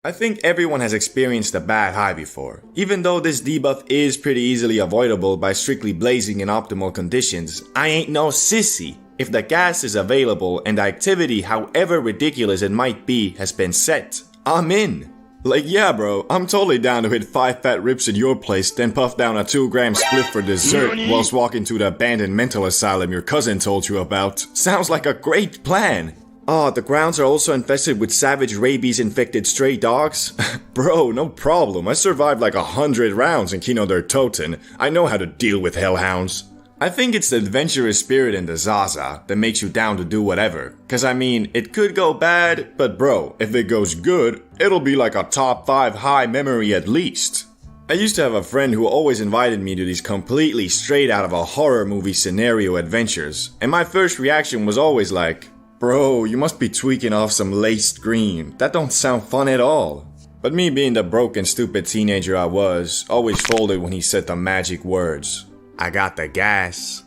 I think everyone has experienced a bad high before. Even though this debuff is pretty easily avoidable by strictly blazing in optimal conditions, I ain't no sissy. If the gas is available and the activity, however ridiculous it might be, has been set, I'm in. Like, yeah bro, I'm totally down to hit 5 fat rips at your place, then puff down a 2-gram split for dessert whilst walking to the abandoned mental asylum your cousin told you about. Sounds like a great plan. Oh, the grounds are also infested with savage rabies-infected stray dogs? Bro, no problem. I survived like 100 rounds in Kino der Toten. I know how to deal with hellhounds. I think it's the adventurous spirit in the Zaza that makes you down to do whatever. Cause I mean, it could go bad, but bro, if it goes good, it'll be like a top 5 high memory at least. I used to have a friend who always invited me to these completely straight out of a horror movie scenario adventures. And my first reaction was always like, bro, you must be tweaking off some laced green. That don't sound fun at all. But me being the broken, stupid teenager I was, always folded when he said the magic words. I got the gas.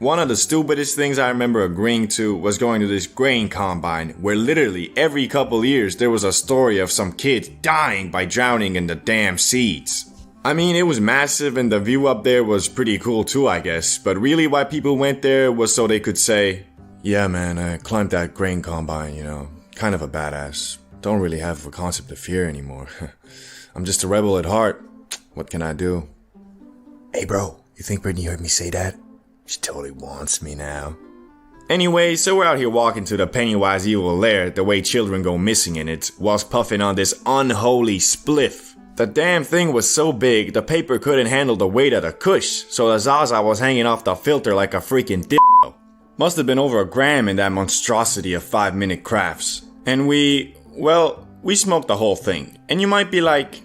One of the stupidest things I remember agreeing to was going to this grain combine, where literally every couple years there was a story of some kid dying by drowning in the damn seeds. I mean, it was massive and the view up there was pretty cool too, I guess, but really why people went there was so they could say, yeah man, I climbed that grain combine, you know, kind of a badass. Don't really have a concept of fear anymore. I'm just a rebel at heart. What can I do? Hey bro, you think Brittany heard me say that? She totally wants me now. Anyway, so we're out here walking to the Pennywise evil lair the way children go missing in it, whilst puffing on this unholy spliff. The damn thing was so big, the paper couldn't handle the weight of the kush, so the Zaza was hanging off the filter like a freaking dildo. Must have been over a gram in that monstrosity of 5-minute crafts. And we smoked the whole thing. And you might be like,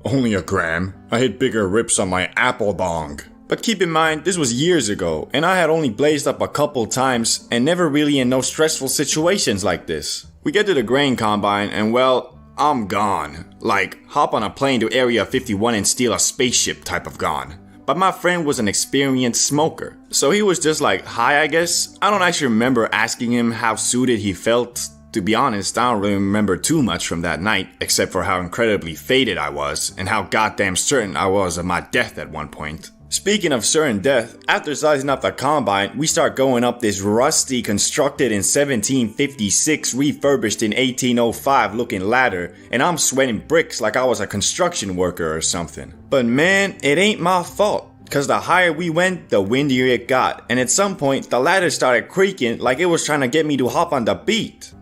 only a gram? I hit bigger rips on my apple bong. But keep in mind, this was years ago, and I had only blazed up a couple times, and never really in no stressful situations like this. We get to the grain combine, and well, I'm gone. Like, hop on a plane to Area 51 and steal a spaceship type of gone. But my friend was an experienced smoker, so he was just like, hi I guess. I don't actually remember asking him how suited he felt. To be honest, I don't really remember too much from that night, except for how incredibly faded I was, and how goddamn certain I was of my death at one point. Speaking of certain death, after sizing up the combine, we start going up this rusty, constructed in 1756, refurbished in 1805 looking ladder, and I'm sweating bricks like I was a construction worker or something. But man, it ain't my fault, cause the higher we went, the windier it got, and at some point, the ladder started creaking like it was trying to get me to hop on the beat.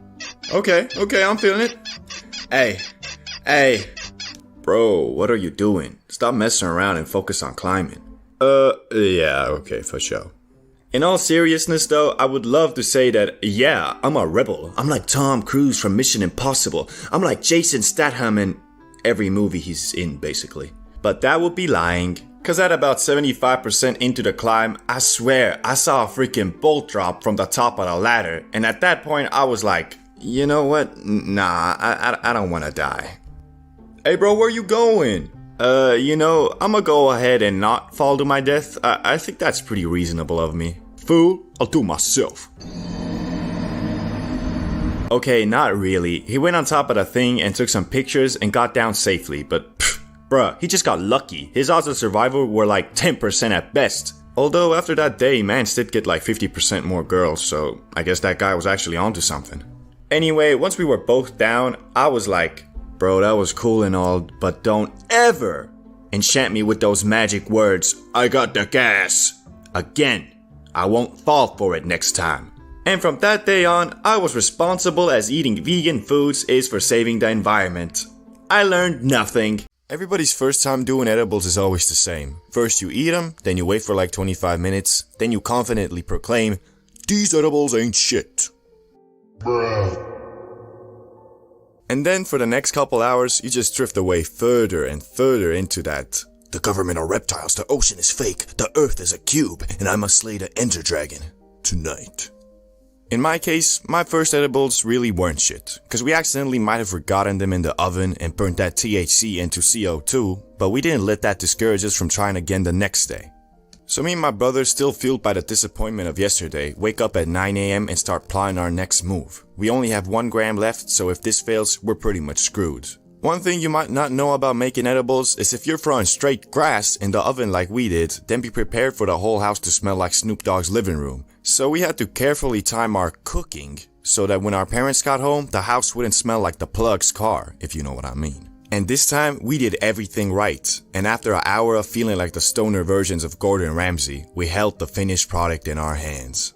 Okay, I'm feeling it. Hey. Bro, what are you doing? Stop messing around and focus on climbing. Yeah, okay, for sure. In all seriousness though, I would love to say that, yeah, I'm a rebel. I'm like Tom Cruise from Mission Impossible. I'm like Jason Statham in every movie he's in, basically. But that would be lying. Cause at about 75% into the climb, I swear, I saw a freaking bolt drop from the top of the ladder. And at that point, I was like, you know what? Nah, I don't wanna die. Hey bro, where you going? I'ma go ahead and not fall to my death. I think that's pretty reasonable of me. Fool, I'll do myself. Okay, not really. He went on top of the thing and took some pictures and got down safely, but bruh, he just got lucky. His odds of survival were like 10% at best. Although after that day, Mans did get like 50% more girls, so I guess that guy was actually onto something. Anyway, once we were both down, I was like, bro, that was cool and all, but don't ever enchant me with those magic words, I got the gas. Again, I won't fall for it next time. And from that day on, I was responsible as eating vegan foods is for saving the environment. I learned nothing. Everybody's first time doing edibles is always the same. First you eat them, then you wait for like 25 minutes, then you confidently proclaim, these edibles ain't shit. Bruh. And then for the next couple hours, you just drift away further and further into that. The government are reptiles, the ocean is fake, the earth is a cube, and I must slay the Ender Dragon. Tonight. In my case, my first edibles really weren't shit, cause we accidentally might have forgotten them in the oven and burnt that THC into CO2, but we didn't let that discourage us from trying again the next day. So me and my brother, still fueled by the disappointment of yesterday, wake up at 9 AM and start plotting our next move. We only have 1 gram left, so if this fails, we're pretty much screwed. One thing you might not know about making edibles is if you're throwing straight grass in the oven like we did, then be prepared for the whole house to smell like Snoop Dogg's living room. So we had to carefully time our cooking so that when our parents got home, the house wouldn't smell like the plug's car, if you know what I mean. And this time, we did everything right, and after an hour of feeling like the stoner versions of Gordon Ramsay, we held the finished product in our hands.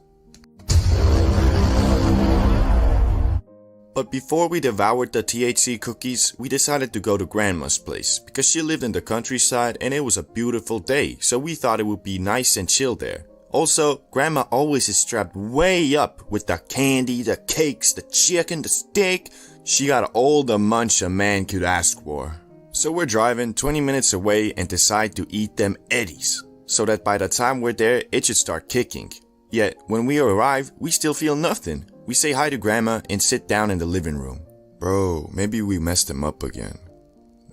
But before we devoured the THC cookies, we decided to go to Grandma's place, because she lived in the countryside and it was a beautiful day, so we thought it would be nice and chill there. Also, Grandma always is strapped way up with the candy, the cakes, the chicken, the steak. She got all the munch a man could ask for. So we're driving 20 minutes away and decide to eat them Eddies, so that by the time we're there, it should start kicking. Yet, when we arrive, we still feel nothing. We say hi to Grandma and sit down in the living room. Bro, maybe we messed him up again.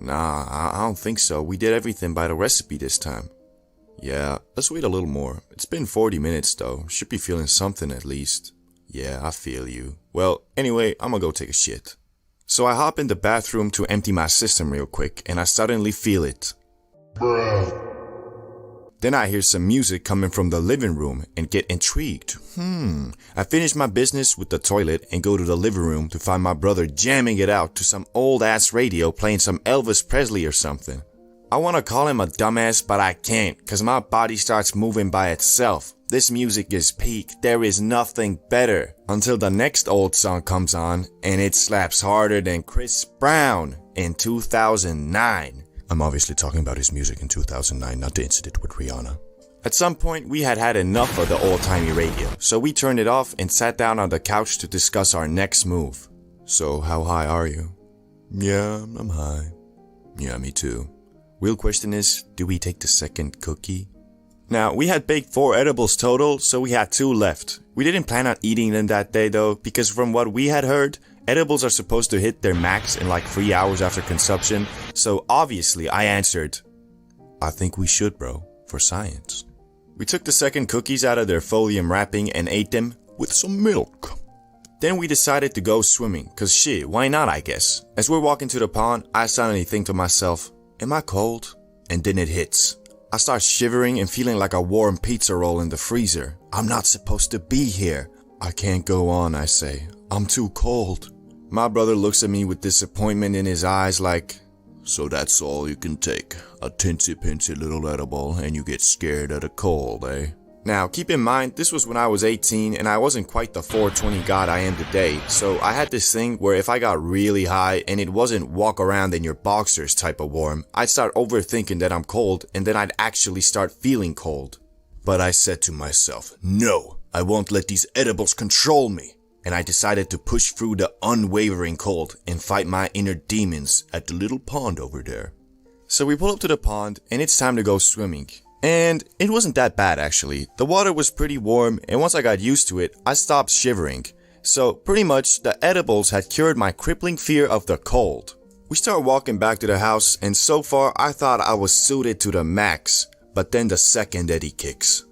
Nah, I don't think so. We did everything by the recipe this time. Yeah, let's wait a little more. It's been 40 minutes though. Should be feeling something at least. Yeah, I feel you. Well, anyway, I'm gonna go take a shit. So I hop in the bathroom to empty my system real quick, and I suddenly feel it. Bruh. Then I hear some music coming from the living room and get intrigued. I finish my business with the toilet and go to the living room to find my brother jamming it out to some old ass radio playing some Elvis Presley or something. I wanna call him a dumbass, but I can't, cause my body starts moving by itself. This music is peak, there is nothing better. Until the next old song comes on, and it slaps harder than Chris Brown in 2009. I'm obviously talking about his music in 2009, not the incident with Rihanna. At some point, we had enough of the old-timey radio, so we turned it off and sat down on the couch to discuss our next move. So, how high are you? Yeah, I'm high. Yeah, me too. Real question is, do we take the second cookie? Now, we had baked 4 edibles total, so we had 2 left. We didn't plan on eating them that day though, because from what we had heard, edibles are supposed to hit their max in like 3 hours after consumption, so obviously I answered, I think we should, bro, for science. We took the second cookies out of their folium wrapping and ate them with some milk. Then we decided to go swimming, cause shit, why not I guess. As we're walking to the pond, I suddenly think to myself, am I cold? And then it hits. I start shivering and feeling like a warm pizza roll in the freezer. I'm not supposed to be here. I can't go on, I say. I'm too cold. My brother looks at me with disappointment in his eyes like, so that's all you can take? A tinsy-pinsy little edible and you get scared of the cold, eh? Now, keep in mind, this was when I was 18 and I wasn't quite the 420 god I am today, so I had this thing where if I got really high and it wasn't walk around in your boxers type of warm, I'd start overthinking that I'm cold and then I'd actually start feeling cold. But I said to myself, no, I won't let these edibles control me. And I decided to push through the unwavering cold and fight my inner demons at the little pond over there. So we pull up to the pond and it's time to go swimming. And it wasn't that bad actually. The water was pretty warm and once I got used to it, I stopped shivering. So pretty much the edibles had cured my crippling fear of the cold. We start walking back to the house and so far I thought I was suited to the max. But then the second Eddie kicks.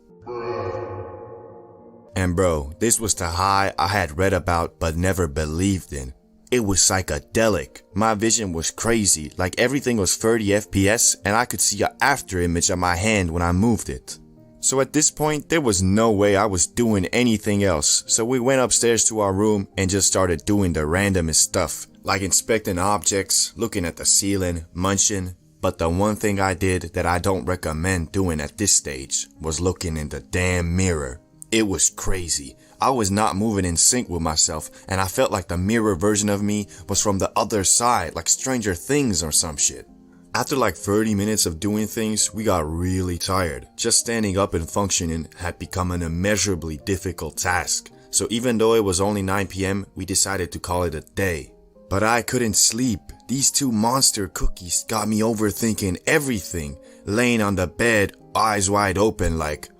And bro, this was the high I had read about but never believed in. It was psychedelic. My vision was crazy, like everything was 30 FPS and I could see an after image of my hand when I moved it. So at this point, there was no way I was doing anything else, so we went upstairs to our room and just started doing the randomest stuff, like inspecting objects, looking at the ceiling, munching. But the one thing I did that I don't recommend doing at this stage was looking in the damn mirror. It was crazy. I was not moving in sync with myself and I felt like the mirror version of me was from the other side, like Stranger Things or some shit. After like 30 minutes of doing things, we got really tired. Just standing up and functioning had become an immeasurably difficult task. So even though it was only 9 PM, we decided to call it a day. But I couldn't sleep. These 2 monster cookies got me overthinking everything, laying on the bed, eyes wide open like,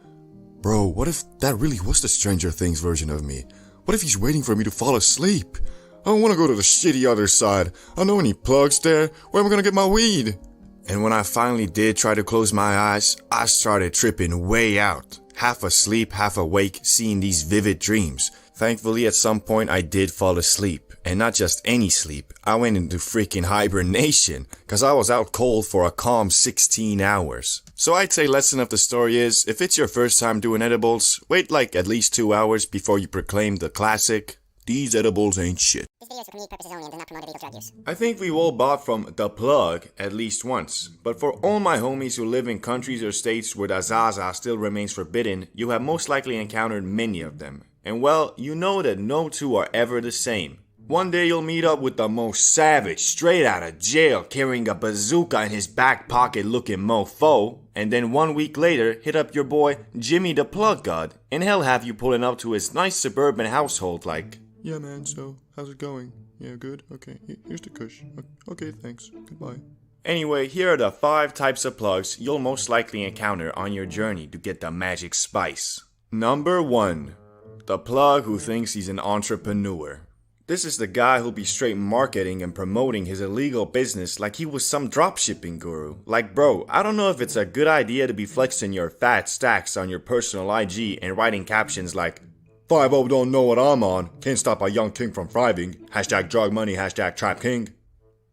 bro, what if that really was the Stranger Things version of me? What if he's waiting for me to fall asleep? I don't want to go to the shitty other side. I don't know any plugs there. Where am I gonna get my weed? And when I finally did try to close my eyes, I started tripping way out. Half asleep, half awake, seeing these vivid dreams. Thankfully, at some point I did fall asleep. And not just any sleep, I went into freaking hibernation, cause I was out cold for a calm 16 hours. So I'd say lesson of the story is, if it's your first time doing edibles, wait like at least 2 hours before you proclaim the classic, "These edibles ain't shit." This video is for comedic purposes only and does not promote illegal drug use. I think we've all bought from The Plug at least once, but for all my homies who live in countries or states where the Zaza still remains forbidden, you have most likely encountered many of them. And well, you know that no two are ever the same. One day you'll meet up with the most savage, straight out of jail, carrying a bazooka in his back pocket looking mofo, and then 1 week later hit up your boy Jimmy the Plug God, and he'll have you pulling up to his nice suburban household like, "Yeah man, so how's it going? Yeah, good? Okay, here's the kush. Okay, thanks. Goodbye." Anyway, here are the 5 types of plugs you'll most likely encounter on your journey to get the magic spice. Number 1. The plug who thinks he's an entrepreneur. This is the guy who'll be straight marketing and promoting his illegal business like he was some dropshipping guru. Like bro, I don't know if it's a good idea to be flexing your fat stacks on your personal IG and writing captions like, "5-0 don't know what I'm on, can't stop a young king from thriving, hashtag drug money, hashtag trap king."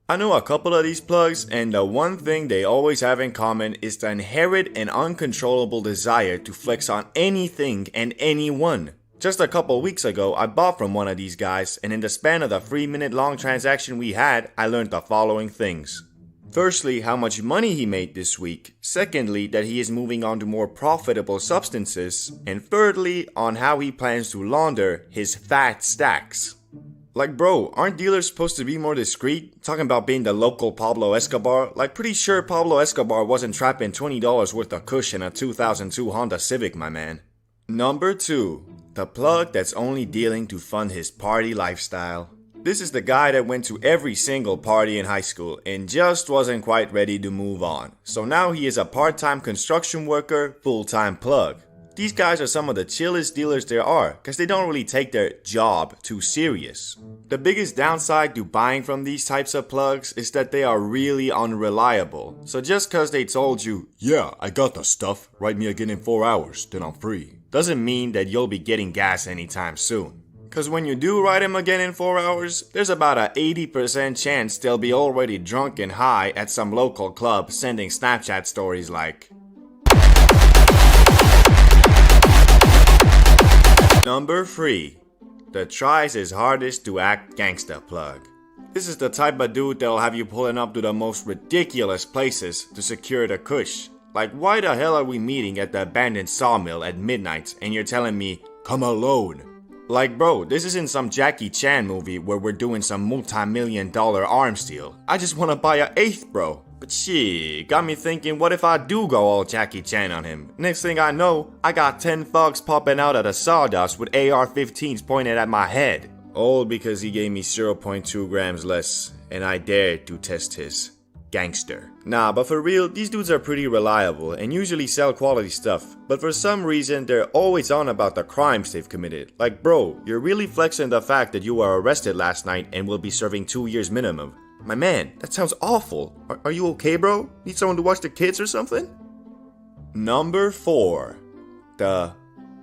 I know a couple of these plugs, and the one thing they always have in common is the inherent and uncontrollable desire to flex on anything and anyone. Just a couple weeks ago, I bought from one of these guys, and in the span of the 3-minute long transaction we had, I learned the following things. Firstly, how much money he made this week. Secondly, that he is moving on to more profitable substances. And thirdly, on how he plans to launder his fat stacks. Like bro, aren't dealers supposed to be more discreet? Talking about being the local Pablo Escobar? Like pretty sure Pablo Escobar wasn't trapping $20 worth of kush in a 2002 Honda Civic, my man. Number 2. The plug that's only dealing to fund his party lifestyle. This is the guy that went to every single party in high school and just wasn't quite ready to move on. So now he is a part-time construction worker, full-time plug. These guys are some of the chillest dealers there are, cause they don't really take their job too serious. The biggest downside to buying from these types of plugs is that they are really unreliable. So just cause they told you, "Yeah, I got the stuff, write me again in 4 hours, then I'm free," doesn't mean that you'll be getting gas anytime soon. Cause when you do write him again in 4 hours, there's about a 80% chance they'll be already drunk and high at some local club sending Snapchat stories like, Number 3. That tries his hardest to act gangsta plug. This is the type of dude that'll have you pulling up to the most ridiculous places to secure the kush. Like why the hell are we meeting at the abandoned sawmill at midnight and you're telling me, "Come alone"? Like bro, this isn't some Jackie Chan movie where we're doing some multi-million-dollar arms deal. I just wanna buy a eighth, bro. But shit, got me thinking, what if I do go all Jackie Chan on him? Next thing I know, I got 10 thugs popping out of the sawdust with AR-15s pointed at my head. All because he gave me 0.2 grams less, and I dared to test his gangster. Nah, but for real, these dudes are pretty reliable and usually sell quality stuff. But for some reason, they're always on about the crimes they've committed. Like bro, you're really flexing the fact that you were arrested last night and will be serving 2 years minimum. My man, that sounds awful. Are you okay, bro? Need someone to watch the kids or something? Number 4. The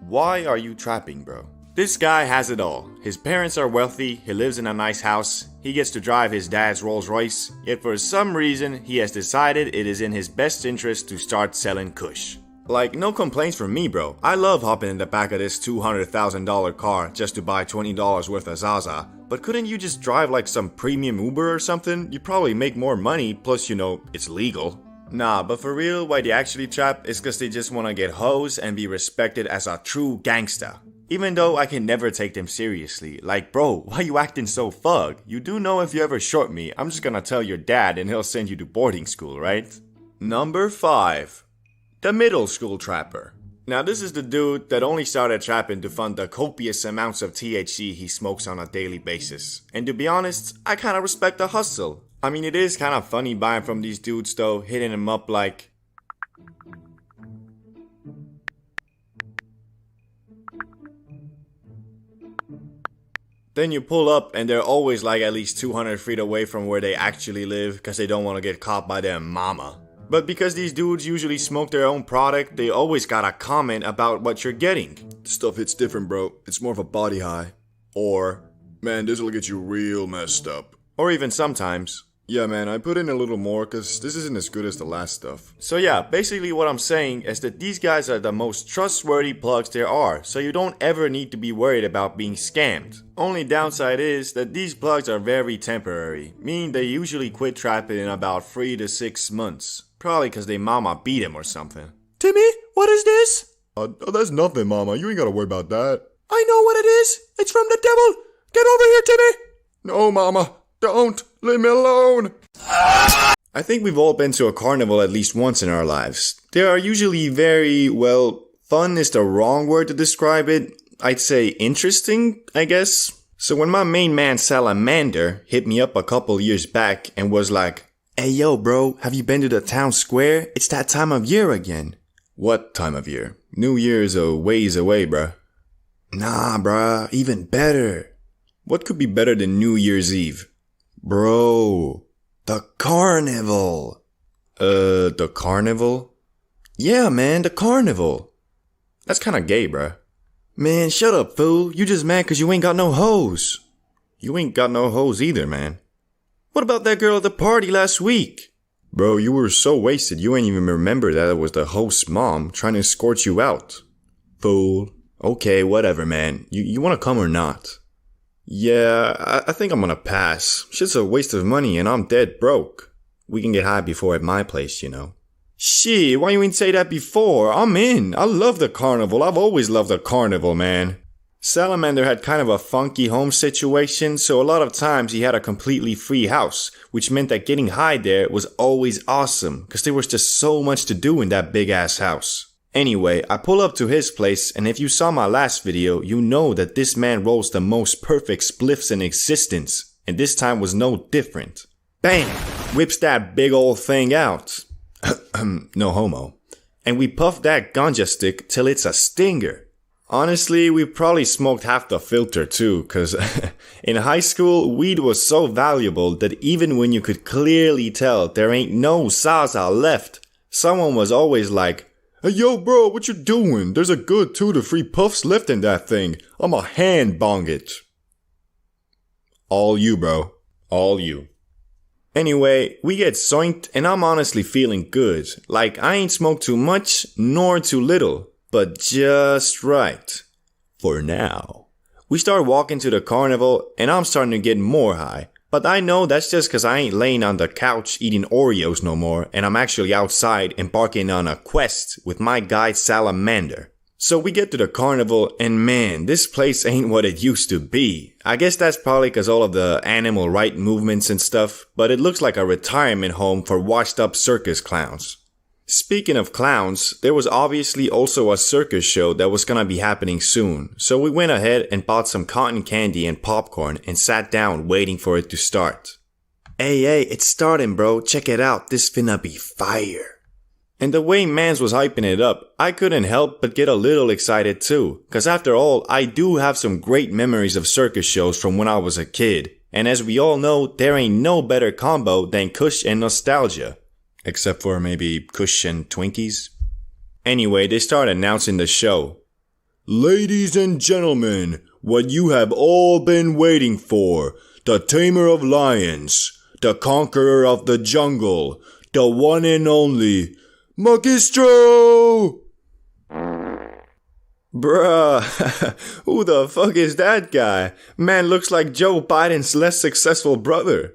why are you trapping, bro? This guy has it all. His parents are wealthy, he lives in a nice house, he gets to drive his dad's Rolls Royce, yet for some reason he has decided it is in his best interest to start selling kush. Like, no complaints from me, bro. I love hopping in the back of this $200,000 car just to buy $20 worth of Zaza. But couldn't you just drive like some premium Uber or something? You'd probably make more money, plus you know, it's legal. Nah, but for real, why they actually trap is cause they just wanna get hoes and be respected as a true gangsta. Even though I can never take them seriously. Like bro, why you acting so thug? You do know if you ever short me, I'm just gonna tell your dad and he'll send you to boarding school, right? Number 5. The middle school trapper. Now this is the dude that only started trapping to fund the copious amounts of THC he smokes on a daily basis. And to be honest, I kinda respect the hustle. I mean, it is kinda funny buying from these dudes though, hitting them up like, Then you pull up and they're always like at least 200 feet away from where they actually live because they don't want to get caught by their mama. But because these dudes usually smoke their own product, they always gotta comment about what you're getting. Stuff hits different, bro. It's more of a body high. Or, Man, this'll get you real messed up. or even sometimes. Yeah, man, I put in a little more because this isn't as good as the last stuff. So yeah, basically what I'm saying is that these guys are the most trustworthy plugs there are, so you don't ever need to be worried about being scammed. Only downside is that these plugs are very temporary, meaning they usually quit trapping in about 3 to 6 months. Probably cause they mama beat them or something. Timmy, what is this? That's nothing, mama. You ain't gotta worry about that. I know what it is! It's from the devil! Get over here, Timmy! No, mama. Don't. Leave me alone. I think we've all been to a carnival at least once in our lives. They are usually very, well, fun is the wrong word to describe it. I'd say interesting, I guess. So when my main man Salamander hit me up a couple years back and was like, "Hey yo bro, have you been to the town square? It's that time of year again." What time of year? New Year's a ways away, bruh. Nah bruh, even better. What could be better than New Year's Eve? Bro, the carnival. The carnival? Yeah man, the carnival. That's kinda gay, bruh. Man, shut up fool, you just mad cause you ain't got no hoes. You ain't got no hoes either, man. What about that girl at the party last week? Bro, you were so wasted you ain't even remember that it was the host's mom trying to escort you out. Fool. Okay, whatever man. You wanna come or not? Yeah, I think I'm gonna pass. Shit's a waste of money and I'm dead broke. We can get high before at my place, you know. Shit, why you ain't say that before? I'm in. I love the carnival. I've always loved the carnival, man. Salamander had kind of a funky home situation, so a lot of times he had a completely free house, which meant that getting high there was always awesome, cause there was just so much to do in that big ass house. Anyway, I pull up to his place, and if you saw my last video, you know that this man rolls the most perfect spliffs in existence, and this time was no different. Bam! Whips that big old thing out. No homo. And we puff that ganja stick till it's a stinger. Honestly, we probably smoked half the filter too, cause in high school, weed was so valuable that even when you could clearly tell there ain't no Zaza left, someone was always like, "Hey yo bro, what you doing? There's a good 2 to 3 puffs left in that thing. I'ma hand bong it." All you bro. All you. Anyway, we get zoinked and I'm honestly feeling good. Like I ain't smoked too much nor too little, but just right. For now. We start walking to the carnival and I'm starting to get more high. But I know that's just cause I ain't laying on the couch eating Oreos no more and I'm actually outside embarking on a quest with my guide Salamander. So we get to the carnival and man, this place ain't what it used to be. I guess that's probably cause all of the animal right movements and stuff, but it looks like a retirement home for washed up circus clowns. Speaking of clowns, there was obviously also a circus show that was gonna be happening soon, so we went ahead and bought some cotton candy and popcorn and sat down waiting for it to start. Hey, it's starting bro, check it out, this finna be fire. And the way Mans was hyping it up, I couldn't help but get a little excited too, cause after all, I do have some great memories of circus shows from when I was a kid, and as we all know, there ain't no better combo than Kush and nostalgia. Except for maybe Kush and Twinkies. Anyway, they start announcing the show. "Ladies and gentlemen, what you have all been waiting for, the tamer of lions, the conqueror of the jungle, the one and only, Magistro!" Bruh, who the fuck is that guy? Man looks like Joe Biden's less successful brother.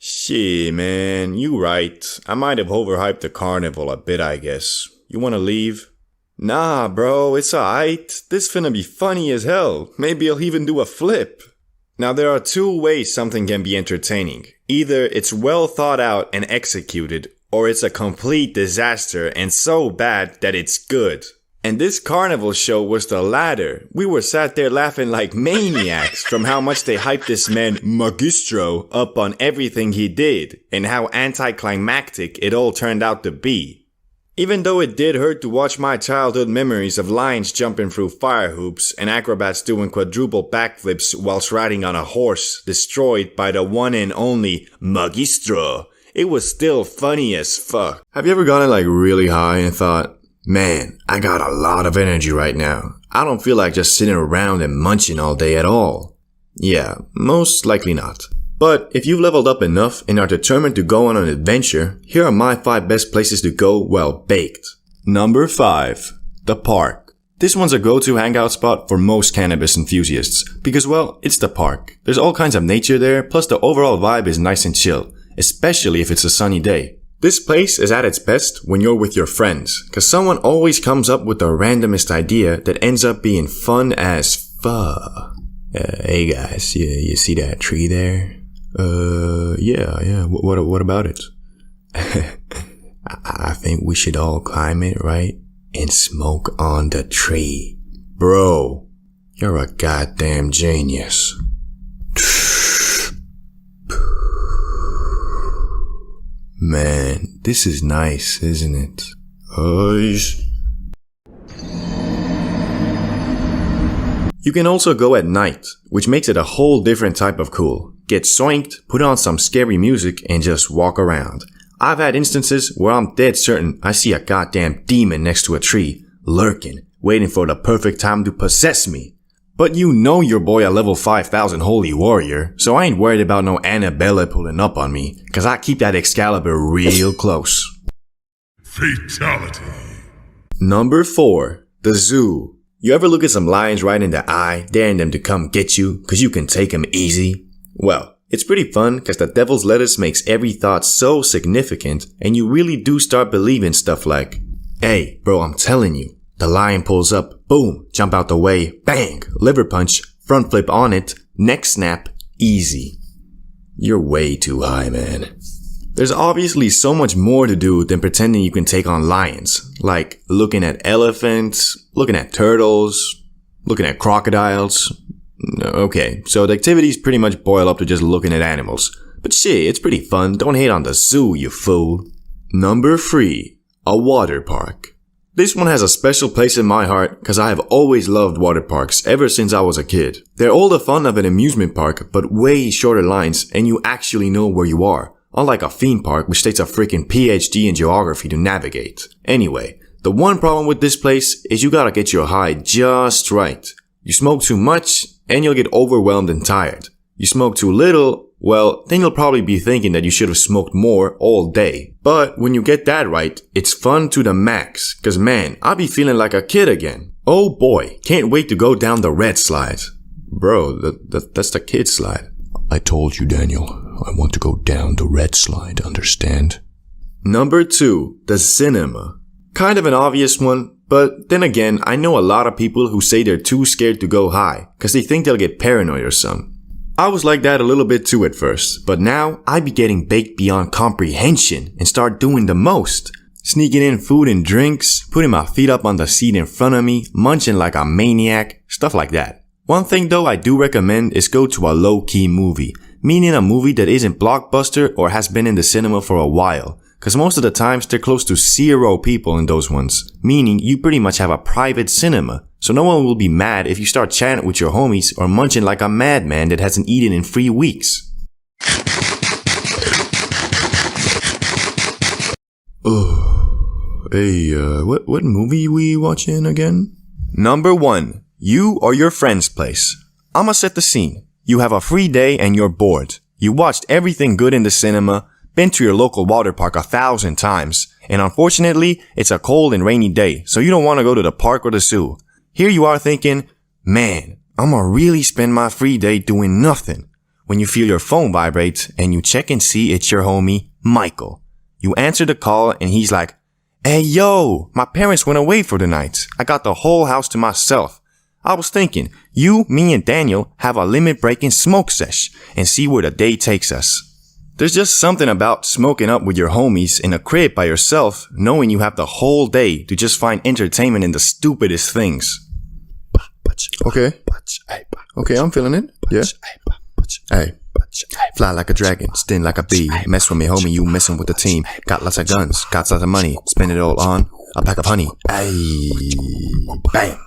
Shit, man, you right. I might have overhyped the carnival a bit, I guess. You wanna leave? Nah, bro, it's alright. This finna be funny as hell. Maybe I'll even do a flip. Now, there are two ways something can be entertaining. Either it's well thought out and executed, or it's a complete disaster and so bad that it's good. And this carnival show was the latter. We were sat there laughing like maniacs from how much they hyped this man Magistro up on everything he did and how anticlimactic it all turned out to be. Even though it did hurt to watch my childhood memories of lions jumping through fire hoops and acrobats doing quadruple backflips whilst riding on a horse destroyed by the one and only Magistro, it was still funny as fuck. Have you ever gotten like really high and thought, man, I got a lot of energy right now. I don't feel like just sitting around and munching all day at all. Yeah, most likely not. But if you've leveled up enough and are determined to go on an adventure, here are my 5 best places to go well baked. Number 5. The park. This one's a go-to hangout spot for most cannabis enthusiasts because, well, it's the park. There's all kinds of nature there, plus the overall vibe is nice and chill, especially if it's a sunny day. This place is at its best when you're with your friends, cause someone always comes up with the randomest idea that ends up being fun as fuck. Hey guys, you see that tree there? Yeah. What about it? I think we should all climb it, right? And smoke on the tree. Bro, you're a goddamn genius. Man, this is nice, isn't it? You can also go at night, which makes it a whole different type of cool. Get swanked, put on some scary music, and just walk around. I've had instances where I'm dead certain I see a goddamn demon next to a tree, lurking, waiting for the perfect time to possess me. But you know your boy a level 5000 holy warrior, so I ain't worried about no Annabella pulling up on me, cause I keep that Excalibur real close. Fatality. Number 4. The zoo. You ever look at some lions right in the eye, daring them to come get you, cause you can take them easy? Well, it's pretty fun cause the devil's lettuce makes every thought so significant, and you really do start believing stuff like, hey, bro, I'm telling you, the lion pulls up, boom, jump out the way, bang, liver punch, front flip on it, neck snap, easy. You're way too high, man. There's obviously so much more to do than pretending you can take on lions, like looking at elephants, looking at turtles, looking at crocodiles. Okay, so the activities pretty much boil up to just looking at animals. But shit, it's pretty fun, don't hate on the zoo, you fool. Number 3. A water park. This one has a special place in my heart cause I have always loved water parks ever since I was a kid. They're all the fun of an amusement park, but way shorter lines and you actually know where you are. Unlike a theme park which takes a freaking PhD in geography to navigate. Anyway, the one problem with this place is you gotta get your high just right. You smoke too much and you'll get overwhelmed and tired. You smoke too little, well, then you'll probably be thinking that you should have smoked more all day. But when you get that right, it's fun to the max. Cause man, I'll be feeling like a kid again. Oh boy, can't wait to go down the red slide. Bro, that's the kid slide. I told you, Daniel, I want to go down the red slide, understand? Number 2, the cinema. Kind of an obvious one, but then again, I know a lot of people who say they're too scared to go high, cause they think they'll get paranoid or something. I was like that a little bit too at first, but now I be getting baked beyond comprehension and start doing the most. Sneaking in food and drinks, putting my feet up on the seat in front of me, munching like a maniac, stuff like that. One thing though I do recommend is go to a low-key movie, meaning a movie that isn't blockbuster or has been in the cinema for a while. Cause most of the times they're close to 0 people in those ones, meaning you pretty much have a private cinema. So no one will be mad if you start chatting with your homies or munching like a madman that hasn't eaten in 3 weeks. Oh, hey, what movie we watching again? Number 1. You or your friend's place. I'ma set the scene. You have a free day and you're bored. You watched everything good in the cinema, been to your local water park 1,000 times, and unfortunately, it's a cold and rainy day, so you don't want to go to the park or the zoo. Here you are thinking, man, I'ma really spend my free day doing nothing. When you feel your phone vibrate and you check and see it's your homie, Michael. You answer the call and he's like, hey yo, my parents went away for the night. I got the whole house to myself. I was thinking, you, me, and Daniel have a limit-breaking smoke sesh and see where the day takes us. There's just something about smoking up with your homies in a crib by yourself, knowing you have the whole day to just find entertainment in the stupidest things. Okay, I'm feeling it. Yeah. Hey, fly like a dragon, sting like a bee. Mess with me, homie, you messing with the team. Got lots of guns, got lots of money. Spend it all on a pack of honey. Ayy, bang.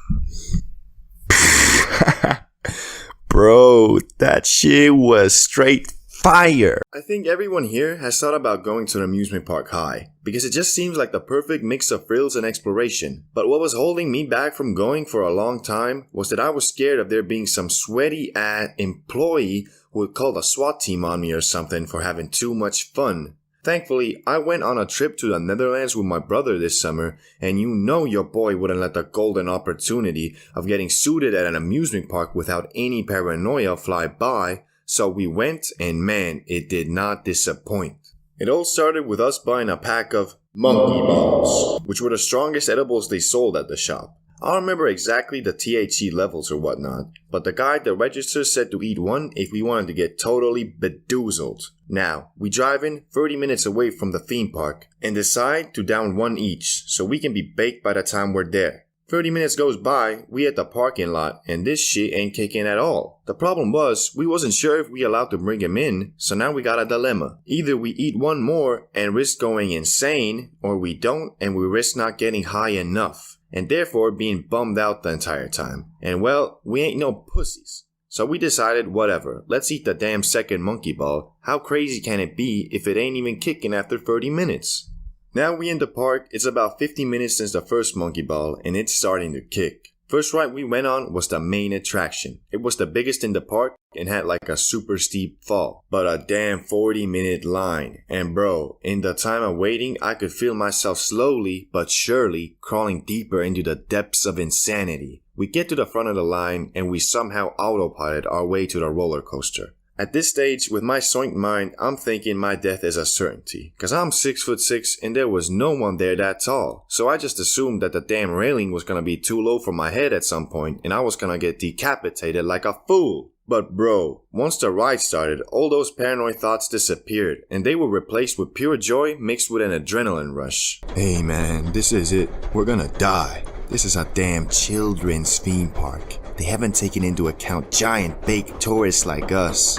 Bro, that shit was straight fire. I think everyone here has thought about going to an amusement park high, because it just seems like the perfect mix of thrills and exploration. But what was holding me back from going for a long time was that I was scared of there being some sweaty employee who would call the SWAT team on me or something for having too much fun. Thankfully, I went on a trip to the Netherlands with my brother this summer, and you know your boy wouldn't let the golden opportunity of getting suited at an amusement park without any paranoia fly by, so we went, and man, it did not disappoint. It all started with us buying a pack of monkey balls, which were the strongest edibles they sold at the shop. I don't remember exactly the THC levels or whatnot, but the guy at the register said to eat one if we wanted to get totally bedoozled. Now, we drive in 30 minutes away from the theme park and decide to down one each so we can be baked by the time we're there. 30 minutes goes by, we at the parking lot, and this shit ain't kicking at all. The problem was, we wasn't sure if we allowed to bring him in, so now we got a dilemma. Either we eat one more and risk going insane, or we don't and we risk not getting high enough, and therefore being bummed out the entire time. And well, we ain't no pussies. So we decided, whatever, let's eat the damn second monkey ball. How crazy can it be if it ain't even kicking after 30 minutes? Now we in the park, it's about 50 minutes since the first monkey ball, and it's starting to kick. First ride we went on was the main attraction. It was the biggest in the park and had like a super steep fall, but a damn 40-minute line. And bro, in the time of waiting, I could feel myself slowly but surely crawling deeper into the depths of insanity. We get to the front of the line and we somehow autopilot our way to the roller coaster. At this stage, with my soinked mind, I'm thinking my death is a certainty, cause I'm 6'6" and there was no one there that tall. So I just assumed that the damn railing was gonna be too low for my head at some point and I was gonna get decapitated like a fool. But bro, once the ride started, all those paranoid thoughts disappeared and they were replaced with pure joy mixed with an adrenaline rush. Hey man, this is it. We're gonna die. This is a damn children's theme park. They haven't taken into account giant baked tourists like us.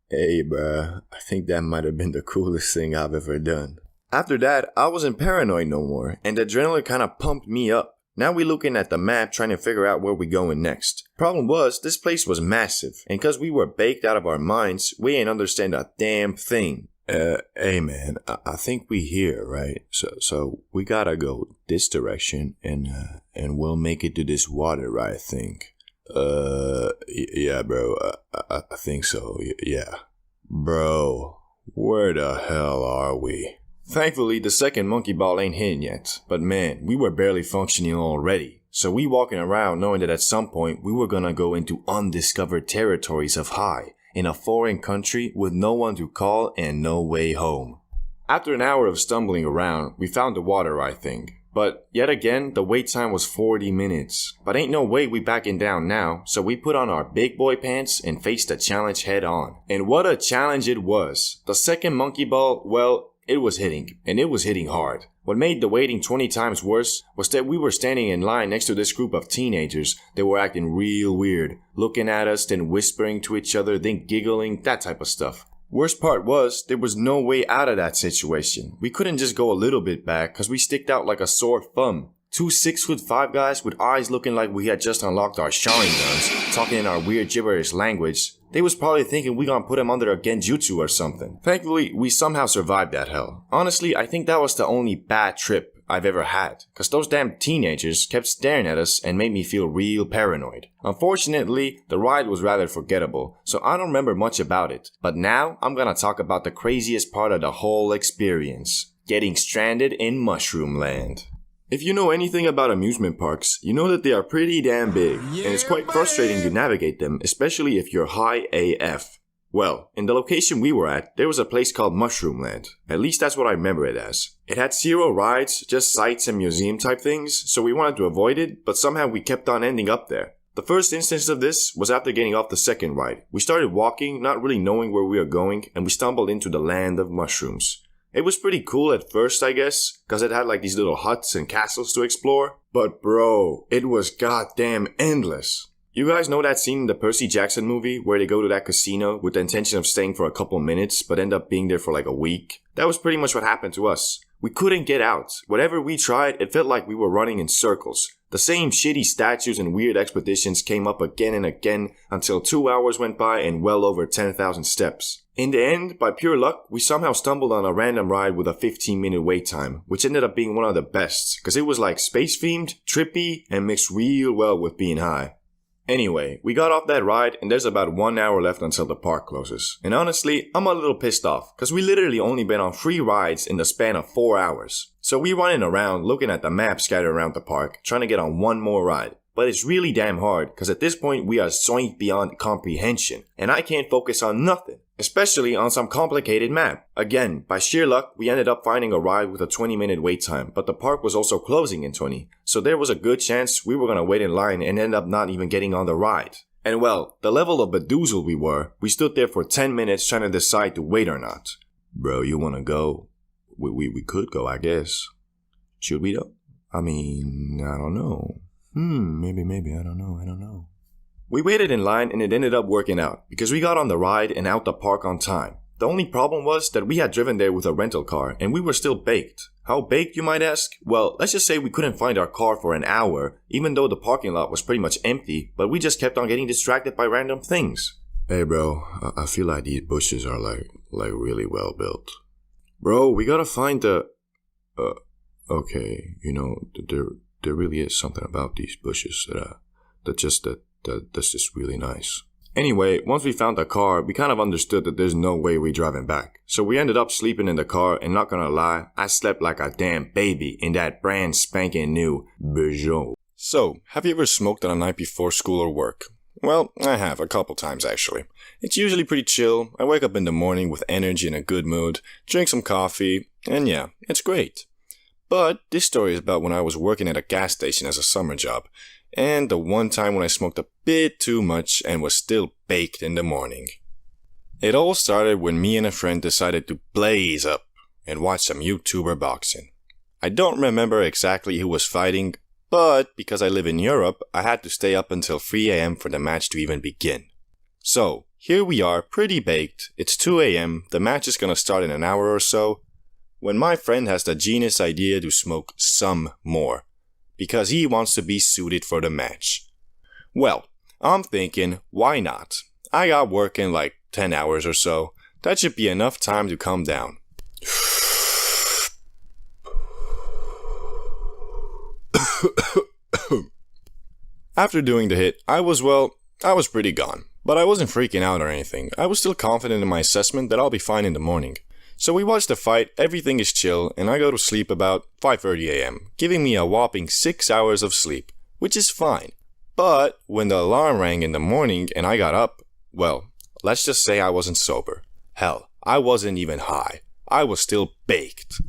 Hey bruh, I think that might have been the coolest thing I've ever done. After that, I wasn't paranoid no more, and the adrenaline kinda pumped me up. Now we looking at the map trying to figure out where we going next. Problem was, this place was massive, and cause we were baked out of our minds, we ain't understand a damn thing. Hey man, I think we here, right? So we gotta go this direction and we'll make it to this water, I think. Yeah bro, I think so, yeah. Bro, where the hell are we? Thankfully, the second monkey ball ain't hitting yet, but man, we were barely functioning already. So we walking around knowing that at some point we were gonna go into undiscovered territories of high, in a foreign country with no one to call and no way home. After an hour of stumbling around, we found the water, I think. But yet again, the wait time was 40 minutes. But ain't no way we backing down now, so we put on our big boy pants and faced the challenge head on. And what a challenge it was. The second monkey ball, well, it was hitting, and it was hitting hard. What made the waiting 20 times worse was that we were standing in line next to this group of teenagers that were acting real weird, looking at us, then whispering to each other, then giggling, that type of stuff. Worst part was, there was no way out of that situation. We couldn't just go a little bit back, cause we sticked out like a sore thumb. Two 6'5" guys with eyes looking like we had just unlocked our Sharingans, talking in our weird gibberish language. They was probably thinking we gonna put him under a genjutsu or something. Thankfully, we somehow survived that hell. Honestly, I think that was the only bad trip I've ever had, cause those damn teenagers kept staring at us and made me feel real paranoid. Unfortunately, the ride was rather forgettable, so I don't remember much about it. But now, I'm gonna talk about the craziest part of the whole experience. Getting stranded in Mushroom Land. If you know anything about amusement parks, you know that they are pretty damn big, and it's quite frustrating to navigate them, especially if you're high AF. Well, in the location we were at, there was a place called Mushroom Land. At least that's what I remember it as. It had 0 rides, just sights and museum type things, so we wanted to avoid it, but somehow we kept on ending up there. The first instance of this was after getting off the second ride. We started walking, not really knowing where we were going, and we stumbled into the land of mushrooms. It was pretty cool at first, I guess, cause it had like these little huts and castles to explore. But bro, it was goddamn endless. You guys know that scene in the Percy Jackson movie where they go to that casino with the intention of staying for a couple minutes but end up being there for like a week? That was pretty much what happened to us. We couldn't get out. Whatever we tried, it felt like we were running in circles. The same shitty statues and weird expeditions came up again and again until 2 hours went by and well over 10,000 steps. In the end, by pure luck, we somehow stumbled on a random ride with a 15-minute wait time, which ended up being one of the best, cause it was like space-themed, trippy, and mixed real well with being high. Anyway, we got off that ride and there's about 1 hour left until the park closes. And honestly, I'm a little pissed off, cause we literally only been on 3 rides in the span of 4 hours. So we running around looking at the map scattered around the park, trying to get on one more ride. But it's really damn hard, cause at this point we are zoinked beyond comprehension, and I can't focus on nothing. Especially on some complicated map. Again, by sheer luck, we ended up finding a ride with a 20-minute wait time, but the park was also closing in 20, so there was a good chance we were gonna wait in line and end up not even getting on the ride. And well, the level of bedoozled we stood there for 10 minutes trying to decide to wait or not. Bro, you wanna go? We could go, I guess. Should we though? I mean, I don't know. Maybe, I don't know. We waited in line and it ended up working out because we got on the ride and out the park on time. The only problem was that we had driven there with a rental car and we were still baked. How baked, you might ask? Well, let's just say we couldn't find our car for an hour, even though the parking lot was pretty much empty, but we just kept on getting distracted by random things. Hey bro, I feel like these bushes are like really well built. Bro, we gotta find the... Okay, you know, there really is something about these bushes that's just really nice. Anyway, once we found the car, we kind of understood that there's no way we're driving back. So we ended up sleeping in the car, and not gonna lie, I slept like a damn baby in that brand spanking new Peugeot. So, have you ever smoked on a night before school or work? Well, I have, a couple times actually. It's usually pretty chill. I wake up in the morning with energy and a good mood, drink some coffee, and yeah, it's great. But this story is about when I was working at a gas station as a summer job, and the one time when I smoked a bit too much and was still baked in the morning. It all started when me and a friend decided to blaze up and watch some YouTuber boxing. I don't remember exactly who was fighting, but because I live in Europe, I had to stay up until 3 a.m. for the match to even begin. So, here we are, pretty baked, it's 2 a.m., the match is gonna start in an hour or so, when my friend has the genius idea to smoke some more, because he wants to be suited for the match. Well, I'm thinking, why not? I got work in like 10 hours or so. That should be enough time to calm down. After doing the hit, I was pretty gone. But I wasn't freaking out or anything. I was still confident in my assessment that I'll be fine in the morning. So we watch the fight, everything is chill, and I go to sleep about 5:30 a.m., giving me a whopping 6 hours of sleep, which is fine. But when the alarm rang in the morning and I got up, well, let's just say I wasn't sober. Hell, I wasn't even high. I was still baked.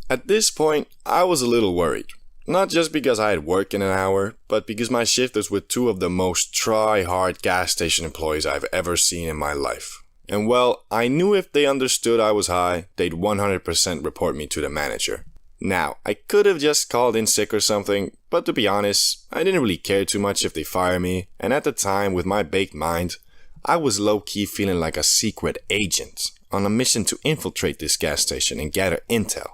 At this point, I was a little worried. Not just because I had work in an hour, but because my shift was with two of the most try-hard gas station employees I've ever seen in my life. And well, I knew if they understood I was high, they'd 100% report me to the manager. Now, I could have just called in sick or something, but to be honest, I didn't really care too much if they fire me, and at the time, with my baked mind, I was low-key feeling like a secret agent on a mission to infiltrate this gas station and gather intel.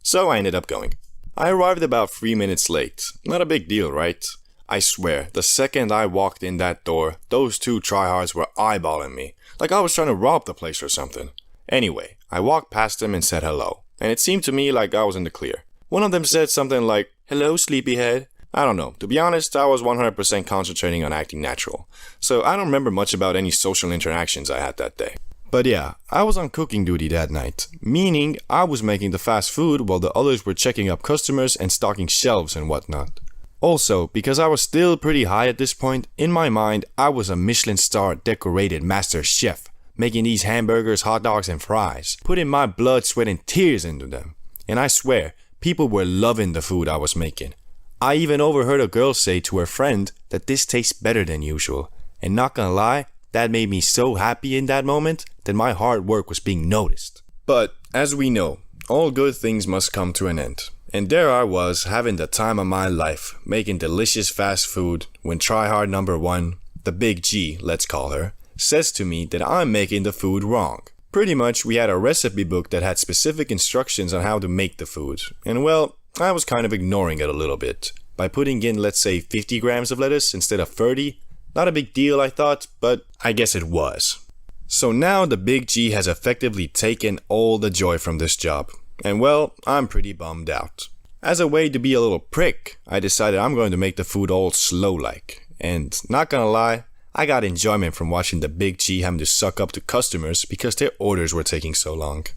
So I ended up going. I arrived about 3 minutes late. Not a big deal, right? I swear, the second I walked in that door, those two tryhards were eyeballing me, like I was trying to rob the place or something. Anyway, I walked past them and said hello, and it seemed to me like I was in the clear. One of them said something like, "Hello, sleepyhead." I don't know, to be honest, I was 100% concentrating on acting natural, so I don't remember much about any social interactions I had that day. But yeah, I was on cooking duty that night, meaning I was making the fast food while the others were checking up customers and stocking shelves and whatnot. Also, because I was still pretty high at this point, in my mind, I was a Michelin star decorated master chef, making these hamburgers, hot dogs, and fries, putting my blood, sweat, and tears into them. And I swear, people were loving the food I was making. I even overheard a girl say to her friend that this tastes better than usual, and not gonna lie, that made me so happy in that moment that my hard work was being noticed. But, as we know, all good things must come to an end. And there I was, having the time of my life, making delicious fast food, when tryhard number 1, the big G, let's call her, says to me that I'm making the food wrong. Pretty much, we had a recipe book that had specific instructions on how to make the food, and well, I was kind of ignoring it a little bit. By putting in, let's say, 50 grams of lettuce instead of 30, not a big deal, I thought, but I guess it was. So now the big G has effectively taken all the joy from this job, and well, I'm pretty bummed out. As a way to be a little prick, I decided I'm going to make the food all slow-like, and not gonna lie, I got enjoyment from watching the big G having to suck up to customers because their orders were taking so long.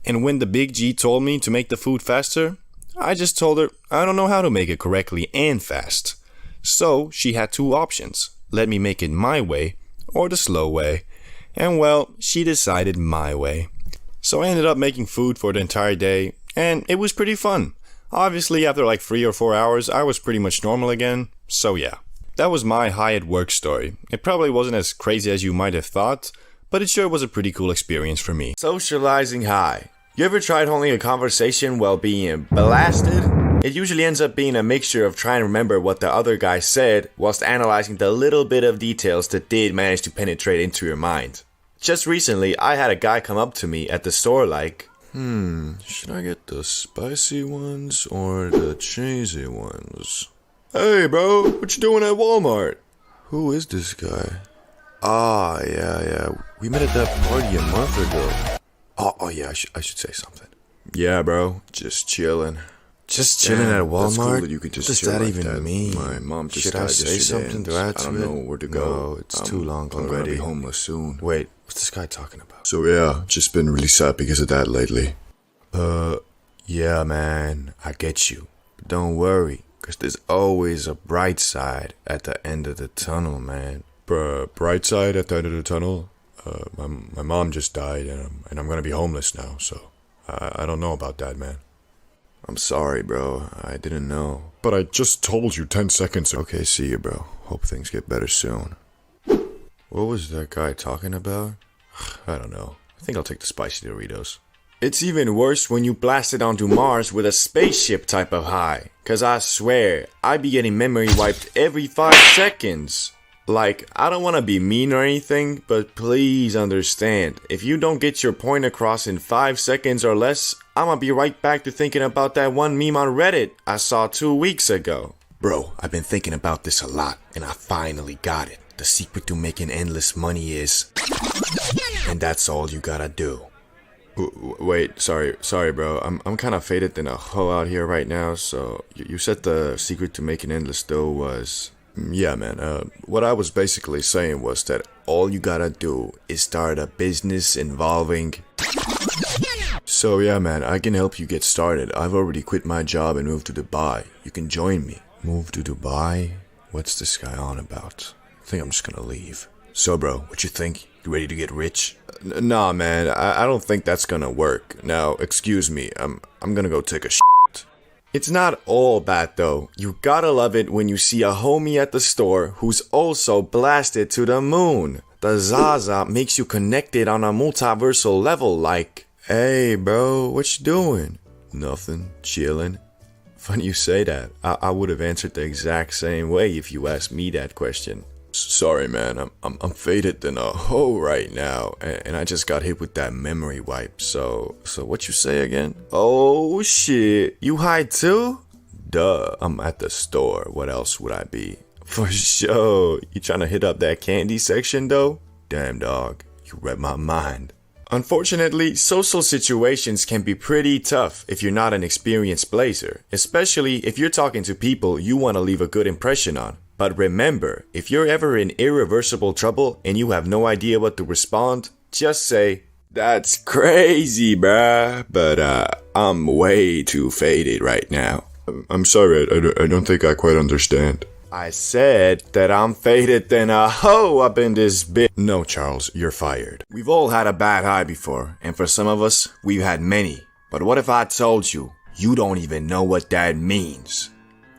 And when the big G told me to make the food faster, I just told her I don't know how to make it correctly and fast. So she had two options, let me make it my way or the slow way. And well, she decided my way. So I ended up making food for the entire day, and it was pretty fun. Obviously, after like 3 or 4 hours, I was pretty much normal again, so yeah. That was my high at work story. It probably wasn't as crazy as you might have thought, but it sure was a pretty cool experience for me. Socializing high. You ever tried holding a conversation while being blasted? It usually ends up being a mixture of trying to remember what the other guy said whilst analyzing the little bit of details that did manage to penetrate into your mind. Just recently, I had a guy come up to me at the store like, should I get the spicy ones or the cheesy ones? Hey bro, what you doing at Walmart? Who is this guy? Yeah, we met at that party a month ago. Oh yeah, I should say something. Yeah bro, just chilling. Just chilling at Walmart? That's cool that you could just what does chill that like even that. mean? My mom just Should died I say yesterday something and to add to I don't it? know where to go. No, it's too long I'm gonna already. be homeless soon. Wait, what's this guy talking about? So yeah, just been really sad because of that lately. Yeah man, I get you. But don't worry, cause there's always a bright side at the end of the tunnel, man. Bright side at the end of the tunnel? My mom just died and I'm gonna be homeless now, so I don't know about that, man. I'm sorry, bro. I didn't know. But I just told you 10 seconds ago. Okay, see you, bro. Hope things get better soon. What was that guy talking about? I don't know. I think I'll take the spicy Doritos. It's even worse when you blast it onto Mars with a spaceship type of high. Cause I swear, I be getting memory wiped every 5 seconds. Like, I don't want to be mean or anything, but please understand, if you don't get your point across in 5 seconds or less, I'ma be right back to thinking about that one meme on Reddit I saw 2 weeks ago. Bro, I've been thinking about this a lot, and I finally got it. The secret to making endless money is... And that's all you gotta do. Wait, sorry bro, I'm kinda faded than a hoe out here right now, so... You said the secret to making endless dough was... Yeah man, what I was basically saying was that all you gotta do is start a business involving... So yeah man, I can help you get started. I've already quit my job and moved to Dubai. You can join me. Move to Dubai? What's this guy on about? I think I'm just gonna leave. So bro, what you think? You ready to get rich? Nah man, I don't think that's gonna work. Now, excuse me, I'm gonna go take a shit. It's not all bad though. You gotta love it when you see a homie at the store who's also blasted to the moon. The Zaza makes you connected on a multiversal level like, hey bro, what you doing? Nothing, chilling. Funny you say that. I would have answered the exact same way if you asked me that question. Sorry man, I'm faded than a hoe right now, and I just got hit with that memory wipe, so what you say again? Oh shit, you high too? Duh, I'm at the store, what else would I be? For sure, you tryna hit up that candy section though? Damn dog, you read my mind. Unfortunately, social situations can be pretty tough if you're not an experienced blazer, especially if you're talking to people you want to leave a good impression on. But remember, if you're ever in irreversible trouble and you have no idea what to respond, just say, that's crazy, bruh, but I'm way too faded right now. I'm sorry, I don't think I quite understand. I said that I'm faded than a hoe up in this bit. No, Charles, you're fired. We've all had a bad high before, and for some of us, we've had many. But what if I told you, you don't even know what that means?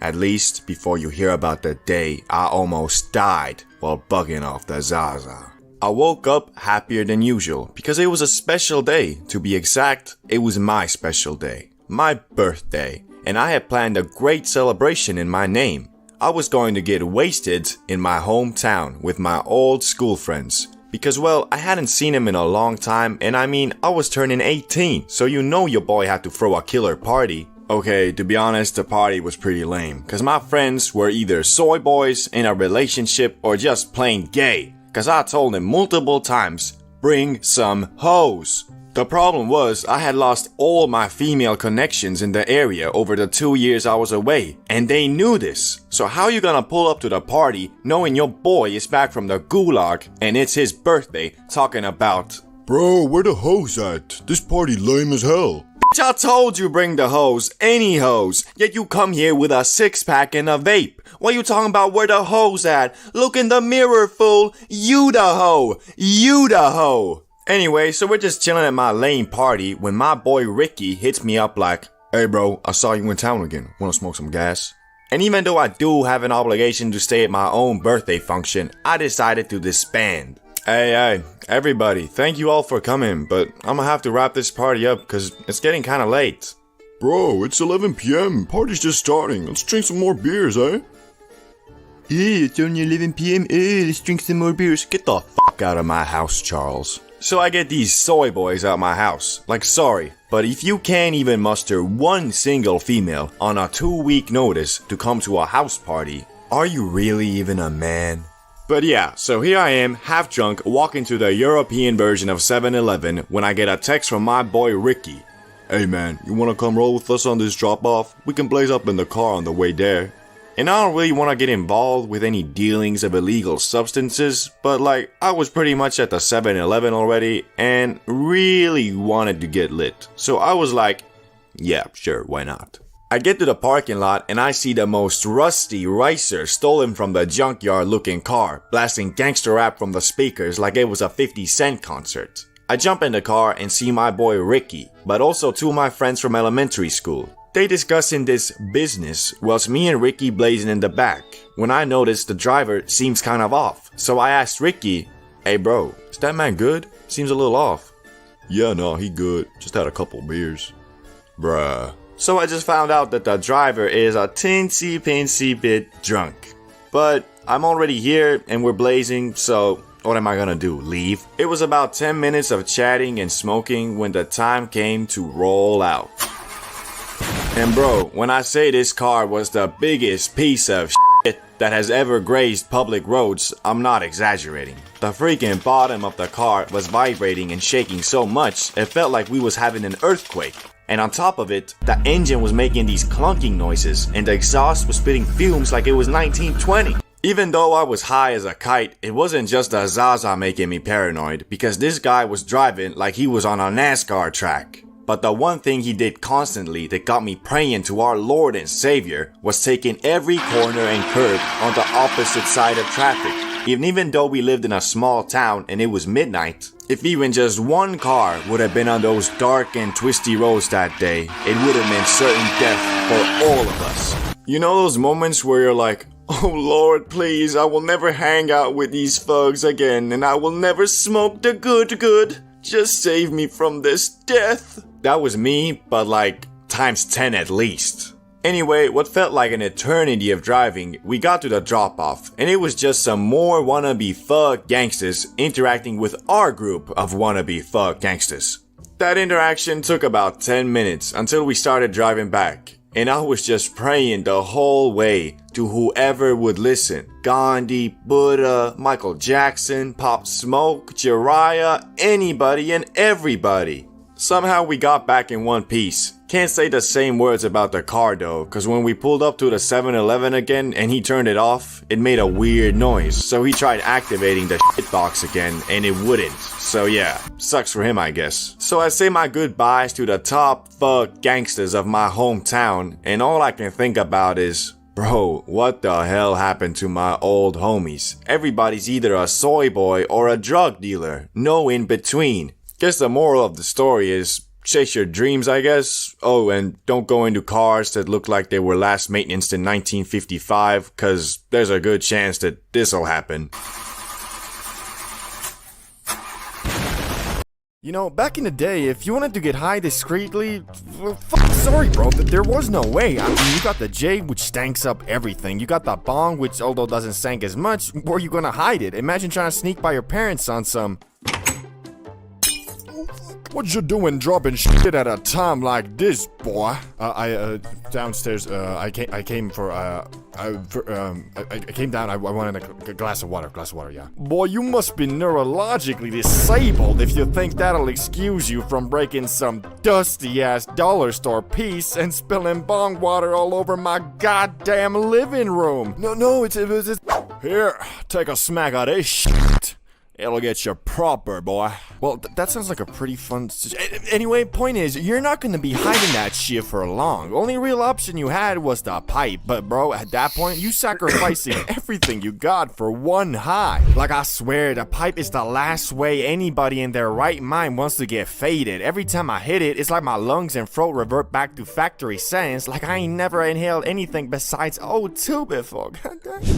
At least before you hear about the day I almost died while bugging off the Zaza. I woke up happier than usual because it was a special day. To be exact, it was my special day. My birthday. And I had planned a great celebration in my name. I was going to get wasted in my hometown with my old school friends. Because, well, I hadn't seen him in a long time, and I mean, I was turning 18, so you know your boy had to throw a killer party. Okay, to be honest, the party was pretty lame, cause my friends were either soy boys in a relationship or just plain gay, cause I told them multiple times, bring some hoes. The problem was, I had lost all my female connections in the area over the 2 years I was away, and they knew this. So how you gonna pull up to the party knowing your boy is back from the gulag and it's his birthday talking about, Bro, where the hoes at? This party lame as hell. bitch, I told you bring the hose, any hose, yet you come here with a 6-pack and a vape. What you talking about where the hose at? Look in the mirror, fool. You the hoe. You the hoe. Anyway, so we're just chilling at my lame party when my boy Ricky hits me up like, Hey bro, I saw you in town again. Wanna smoke some gas? and even though I do have an obligation to stay at my own birthday function, I decided to disband. Hey, everybody, thank you all for coming, but I'm gonna have to wrap this party up cause it's getting kinda late. Bro, it's 11 p.m. Party's just starting. Let's drink some more beers, eh? Hey, it's only 11 p.m. Hey, let's drink some more beers. Get the fuck out of my house, Charles. So I get these soy boys out my house. Like, sorry, but if you can't even muster one single female on a 2-week notice to come to a house party, are you really even a man? But yeah, so here I am, half drunk, walking to the European version of 7-Eleven when I get a text from my boy Ricky. Hey man, you wanna come roll with us on this drop-off? We can blaze up in the car on the way there. And I don't really want to get involved with any dealings of illegal substances, but like, I was pretty much at the 7-Eleven already and really wanted to get lit. So I was like, yeah, sure, why not? I get to the parking lot and I see the most rusty ricer stolen from the junkyard looking car, blasting gangster rap from the speakers like it was a 50 Cent concert. I jump in the car and see my boy Ricky, but also 2 of my friends from elementary school. They discussing this business whilst me and Ricky blazing in the back, when I notice the driver seems kind of off. So I asked Ricky, hey bro, is that man good? Seems a little off. Yeah, no, he good. Just had a couple beers. Bruh. So I just found out that the driver is a teensy bit drunk. But I'm already here and we're blazing, so what am I gonna do, leave? It was about 10 minutes of chatting and smoking when the time came to roll out. And bro, when I say this car was the biggest piece of shit that has ever grazed public roads, I'm not exaggerating. The freaking bottom of the car was vibrating and shaking so much, it felt like we was having an earthquake. And on top of it, the engine was making these clunking noises and the exhaust was spitting fumes like it was 1920. Even though I was high as a kite, it wasn't just the Zaza making me paranoid, because this guy was driving like he was on a NASCAR track. But the one thing he did constantly that got me praying to our Lord and Savior was taking every corner and curve on the opposite side of traffic. Even though we lived in a small town and it was midnight, if even just one car would have been on those dark and twisty roads that day, it would have meant certain death for all of us. You know those moments where you're like, oh Lord, please, I will never hang out with these thugs again and I will never smoke the good. Just save me from this death. That was me, but like times 10 at least. Anyway, what felt like an eternity of driving, we got to the drop-off, and it was just some more wannabe thug gangsters interacting with our group of wannabe thug gangsters. That interaction took about 10 minutes until we started driving back, and I was just praying the whole way to whoever would listen. Gandhi, Buddha, Michael Jackson, Pop Smoke, Jiraiya, anybody and everybody. Somehow we got back in one piece. Can't say the same words about the car though, cause when we pulled up to the 7-Eleven again and he turned it off, it made a weird noise. So he tried activating the shitbox again and it wouldn't. So yeah, sucks for him I guess. So I say my goodbyes to the top thug gangsters of my hometown, and all I can think about is, bro, what the hell happened to my old homies? Everybody's either a soy boy or a drug dealer, no in between. Guess the moral of the story is, chase your dreams, I guess. Oh, and don't go into cars that look like they were last maintained in 1955, cause there's a good chance that this'll happen. You know, back in the day, if you wanted to get high discreetly, well, sorry bro, there was no way. I mean, you got the J, which stanks up everything. You got the bong, which although doesn't stank as much, where you gonna hide it? Imagine trying to sneak by your parents on some... What you doing dropping shit at a time like this, boy? Downstairs, I came down, I wanted a glass of water, yeah. Boy, you must be neurologically disabled if you think that'll excuse you from breaking some dusty-ass dollar store piece and spilling bong water all over my goddamn living room. No, it's... Here, take a smack of this shit. It'll get you proper, boy. Well, that sounds like a pretty fun... Anyway, point is, you're not gonna be hiding that shit for long. Only real option you had was the pipe. But bro, at that point, you sacrificing everything you got for one high. Like, I swear, the pipe is the last way anybody in their right mind wants to get faded. Every time I hit it, it's like my lungs and throat revert back to factory settings. Like I ain't never inhaled anything besides O2 before.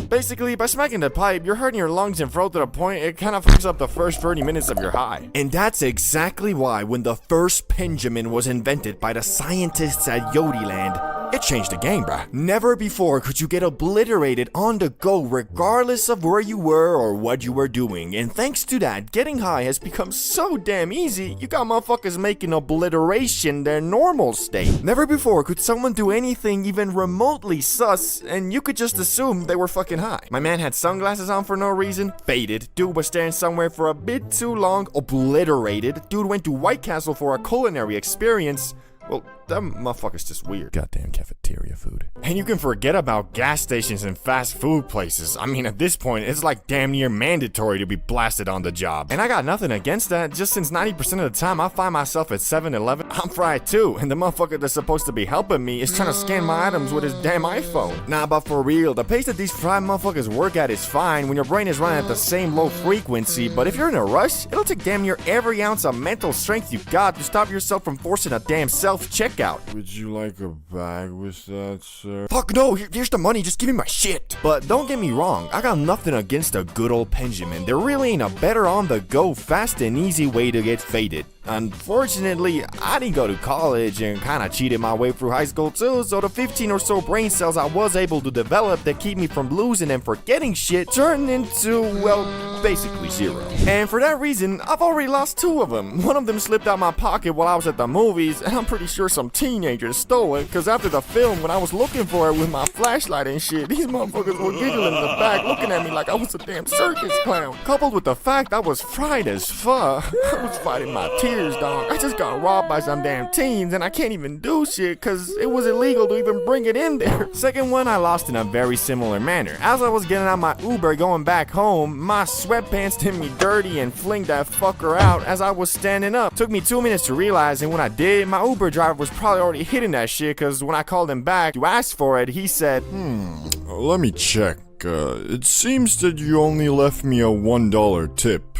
Basically, by smacking the pipe, you're hurting your lungs and throat to the point it kind of fucks up the first 30 minutes of your high. And that's exactly why when the first Penjamin was invented by the scientists at Yodiland, it changed the game, bruh. Never before could you get obliterated on the go regardless of where you were or what you were doing. And thanks to that, getting high has become so damn easy, you got motherfuckers making obliteration their normal state. Never before could someone do anything even remotely sus and you could just assume they were fucking high. My man had sunglasses on for no reason, faded. Dude was staring somewhere for a bit too long, obliterated. Dude went to White Castle for a culinary experience. Well, that motherfucker's just weird. Goddamn cafeteria food. And you can forget about gas stations and fast food places. I mean, at this point, it's like damn near mandatory to be blasted on the job. And I got nothing against that, just since 90% of the time I find myself at 7-Eleven, I'm fried too. And the motherfucker that's supposed to be helping me is trying to scan my items with his damn iPhone. Nah, but for real, the pace that these fried motherfuckers work at is fine when your brain is running at the same low frequency, but if you're in a rush, it'll take damn near every ounce of mental strength you got to stop yourself from forcing a damn self-checkout. Would you like a bag with that, sir? Fuck no, here's the money, just give me my shit. But don't get me wrong, I got nothing against a good old Penjamin. There really ain't a better on-the-go, fast and easy way to get faded. Unfortunately, I didn't go to college and kinda cheated my way through high school too, so the 15 or so brain cells I was able to develop that keep me from losing and forgetting shit turned into, well, basically zero. And for that reason, I've already lost 2 of them. One of them slipped out my pocket while I was at the movies, and I'm pretty sure some teenagers stole it, cause after the film, when I was looking for it with my flashlight and shit, these motherfuckers were giggling in the back, looking at me like I was a damn circus clown. Coupled with the fact I was fried as fuck, I was fighting my tears. Dog. I just got robbed by some damn teens and I can't even do shit cause it was illegal to even bring it in there. Second one I lost in a very similar manner. As I was getting out my Uber going back home, my sweatpants did me dirty and flinged that fucker out as I was standing up. Took me 2 minutes to realize, and when I did, my Uber driver was probably already hitting that shit cause when I called him back to ask for it, he said, Let me check. It seems that you only left me a $1 tip.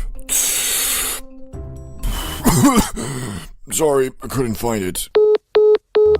Sorry, I couldn't find it.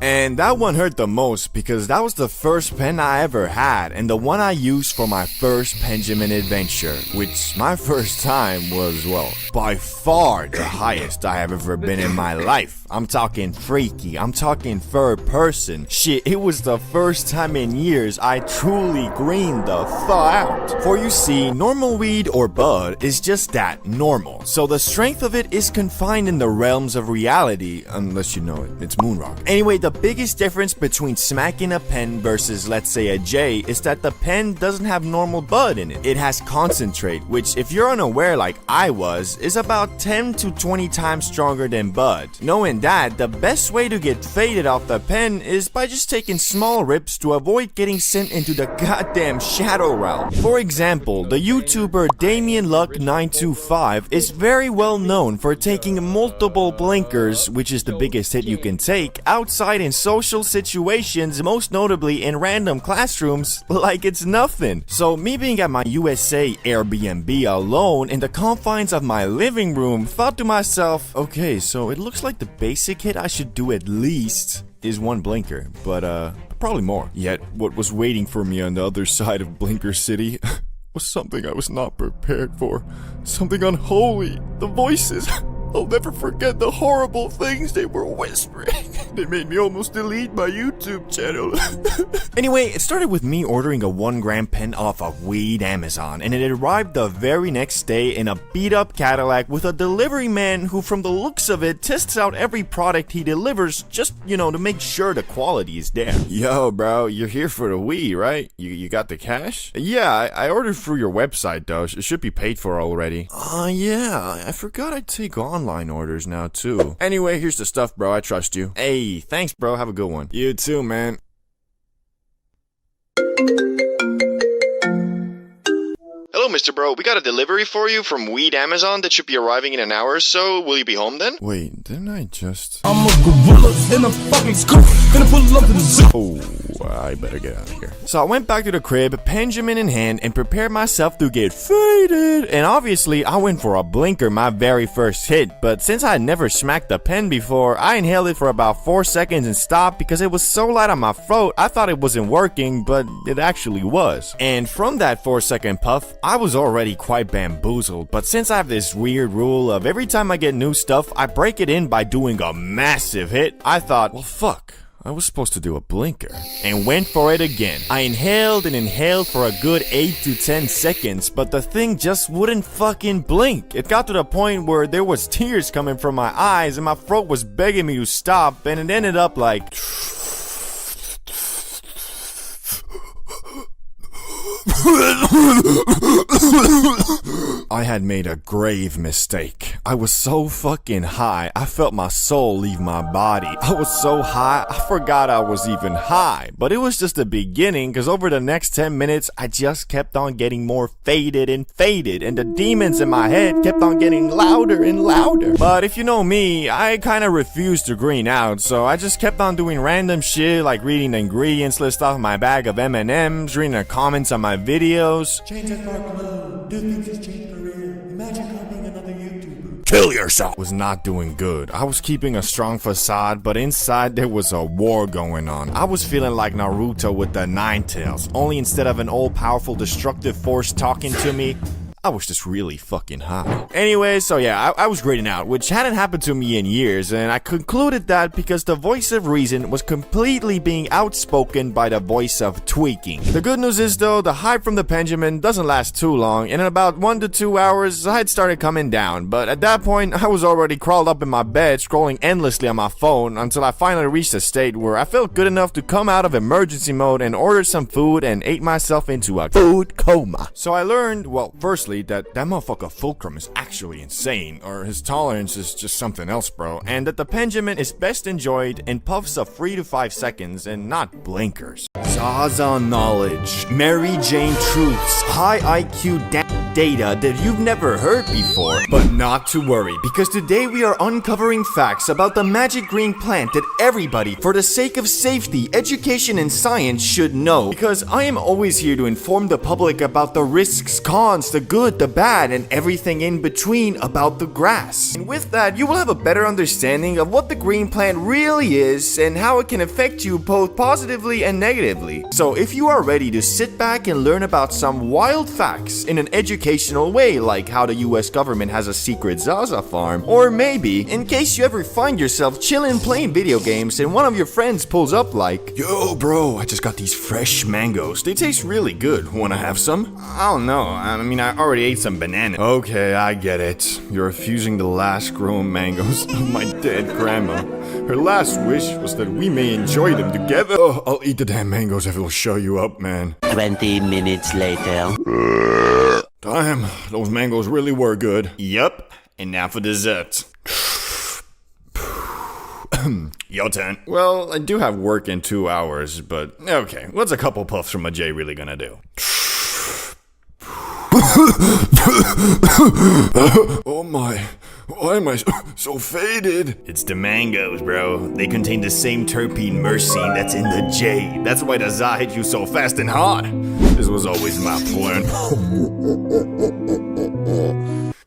And that one hurt the most because that was the first pen I ever had and the one I used for my first Penjamin adventure, which my first time was, well, by far the highest I have ever been in my life. I'm talking freaky, I'm talking third person. Shit, it was the first time in years I truly greened the thaw out. For you see, normal weed or bud is just that, normal. So the strength of it is confined in the realms of reality, unless you know it, it's moon rock. Anyway, the biggest difference between smacking a pen versus, let's say, a J is that the pen doesn't have normal bud in it. It has concentrate, which if you're unaware like I was, is about 10 to 20 times stronger than bud. Knowing that, the best way to get faded off the pen is by just taking small rips to avoid getting sent into the goddamn shadow realm. For example, the YouTuber DamianLuck925 is very well known for taking multiple blinkers, which is the biggest hit you can take, outside in social situations, most notably in random classrooms, like it's nothing. So me being at my USA Airbnb alone in the confines of my living room, thought to myself, okay, so it looks like the basic hit I should do at least is 1 blinker, but probably more. Yet what was waiting for me on the other side of Blinker City was something I was not prepared for. Something unholy. The voices. I'll never forget the horrible things they were whispering. They made me almost delete my YouTube channel. Anyway, it started with me ordering a 1-gram pen off of Weed Amazon, and it arrived the very next day in a beat-up Cadillac with a delivery man who, from the looks of it, tests out every product he delivers just, to make sure the quality is there. Yo, bro, you're here for the weed, right? You got the cash? Yeah, I ordered through your website, though. It should be paid for already. Yeah, I forgot I take online orders now, too. Anyway, here's the stuff, bro. I trust you. Hey, thanks, bro. Have a good one. You too, man. Hello, Mr. Bro. We got a delivery for you from Weed Amazon that should be arriving in an hour or so. Will you be home then? Wait, didn't I just... I'm a gorilla in a fucking scoop. Gonna pull up to the zoo. Oh, I better get out of here. So I went back to the crib, Penjamin in hand, and prepared myself to get faded. And obviously, I went for a blinker my very first hit. But since I had never smacked a pen before, I inhaled it for about 4 seconds and stopped because it was so light on my throat, I thought it wasn't working, but it actually was. And from that 4-second puff, I was already quite bamboozled, but since I have this weird rule of every time I get new stuff, I break it in by doing a massive hit, I thought, well fuck, I was supposed to do a blinker, and went for it again. I inhaled and inhaled for a good 8 to 10 seconds, but the thing just wouldn't fucking blink. It got to the point where there was tears coming from my eyes and my throat was begging me to stop, and it ended up like... I had made a grave mistake. I was so fucking high, I felt my soul leave my body. I was so high, I forgot I was even high. But it was just the beginning, cause over the next 10 minutes, I just kept on getting more faded, and the demons in my head kept on getting louder and louder. But if you know me, I kinda refused to green out, so I just kept on doing random shit like reading the ingredients list off my bag of M&Ms, reading the comments on my videos. Change that far below. Do things has changed for real. Imagine copying another YouTuber. Kill yourself. Was not doing good. I was keeping a strong facade, but inside there was a war going on. I was feeling like Naruto with the 9 tails, only instead of an all-powerful destructive force talking to me, I was just really fucking high. Anyway, so yeah, I was grading out, which hadn't happened to me in years, and I concluded that because the voice of reason was completely being outspoken by the voice of tweaking. The good news is though, the hype from the Penjamin doesn't last too long, and in about 1 to 2 hours, I had started coming down, but at that point, I was already crawled up in my bed, scrolling endlessly on my phone, until I finally reached a state where I felt good enough to come out of emergency mode and order some food and ate myself into a food coma. So I learned, well, firstly, that motherfucker Fulcrum is actually insane, or his tolerance is just something else, bro, and that the Penjamin is best enjoyed in puffs of 3 to 5 seconds and not blinkers. Zaza knowledge, Mary Jane truths, high IQ data that you've never heard before. But not to worry, because today we are uncovering facts about the magic green plant that everybody, for the sake of safety, education, and science, should know. Because I am always here to inform the public about the risks, cons, the good, the bad, and everything in between about the grass. And with that, you will have a better understanding of what the green plant really is and how it can affect you both positively and negatively. So if you are ready to sit back and learn about some wild facts in an educational way, like how the US government has a secret Zaza farm, or maybe, in case you ever find yourself chilling playing video games and one of your friends pulls up like, "Yo bro, I just got these fresh mangoes. They taste really good. Wanna have some?" I don't know. I mean, I already ate some banana. Okay, I get it. You're refusing the last grown mangoes of my dead grandma. Her last wish was that we may enjoy them together. Oh, I'll eat the damn mangoes if it'll show you up, man. 20 minutes later. Damn, those mangoes really were good. Yup, and now for dessert. Your turn. Well, I do have work in 2 hours, but okay, what's a couple puffs from a J really gonna do? Oh my, why am I so faded? It's the mangoes, bro. They contain the same terpene myrcene that's in the J. That's why the za hit you so fast and hard. This was always my plan.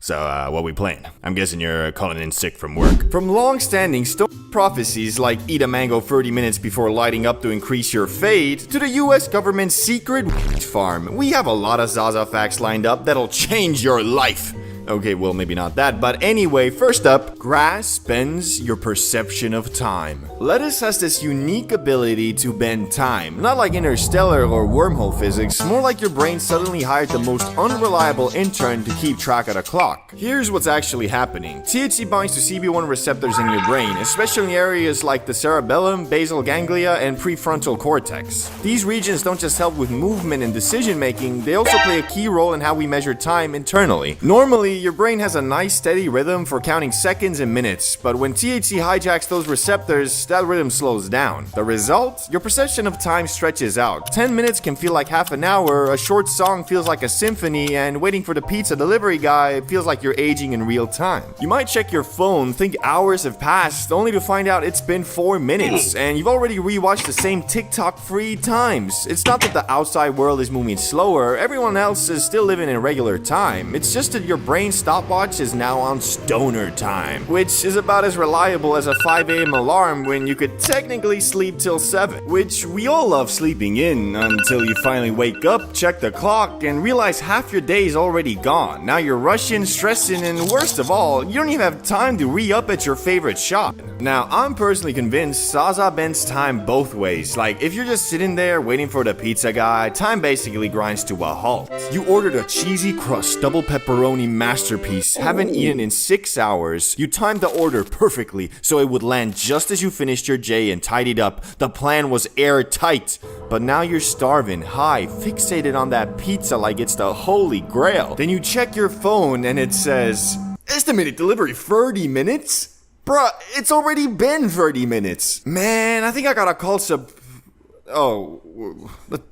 So, what we playing? I'm guessing you're calling in sick from work. From long-standing stone prophecies like eat a mango 30 minutes before lighting up to increase your fade, to the US government's secret farm, we have a lot of Zaza facts lined up that'll change your life. Okay, well, maybe not that, but anyway, first up, grass bends your perception of time. Lettuce has this unique ability to bend time, not like interstellar or wormhole physics, more like your brain suddenly hired the most unreliable intern to keep track of the clock. Here's what's actually happening. THC binds to CB1 receptors in your brain, especially in areas like the cerebellum, basal ganglia, and prefrontal cortex. These regions don't just help with movement and decision making, they also play a key role in how we measure time internally. Normally, your brain has a nice steady rhythm for counting seconds and minutes, but when THC hijacks those receptors, that rhythm slows down. The result? Your perception of time stretches out. 10 minutes can feel like half an hour, a short song feels like a symphony, and waiting for the pizza delivery guy feels like you're aging in real time. You might check your phone, think hours have passed, only to find out it's been 4 minutes, and you've already rewatched the same TikTok 3 times. It's not that the outside world is moving slower, everyone else is still living in regular time. It's just that your brain stopwatch is now on stoner time, which is about as reliable as a 5 a.m. alarm when you could technically sleep till 7. Which we all love sleeping in until you finally wake up, check the clock, and realize half your day is already gone. Now you're rushing, stressing, and worst of all, you don't even have time to re-up at your favorite shop. Now, I'm personally convinced Zaza bends time both ways. Like, if you're just sitting there waiting for the pizza guy, time basically grinds to a halt. You ordered a cheesy crust double pepperoni masterpiece, haven't eaten in 6 hours. You timed the order perfectly so it would land just as you finished your J and tidied up. The plan was airtight. But now you're starving, high, fixated on that pizza like it's the holy grail. Then you check your phone and it says, estimated delivery 30 minutes? Bruh, it's already been 30 minutes. Man, I think I gotta call that's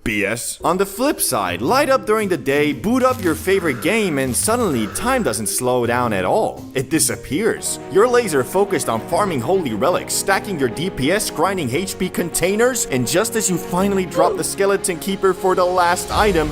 BS. On the flip side, light up during the day, boot up your favorite game, and suddenly time doesn't slow down at all. It disappears. You're laser focused on farming holy relics, stacking your DPS, grinding HP containers, and just as you finally drop the skeleton keeper for the last item,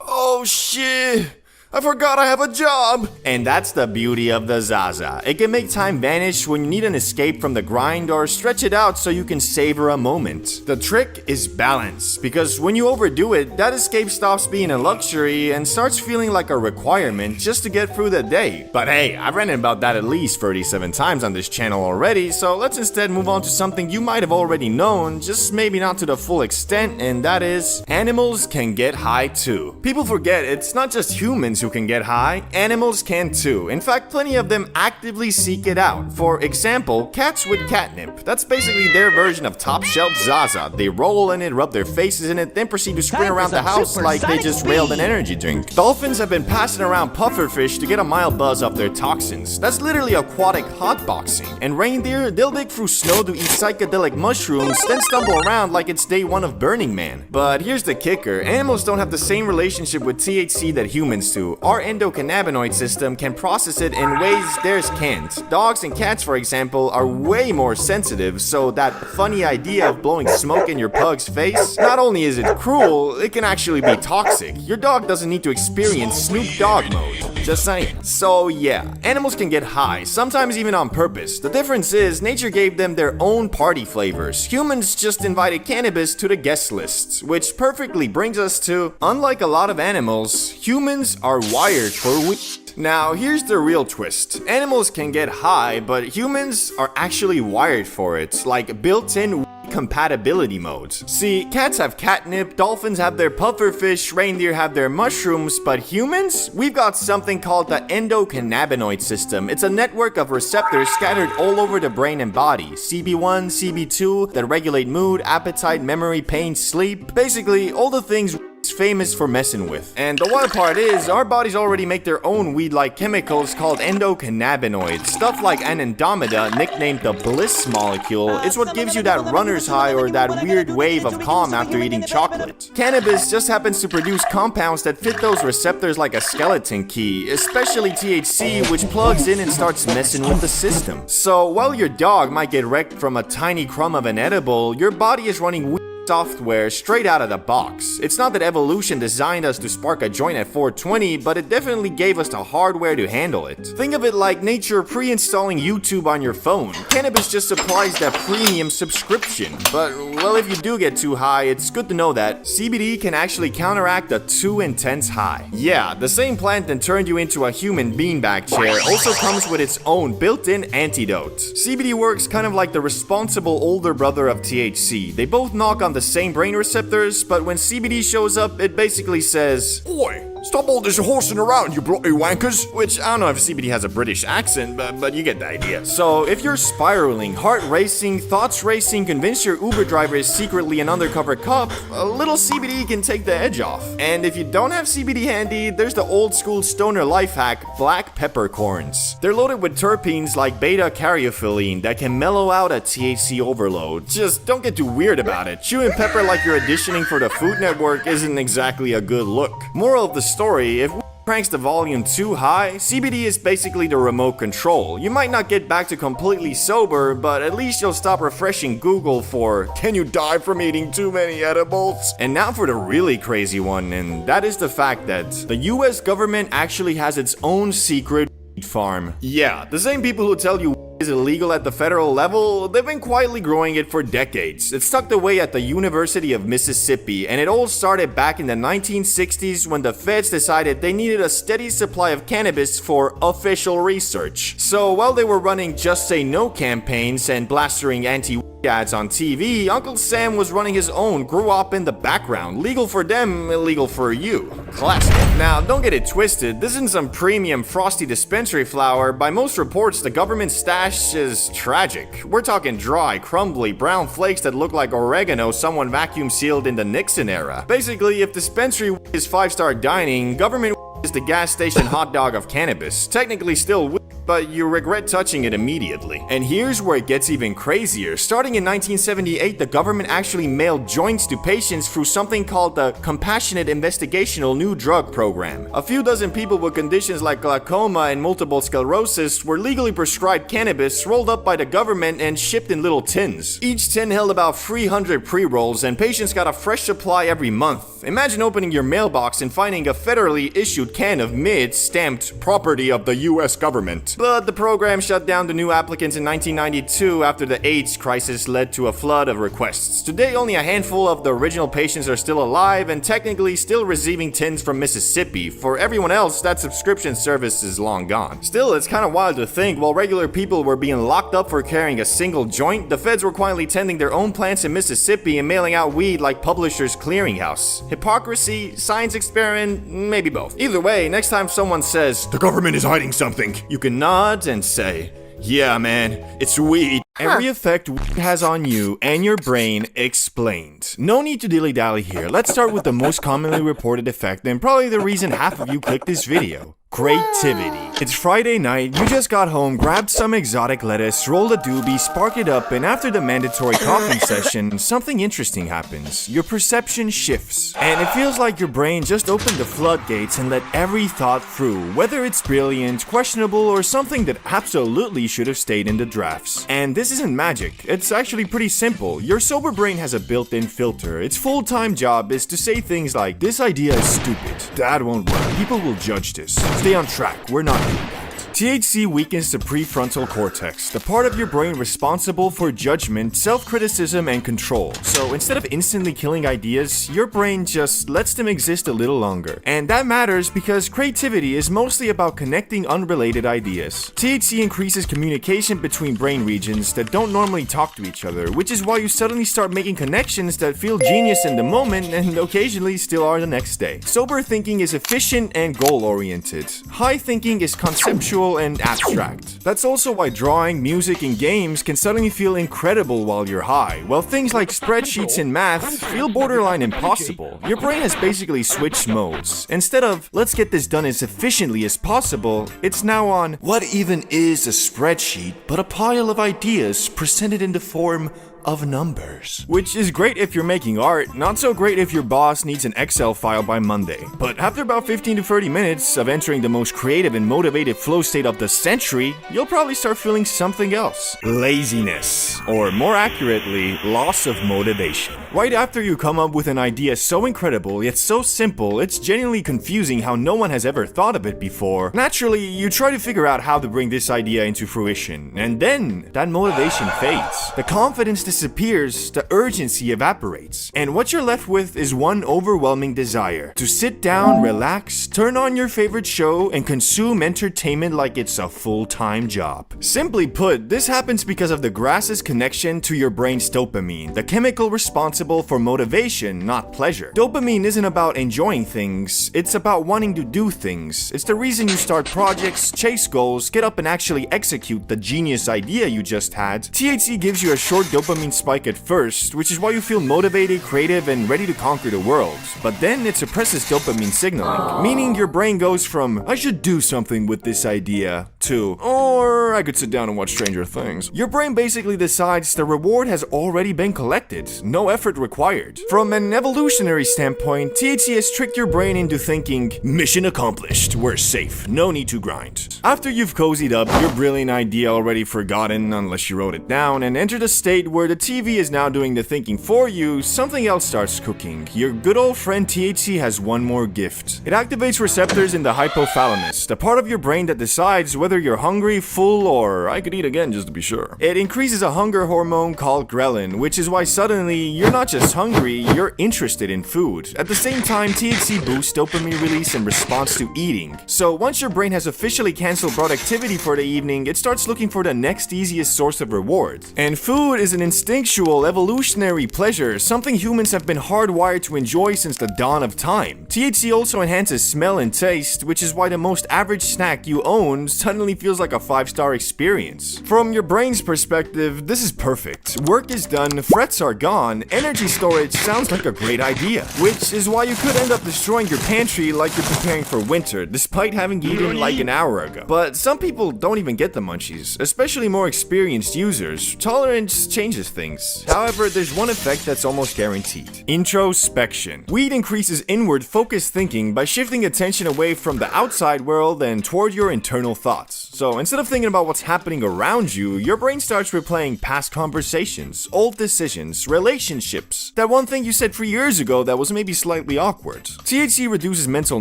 oh shit! I forgot I have a job! And that's the beauty of the Zaza. It can make time vanish when you need an escape from the grind or stretch it out so you can savor a moment. The trick is balance, because when you overdo it, that escape stops being a luxury and starts feeling like a requirement just to get through the day. But hey, I've ranted about that at least 37 times on this channel already, so let's instead move on to something you might have already known, just maybe not to the full extent, and that is, animals can get high too. People forget it's not just humans who can get high, animals can too. In fact, plenty of them actively seek it out. For example, cats with catnip. That's basically their version of top shelf Zaza. They roll in it, rub their faces in it, then proceed to sprint around the house like they just railed an energy drink. Dolphins have been passing around pufferfish to get a mild buzz off their toxins. That's literally aquatic hotboxing. And reindeer, they'll dig through snow to eat psychedelic mushrooms, then stumble around like it's day one of Burning Man. But here's the kicker, animals don't have the same relationship with THC that humans do. Our endocannabinoid system can process it in ways theirs can't. Dogs and cats, for example, are way more sensitive, so that funny idea of blowing smoke in your pug's face, not only is it cruel, it can actually be toxic. Your dog doesn't need to experience Snoop Dogg mode. Just saying. So yeah, animals can get high, sometimes even on purpose. The difference is, nature gave them their own party flavors. Humans just invited cannabis to the guest lists, which perfectly brings us to, unlike a lot of animals, humans are wired for weed. Now, here's the real twist. Animals can get high, but humans are actually wired for it, like built-in compatibility modes. See, cats have catnip, dolphins have their pufferfish, reindeer have their mushrooms, but humans? We've got something called the endocannabinoid system. It's a network of receptors scattered all over the brain and body. CB1, CB2, that regulate mood, appetite, memory, pain, sleep. Basically, all the things famous for messing with. And the wild part is, our bodies already make their own weed-like chemicals called endocannabinoids. Stuff like anandamida, nicknamed the bliss molecule, is what gives you that runner's high or that weird wave of calm after eating chocolate. Cannabis just happens to produce compounds that fit those receptors like a skeleton key, especially THC, which plugs in and starts messing with the system. So while your dog might get wrecked from a tiny crumb of an edible, your body is running weed software straight out of the box. It's not that evolution designed us to spark a joint at 420, but it definitely gave us the hardware to handle it. Think of it like nature pre-installing YouTube on your phone. Cannabis just supplies that premium subscription. But, well, if you do get too high, it's good to know that CBD can actually counteract a too intense high. Yeah, the same plant that turned you into a human beanbag chair also comes with its own built-in antidote. CBD works kind of like the responsible older brother of THC. They both knock on the same brain receptors, but when CBD shows up, it basically says, "Oi, stop all this horsing around, you bloody wankers." Which, I don't know if CBD has a British accent, but you get the idea. So, if you're spiraling, heart racing, thoughts racing, convinced your Uber driver is secretly an undercover cop, a little CBD can take the edge off. And if you don't have CBD handy, there's the old school stoner life hack, black peppercorns. They're loaded with terpenes like beta-caryophyllene that can mellow out a THC overload. Just don't get too weird about it. Chewing pepper like you're auditioning for the Food Network isn't exactly a good look. Moral of the story, if cranks the volume too high, CBD is basically the remote control. You might not get back to completely sober, but at least you'll stop refreshing Google for, "Can you die from eating too many edibles?" And now for the really crazy one, and that is the fact that the US government actually has its own secret weed farm. Yeah, the same people who tell you is illegal at the federal level, they've been quietly growing it for decades. It's tucked away at the University of Mississippi, and it all started back in the 1960s when the feds decided they needed a steady supply of cannabis for official research. So while they were running Just Say No campaigns and blastering anti-weed ads on TV, Uncle Sam was running his own grow-op in the background. Legal for them, illegal for you. Classic. Now, don't get it twisted, this isn't some premium frosty dispensary flower. By most reports, the government stash is tragic. We're talking dry, crumbly, brown flakes that look like oregano someone vacuum sealed in the Nixon era. Basically, if dispensary is 5-star dining, government is the gas station hot dog of cannabis. Technically still weed, but you regret touching it immediately. And here's where it gets even crazier. Starting in 1978, the government actually mailed joints to patients through something called the Compassionate Investigational New Drug Program. A few dozen people with conditions like glaucoma and multiple sclerosis were legally prescribed cannabis, rolled up by the government and shipped in little tins. Each tin held about 300 pre-rolls, and patients got a fresh supply every month. Imagine opening your mailbox and finding a federally issued can of mid stamped "property of the US government." But the program shut down to new applicants in 1992 after the AIDS crisis led to a flood of requests. Today, only a handful of the original patients are still alive and technically still receiving tins from Mississippi. For everyone else, that subscription service is long gone. Still, it's kind of wild to think while regular people were being locked up for carrying a single joint, the feds were quietly tending their own plants in Mississippi and mailing out weed like Publishers Clearinghouse. Hypocrisy, science experiment, maybe both. Either way, next time someone says, "The government is hiding something," you can nod and say, "Yeah, man, it's weed." Every effect weed has on you and your brain explained. No need to dilly-dally here. Let's start with the most commonly reported effect and probably the reason half of you clicked this video. Creativity. It's Friday night, you just got home, grabbed some exotic lettuce, rolled a doobie, sparked it up, and after the mandatory coughing session, something interesting happens. Your perception shifts, and it feels like your brain just opened the floodgates and let every thought through, whether it's brilliant, questionable, or something that absolutely should have stayed in the drafts. And this isn't magic, it's actually pretty simple. Your sober brain has a built-in filter. Its full-time job is to say things like, "This idea is stupid, that won't work, people will judge this. Stay on track, we're not doing that." THC weakens the prefrontal cortex, the part of your brain responsible for judgment, self-criticism, and control. So instead of instantly killing ideas, your brain just lets them exist a little longer. And that matters because creativity is mostly about connecting unrelated ideas. THC increases communication between brain regions that don't normally talk to each other, which is why you suddenly start making connections that feel genius in the moment and occasionally still are the next day. Sober thinking is efficient and goal-oriented. High thinking is conceptual and abstract. That's also why drawing, music, and games can suddenly feel incredible while you're high, while things like spreadsheets and math feel borderline impossible. Your brain has basically switched modes. Instead of, "let's get this done as efficiently as possible," it's now on, "what even is a spreadsheet but a pile of ideas presented in the form of numbers. Which is great if you're making art, not so great if your boss needs an Excel file by Monday. But after about 15 to 30 minutes of entering the most creative and motivated flow state of the century, you'll probably start feeling something else. Laziness. Or more accurately, loss of motivation. Right after you come up with an idea so incredible yet so simple, it's genuinely confusing how no one has ever thought of it before. Naturally, you try to figure out how to bring this idea into fruition, and then that motivation fades. The confidence disappears, the urgency evaporates, and what you're left with is one overwhelming desire: to sit down, relax, turn on your favorite show, and consume entertainment like it's a full-time job. Simply put, this happens because of the grass's connection to your brain's dopamine, the chemical responsible for motivation, not pleasure. Dopamine isn't about enjoying things, it's about wanting to do things. It's the reason you start projects, chase goals, get up and actually execute the genius idea you just had. THC gives you a short dopamine spike at first, which is why you feel motivated, creative, and ready to conquer the world. But then it suppresses dopamine signaling, meaning your brain goes from, I should do something with this idea, to, or I could sit down and watch Stranger Things. Your brain basically decides the reward has already been collected, no effort required. From an evolutionary standpoint, THC has tricked your brain into thinking, mission accomplished, we're safe, no need to grind. After you've cozied up your brilliant idea already forgotten unless you wrote it down and entered a state where the TV is now doing the thinking for you, something else starts cooking. Your good old friend THC has one more gift. It activates receptors in the hypothalamus, the part of your brain that decides whether you're hungry, full, or I could eat again just to be sure. It increases a hunger hormone called ghrelin, which is why suddenly you're not just hungry, you're interested in food. At the same time, THC boosts dopamine release in response to eating. So once your brain has officially canceled productivity for the evening, it starts looking for the next easiest source of reward. And food is an instinctual, evolutionary pleasure, something humans have been hardwired to enjoy since the dawn of time. THC also enhances smell and taste, which is why the most average snack you own suddenly feels like a 5-star experience. From your brain's perspective, this is perfect. Work is done, frets are gone, energy storage sounds like a great idea. Which is why you could end up destroying your pantry like you're preparing for winter, despite having eaten like an hour ago. But some people don't even get the munchies, especially more experienced users. Tolerance changes things. However, there's one effect that's almost guaranteed. Introspection. Weed increases inward focused thinking by shifting attention away from the outside world and toward your internal thoughts. So instead of thinking about what's happening around you, your brain starts replaying past conversations, old decisions, relationships, that one thing you said 3 years ago that was maybe slightly awkward. THC reduces mental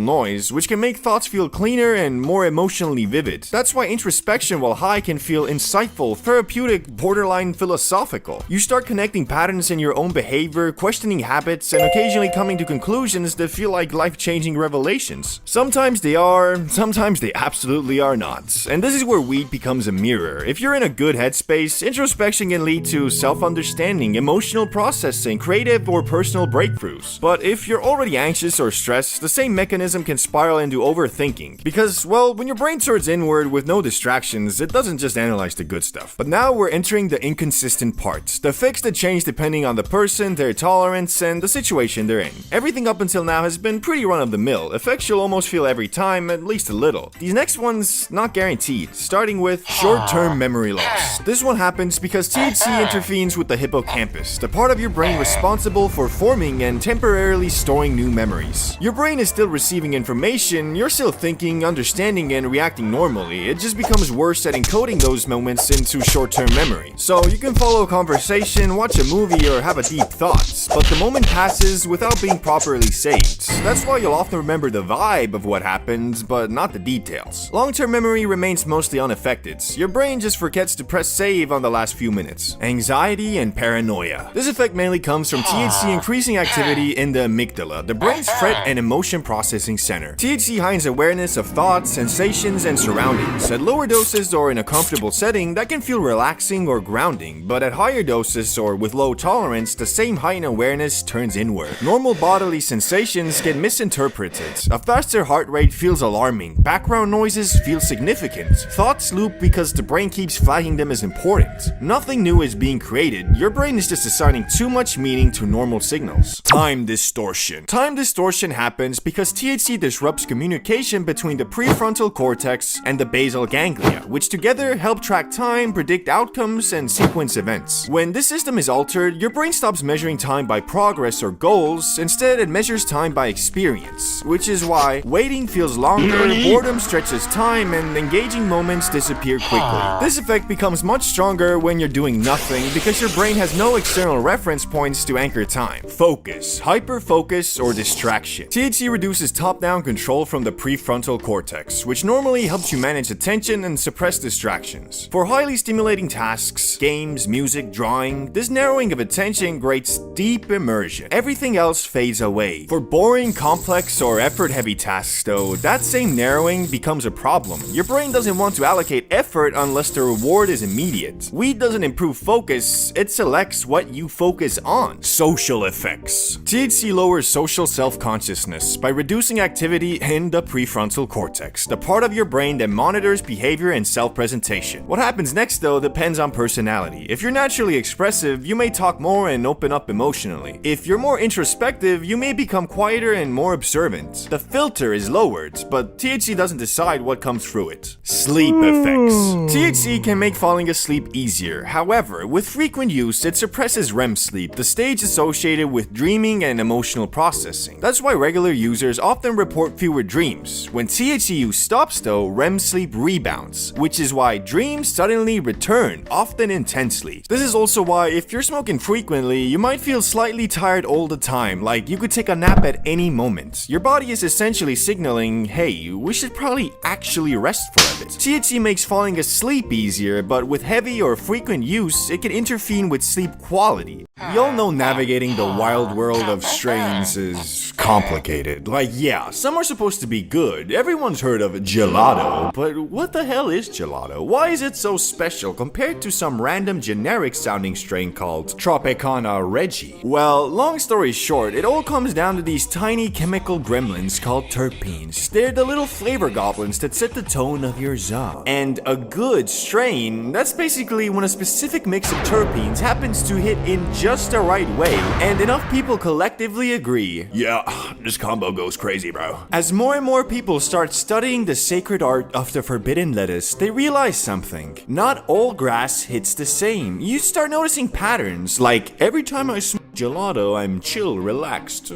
noise, which can make thoughts feel cleaner and more emotionally vivid. That's why introspection while high can feel insightful, therapeutic, borderline philosophical. You start connecting patterns in your own behavior, questioning habits, and occasionally coming to conclusions that feel like life-changing revelations. Sometimes they are, sometimes they absolutely are not. And this is where weed becomes a mirror. If you're in a good headspace, introspection can lead to self-understanding, emotional processing, creative or personal breakthroughs. But if you're already anxious or stressed, the same mechanism can spiral into overthinking. Because, well, when your brain turns inward with no distractions, it doesn't just analyze the good stuff. But now we're entering the inconsistent parts. The fix that change depending on the person, their tolerance, and the situation they're in. Everything up until now has been pretty run-of-the-mill. Effects you'll almost feel every time, at least a little. These next ones, not guaranteed. Starting with short-term memory loss. This one happens because THC intervenes with the hippocampus, the part of your brain responsible for forming and temporarily storing new memories. Your brain is still receiving information, you're still thinking, understanding, and reacting normally. It just becomes worse at encoding those moments into short-term memory. So you can follow a conversation, watch a movie, or have a deep thought, but the moment passes without being properly saved. That's why you'll often remember the vibe of what happened, but not the details. Long-term memory remains mostly unaffected. Your brain just forgets to press save on the last few minutes. Anxiety and paranoia. This effect mainly comes from THC increasing activity in the amygdala, the brain's threat and emotion processing center. THC heightens awareness of thoughts, sensations, and surroundings. At lower doses or in a comfortable setting, that can feel relaxing or grounding, but at higher doses or with low tolerance, the same heightened awareness turns inward. Normal bodily sensations get misinterpreted. A faster heart rate feels alarming. Background noises feel significant. Thoughts loop because the brain keeps flagging them as important. Nothing new is being created. Your brain is just assigning too much meaning to normal signals. Time distortion. Time distortion happens because THC disrupts communication between the prefrontal cortex and the basal ganglia, which together help track time, predict outcomes, and sequence events. When this system is altered, your brain stops measuring time by progress or goals. Instead, it measures time by experience, which is why waiting feels longer, boredom stretches time, and engaging moments disappear quickly. This effect becomes much stronger when you're doing nothing because your brain has no external reference points to anchor time. Focus, hyper-focus, or distraction. THC reduces top-down control from the prefrontal cortex, which normally helps you manage attention and suppress distractions. For highly stimulating tasks, games, music, drawing, this narrowing of attention creates deep immersion. Everything else fades away. For boring, complex, or effort-heavy tasks, though, that same narrowing becomes a problem. Your brain doesn't want to allocate effort unless the reward is immediate. Weed doesn't improve focus, it selects what you focus on. Social effects. THC lowers social self-consciousness by reducing activity in the prefrontal cortex, the part of your brain that monitors behavior and self-presentation. What happens next, though, depends on personality. If you're naturally expressive, you may talk more and open up emotionally. If you're more introspective, you may become quieter and more observant. The filter is lowered, but THC doesn't decide what comes through it. Sleep effects. THC can make falling asleep easier. However, with frequent use, it suppresses REM sleep, the stage associated with dreaming and emotional processing. That's why regular users often report fewer dreams. When THC use stops, though, REM sleep rebounds, which is why dreams suddenly return, often intensely. This is also why if you're smoking frequently, you might feel slightly tired all the time, like you could take a nap at any moment. Your body is essentially signaling, hey, we should probably actually rest for a bit. THC makes falling asleep easier, but with heavy or frequent use, it can interfere with sleep quality. We all know navigating the wild world of strains is complicated. Like, yeah, some are supposed to be good. Everyone's heard of gelato, but what the hell is gelato? Why is it so special compared to some random generic sounding strain called Tropicana Regi? Well, long story short, it all comes down to these tiny chemical gremlins called terpenes. They're the little flavor goblins that set the tone of your zone. And a good strain, that's basically when a specific mix of terpenes happens to hit in just the right way, and enough people collectively agree, yeah, this combo goes crazy, bro. As more and more people start studying the sacred art of the forbidden lettuce, they realize something. Not all grass hits the same. You start noticing patterns, like every time I smoke gelato, I'm chill, relaxed,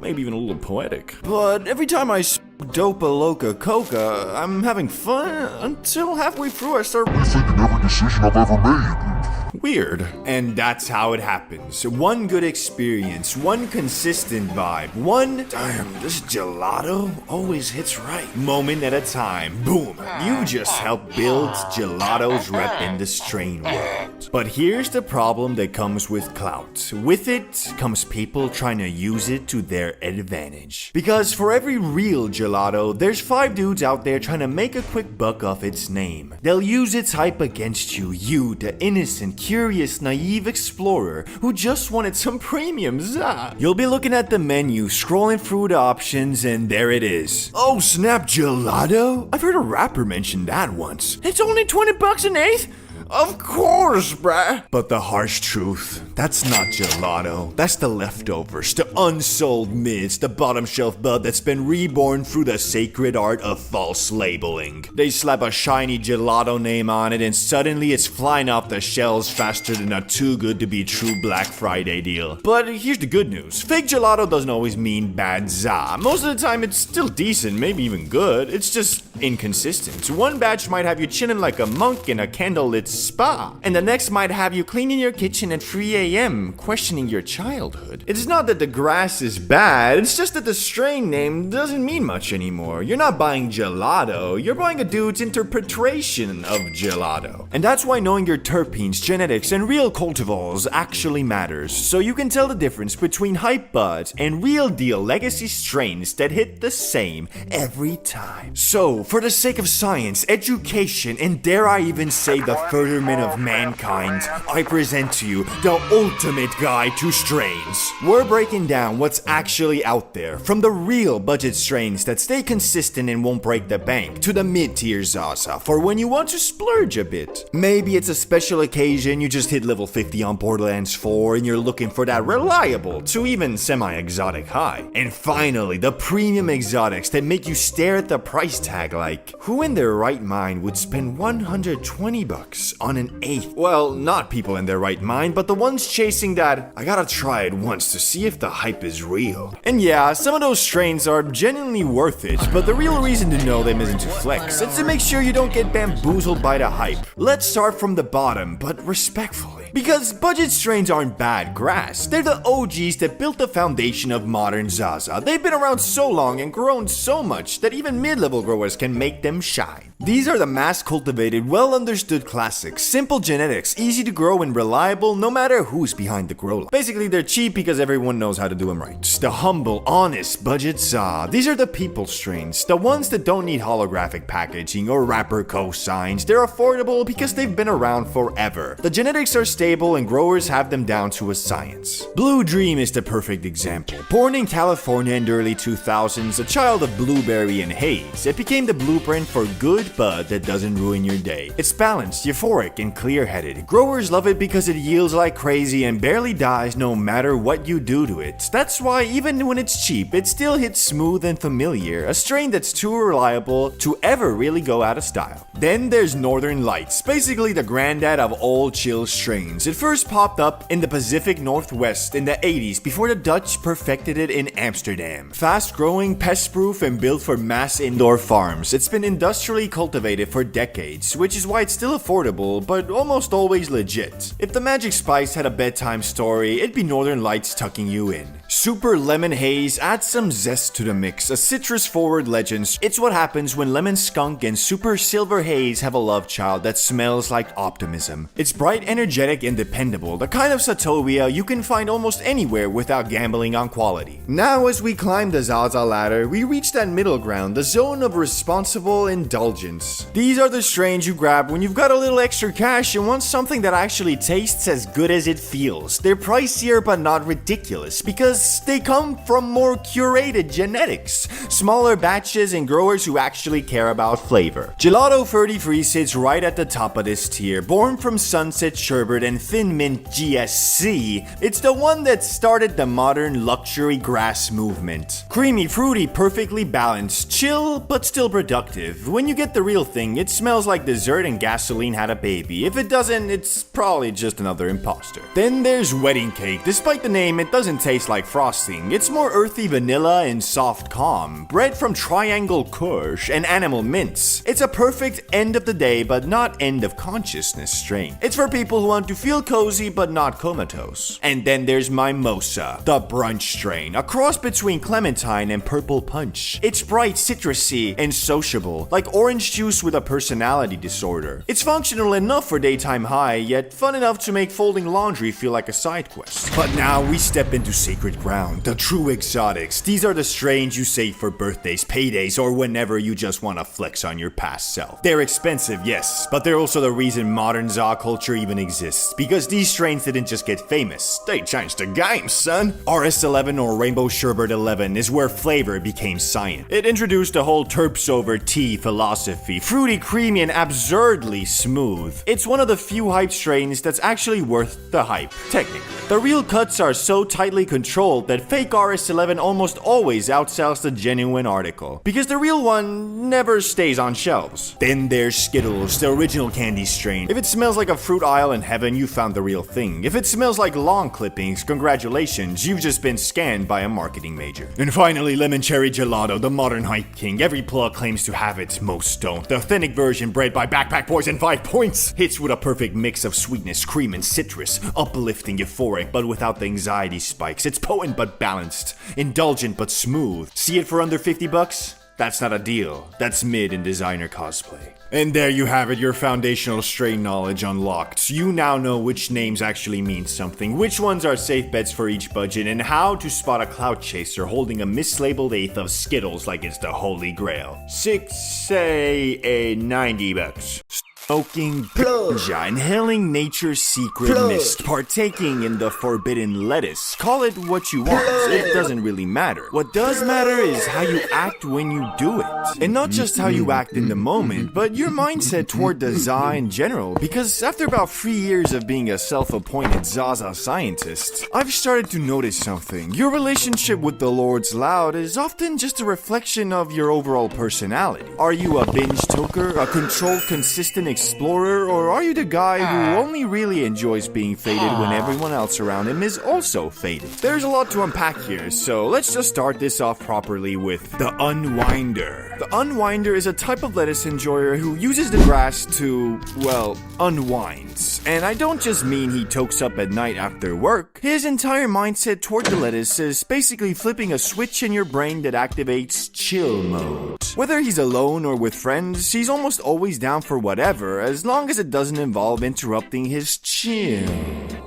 maybe even a little poetic. But every time I smoke Dopa Loca Coca, I'm having fun until halfway through I start rethinking every decision I've ever made. Weird. And that's how it happens. One good experience, one consistent vibe, one damn, this gelato always hits right moment at a time. Boom. You just helped build gelato's rep in the strain world. But here's the problem that comes with clout. With it comes people trying to use it to their advantage. Because for every real gelato, there's 5 dudes out there trying to make a quick buck off its name. They'll use its hype against you, the innocent, curious, naive explorer who just wanted some premium za. You'll be looking at the menu, scrolling through the options, and there it is. Oh snap, gelato? I've heard a rapper mention that once. It's only 20 bucks an eighth? Of course, bruh. But the harsh truth, that's not gelato. That's the leftovers, the unsold mids, the bottom shelf bud that's been reborn through the sacred art of false labeling. They slap a shiny gelato name on it and suddenly it's flying off the shelves faster than a too good to be true Black Friday deal. But here's the good news. Fake gelato doesn't always mean bad za. Most of the time it's still decent, maybe even good. It's just inconsistent. One batch might have you chilling like a monk in a candlelit spa, and the next might have you cleaning your kitchen at 3 a.m. questioning your childhood. It's not that the grass is bad, it's just that the strain name doesn't mean much anymore. You're not buying gelato, you're buying a dude's interpretation of gelato. And that's why knowing your terpenes, genetics, and real cultivars actually matters, so you can tell the difference between hype buds and real deal legacy strains that hit the same every time. So, for the sake of science, education, and dare I even say the furtherment of mankind, I present to you the ultimate guide to strains. We're breaking down what's actually out there, from the real budget strains that stay consistent and won't break the bank, to the mid-tier Zaza for when you want to splurge a bit. Maybe it's a special occasion, you just hit level 50 on Borderlands 4 and you're looking for that reliable to even semi-exotic high. And finally, the premium exotics that make you stare at the price tag like, who in their right mind would spend 120 bucks on an eighth. Well, not people in their right mind, but the ones chasing that, I gotta try it once to see if the hype is real. And yeah, some of those strains are genuinely worth it, but the real reason to know them isn't to flex, it's to make sure you don't get bamboozled by the hype. Let's start from the bottom, but respectfully. Because budget strains aren't bad grass, they're the OGs that built the foundation of modern Zaza. They've been around so long and grown so much that even mid-level growers can make them shine. These are the mass-cultivated, well-understood classics. Simple genetics, easy to grow and reliable no matter who's behind the grow line. Basically, they're cheap because everyone knows how to do them right. The humble, honest, budget Za. These are the people strains, the ones that don't need holographic packaging or wrapper cosigns. They're affordable because they've been around forever. The genetics are stable and growers have them down to a science. Blue Dream is the perfect example. Born in California in the early 2000s, a child of blueberry and haze, it became the blueprint for good bud that doesn't ruin your day. It's balanced, euphoric, and clear-headed. Growers love it because it yields like crazy and barely dies no matter what you do to it. That's why even when it's cheap, it still hits smooth and familiar, a strain that's too reliable to ever really go out of style. Then there's Northern Lights, basically the granddad of all chill strains. It first popped up in the Pacific Northwest in the 80s before the Dutch perfected it in Amsterdam. Fast-growing, pest-proof, and built for mass indoor farms. It's been industrially cultivated for decades, which is why it's still affordable, but almost always legit. If the Magic Spice had a bedtime story, it'd be Northern Lights tucking you in. Super Lemon Haze adds some zest to the mix, a citrus-forward legend. It's what happens when Lemon Skunk and Super Silver Haze have a love child that smells like optimism. It's bright, energetic, and dependable, the kind of Satovia you can find almost anywhere without gambling on quality. Now as we climb the Zaza ladder, we reach that middle ground, the zone of responsible indulgence. These are the strains you grab when you've got a little extra cash and want something that actually tastes as good as it feels. They're pricier but not ridiculous because they come from more curated genetics, smaller batches, and growers who actually care about flavor. Gelato 33 sits right at the top of this tier. Born from Sunset Sherbet and Thin Mint GSC, it's the one that started the modern luxury grass movement. Creamy, fruity, perfectly balanced, chill but still productive. When you get the real thing, it smells like dessert and gasoline had a baby. If it doesn't, it's probably just another imposter. Then there's Wedding Cake. Despite the name, it doesn't taste like frosting. It's more earthy vanilla and soft calm. Bred from Triangle Kush and Animal Mints. It's a perfect end of the day but not end of consciousness strain. It's for people who want to feel cozy but not comatose. And then there's Mimosa, the brunch strain. A cross between Clementine and Purple Punch. It's bright, citrusy, and sociable, like orange juice with a personality disorder. It's functional enough for daytime high, yet fun enough to make folding laundry feel like a side quest. But now we step into sacred ground, the true exotics. These are the strains you save for birthdays, paydays, or whenever you just want to flex on your past self. They're expensive, yes, but they're also the reason modern Za culture even exists, because these strains didn't just get famous, they changed the game, son. RS11 or Rainbow Sherbet 11 is where flavor became science. It introduced the whole terps over tea philosophy, fruity, creamy, and absurdly smooth. It's one of the few hype strains that's actually worth the hype, technically. The real cuts are so tightly controlled that fake RS11 almost always outsells the genuine article, because the real one never stays on shelves. Then there's Skittles, the original candy strain. If it smells like a fruit aisle in heaven, you found the real thing. If it smells like lawn clippings, congratulations, you've just been scanned by a marketing major. And finally, Lemon Cherry Gelato, the modern hype king. Every plug claims to have it, most don't. The authentic version bred by Backpack Boys and 5 Points hits with a perfect mix of sweetness, cream, and citrus. Uplifting, euphoric, but without the anxiety spikes. It's potent but balanced. Indulgent but smooth. See it for under $50? That's not a deal. That's mid in designer cosplay. And there you have it, your foundational strain knowledge unlocked. You now know which names actually mean something, which ones are safe bets for each budget, and how to spot a clout chaser holding a mislabeled eighth of Skittles like it's the holy grail. $90. Smoking ganja, inhaling nature's secret mist, partaking in the forbidden lettuce. Call it what you want, it doesn't really matter. What does matter is how you act when you do it. And not just how you act in the moment, but your mindset toward the Za in general. Because after about 3 years of being a self-appointed Zaza scientist, I've started to notice something. Your relationship with the Lord's Loud is often just a reflection of your overall personality. Are you a binge toker, a controlled, consistent explorer, or are you the guy who only really enjoys being faded when everyone else around him is also faded? There's a lot to unpack here, so let's just start this off properly with the unwinder. The unwinder is a type of lettuce enjoyer who uses the grass to, well, unwind. And I don't just mean he tokes up at night after work. His entire mindset toward the lettuce is basically flipping a switch in your brain that activates chill mode. Whether he's alone or with friends, he's almost always down for whatever, as long as it doesn't involve interrupting his chill.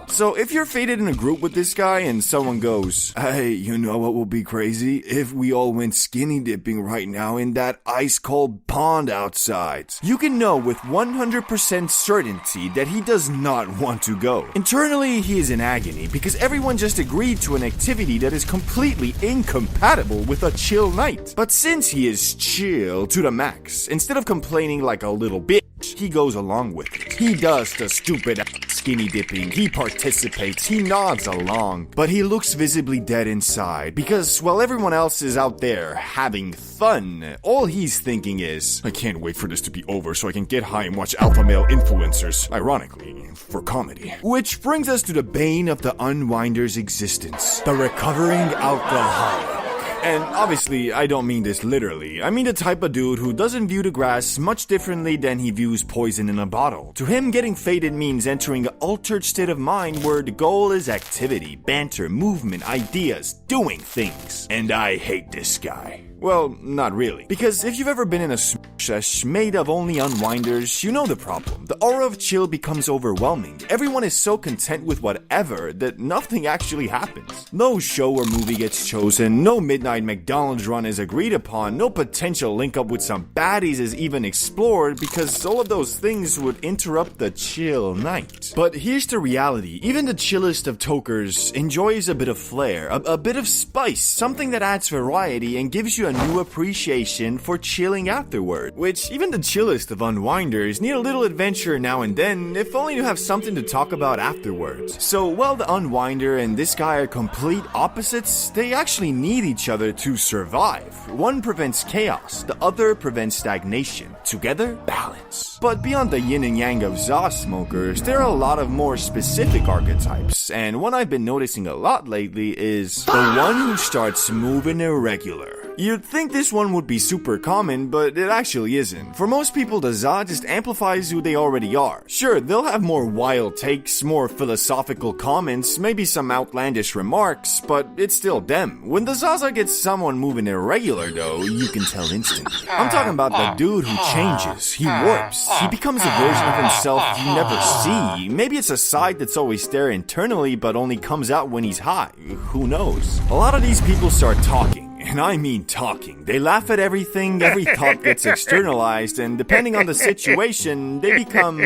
So if you're faded in a group with this guy and someone goes, "Hey, you know what will be crazy? If we all went skinny dipping right now in that ice cold pond outside," you can know with 100% certainty that he does not want to go. Internally, he is in agony because everyone just agreed to an activity that is completely incompatible with a chill night. But since he is chill to the max, instead of complaining like a little bitch, he goes along with it. He does the stupid skinny dipping, he participates, he nods along, but he looks visibly dead inside because while everyone else is out there having fun, all he's thinking is, "I can't wait for this to be over so I can get high and watch alpha male influencers," ironically, for comedy. Which brings us to the bane of the unwinder's existence, the recovering alcoholic. And obviously, I don't mean this literally. I mean the type of dude who doesn't view the grass much differently than he views poison in a bottle. To him, getting faded means entering an altered state of mind where the goal is activity, banter, movement, ideas, doing things. And I hate this guy. Well, not really. Because if you've ever been in a sesh made of only unwinders, you know the problem. The aura of chill becomes overwhelming. Everyone is so content with whatever that nothing actually happens. No show or movie gets chosen, no midnight McDonald's run is agreed upon, no potential link up with some baddies is even explored because all of those things would interrupt the chill night. But here's the reality. Even the chillest of tokers enjoys a bit of flair, a bit of spice, something that adds variety and gives you a new appreciation for chilling afterward, which even the chillest of unwinders need a little adventure now and then, if only to have something to talk about afterwards. So while the unwinder and this guy are complete opposites, they actually need each other to survive. One prevents chaos, the other prevents stagnation. Together, balance. But beyond the yin and yang of Za smokers, there are a lot of more specific archetypes, and one I've been noticing a lot lately is the one who starts moving irregular. You'd think this one would be super common, but it actually isn't. For most people, the Za just amplifies who they already are. Sure, they'll have more wild takes, more philosophical comments, maybe some outlandish remarks, but it's still them. When the Zaza gets someone moving irregular though, you can tell instantly. I'm talking about the dude who changes, he warps, he becomes a version of himself you never see. Maybe it's a side that's always there internally but only comes out when he's high. Who knows? A lot of these people start talking. And I mean talking. They laugh at everything, every thought gets externalized, and depending on the situation, they become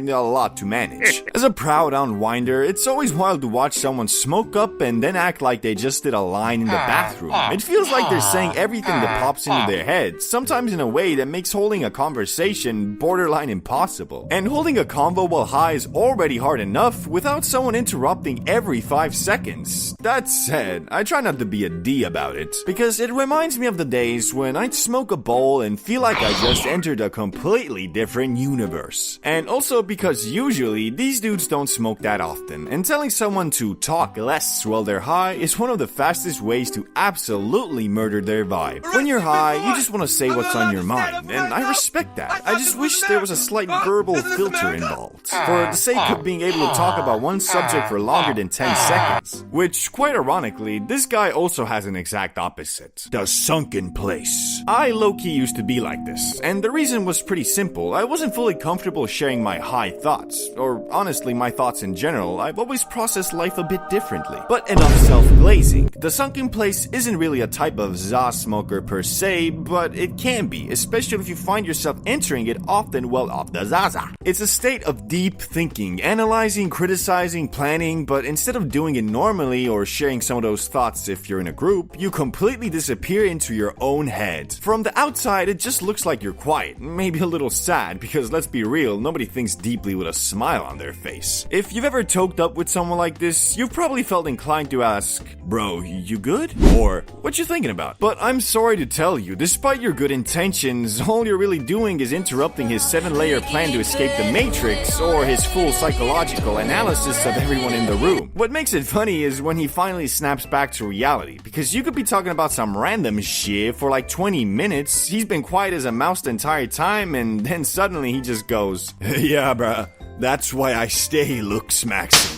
a lot to manage. As a proud unwinder, it's always wild to watch someone smoke up and then act like they just did a line in the bathroom. It feels like they're saying everything that pops into their head, sometimes in a way that makes holding a conversation borderline impossible. And holding a convo while high is already hard enough without someone interrupting every 5 seconds. That said, I try not to be a D about it, because it reminds me of the days when I'd smoke a bowl and feel like I just entered a completely different universe. And also because usually these dudes don't smoke that often, and telling someone to talk less while they're high is one of the fastest ways to absolutely murder their vibe. When you're high, you just want to say what's on your mind, and I respect that. I just wish there was a slight verbal filter involved, for the sake of being able to talk about one subject for longer than 10 seconds. Which, quite ironically, this guy also has an exact opposite. The sunken place. I low-key used to be like this, and the reason was pretty simple. I wasn't fully comfortable sharing my high thoughts, or honestly my thoughts in general. I've always processed life a bit differently. But enough self-glazing. The sunken place isn't really a type of Za smoker per se, but it can be, especially if you find yourself entering it often well off the Zaza. It's a state of deep thinking, analyzing, criticizing, planning, but instead of doing it normally or sharing some of those thoughts if you're in a group, you completely completely disappear into your own head. From the outside, it just looks like you're quiet, maybe a little sad, because let's be real, nobody thinks deeply with a smile on their face. If you've ever toked up with someone like this, you've probably felt inclined to ask, bro, you good? Or, what you thinking about? But I'm sorry to tell you, despite your good intentions, all you're really doing is interrupting his 7-layer plan to escape the Matrix, or his full psychological analysis of everyone in the room. What makes it funny is when he finally snaps back to reality, because you could be talking about some random shit for like 20 minutes, he's been quiet as a mouse the entire time, and then suddenly he just goes, yeah bruh, that's why I stay looks-maxing.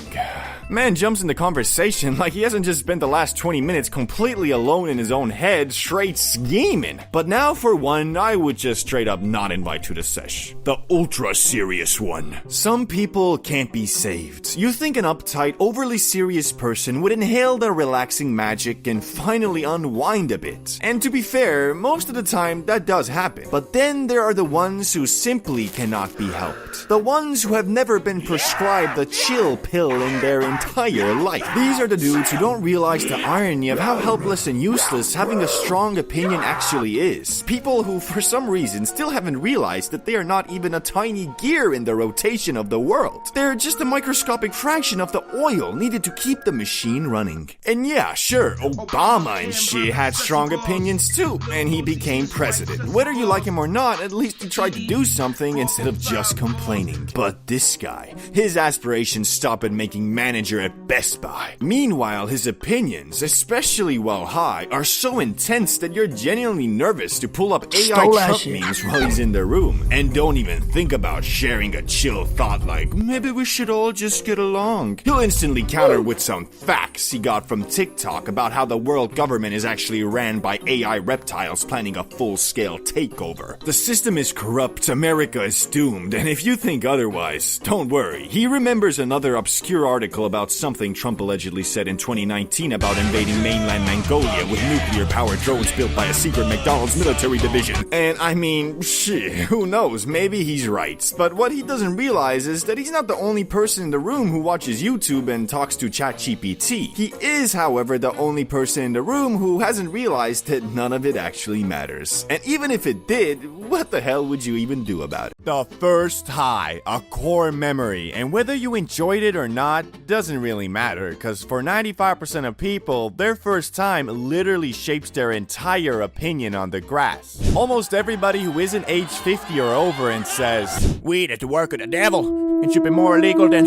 Man jumps into conversation like he hasn't just spent the last 20 minutes completely alone in his own head, straight scheming. But now, for one, I would just straight up not invite you to Sesh. The ultra serious one. Some people can't be saved. You think an uptight, overly serious person would inhale the relaxing magic and finally unwind a bit. And to be fair, most of the time that does happen. But then there are the ones who simply cannot be helped. The ones who have never been prescribed the chill pill in their entire life. These are the dudes who don't realize the irony of how helpless and useless having a strong opinion actually is. People who, for some reason, still haven't realized that they are not even a tiny gear in the rotation of the world. They're just a microscopic fraction of the oil needed to keep the machine running. And yeah, sure, Obama and shit had strong opinions too, and he became president. Whether you like him or not, at least he tried to do something instead of just complaining. But this guy, his aspirations stop at making manager at Best Buy. Meanwhile, his opinions, especially while high, are so intense that you're genuinely nervous to pull up AI Trump memes while he's in the room. And don't even think about sharing a chill thought like, maybe we should all just get along. He'll instantly counter with some facts he got from TikTok about how the world government is actually ran by AI reptiles planning a full-scale takeover. The system is corrupt, America is doomed, and if you think otherwise, don't worry. He remembers another obscure article about something Trump allegedly said in 2019 about invading mainland Mongolia with nuclear-powered drones built by a secret McDonald's military division. And I mean, shit, who knows, maybe he's right. But what he doesn't realize is that he's not the only person in the room who watches YouTube and talks to ChatGPT. He is, however, the only person in the room who hasn't realized that none of it actually matters. And even if it did, what the hell would you even do about it? The first high, a core memory, and whether you enjoyed it or not, doesn't really matter, because for 95% of people, their first time literally shapes their entire opinion on the grass. Almost everybody who isn't age 50 or over and says, weed is the work of the devil, and should be more illegal than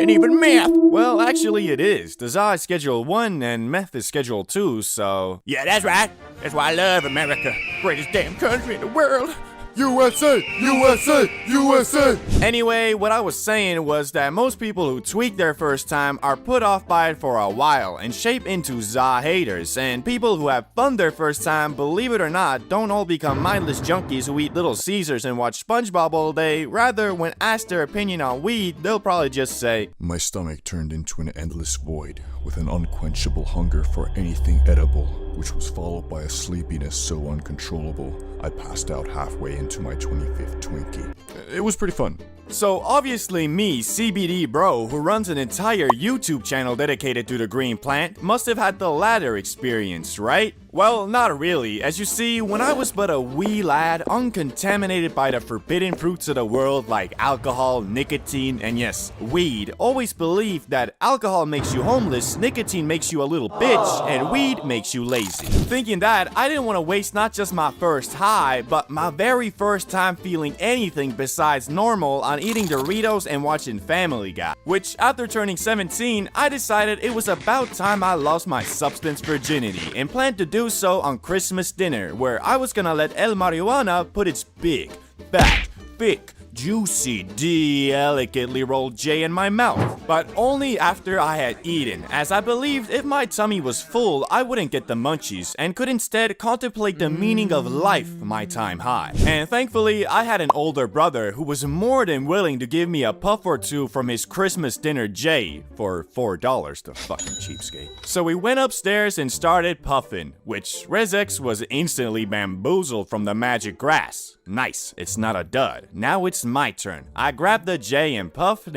even meth. Well, actually it is. The Za is Schedule 1 and meth is Schedule 2, so... Yeah, that's right. That's why I love America. Greatest damn country in the world. USA! USA! USA! Anyway, what I was saying was that most people who tweak their first time are put off by it for a while and shape into Za haters, and people who have fun their first time, believe it or not, don't all become mindless junkies who eat Little Caesars and watch SpongeBob all day. Rather, when asked their opinion on weed, they'll probably just say, my stomach turned into an endless void with an unquenchable hunger for anything edible, which was followed by a sleepiness so uncontrollable I passed out halfway into my 25th Twinkie. It was pretty fun. So obviously me, CBD bro, who runs an entire YouTube channel dedicated to the green plant, must have had the latter experience, right? Well, not really. As you see, when I was but a wee lad, uncontaminated by the forbidden fruits of the world like alcohol, nicotine, and yes, weed, always believed that alcohol makes you homeless, nicotine makes you a little bitch, and weed makes you lazy. Thinking that, I didn't want to waste not just my first high, but my very first time feeling anything besides normal on eating Doritos and watching Family Guy. Which, after turning 17, I decided it was about time I lost my substance virginity and planned to do so on Christmas dinner, where I was gonna let El Marijuana put its big, fat, thick, juicy, delicately rolled J in my mouth, but only after I had eaten, as I believed if my tummy was full, I wouldn't get the munchies, and could instead contemplate the meaning of life my time high. And thankfully, I had an older brother who was more than willing to give me a puff or two from his Christmas dinner J for $4, the fucking cheapskate. So we went upstairs and started puffing, which Rezex was instantly bamboozled from the magic grass. Nice, it's not a dud. Now it's my turn. I grabbed the J and puffed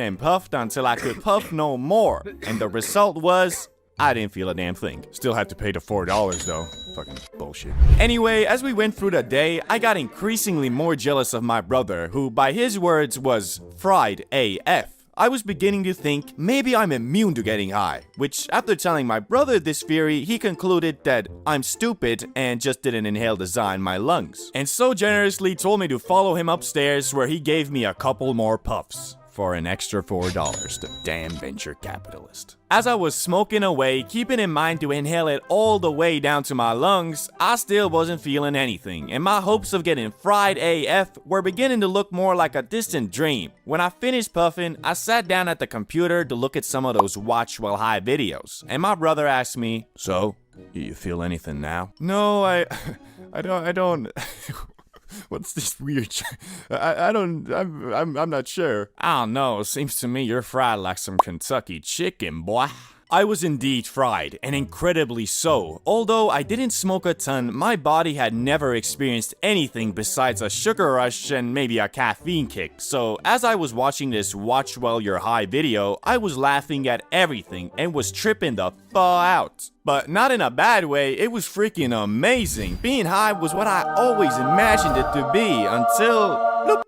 until I could puff no more, and the result was I didn't feel a damn thing. Still had to pay the $4 though. Fucking bullshit. Anyway, as we went through the day, I got increasingly more jealous of my brother, who by his words was fried AF. I was beginning to think maybe I'm immune to getting high, which after telling my brother this theory, he concluded that I'm stupid and just didn't inhale the za in my lungs, and so generously told me to follow him upstairs where he gave me a couple more puffs. For an extra $4, the damn venture capitalist. As I was smoking away, keeping in mind to inhale it all the way down to my lungs, I still wasn't feeling anything, and my hopes of getting fried AF were beginning to look more like a distant dream. When I finished puffing, I sat down at the computer to look at some of those watch while high videos, and my brother asked me, "So, do you feel anything now?" No, I don't. What's this weird I'm not sure. I don't know, seems to me you're fried like some Kentucky chicken, boy. I was indeed fried, and incredibly so. Although I didn't smoke a ton, my body had never experienced anything besides a sugar rush and maybe a caffeine kick. So as I was watching this watch while you're high video, I was laughing at everything and was tripping the out. But not in a bad way, it was freaking amazing. Being high was what I always imagined it to be until... bloop.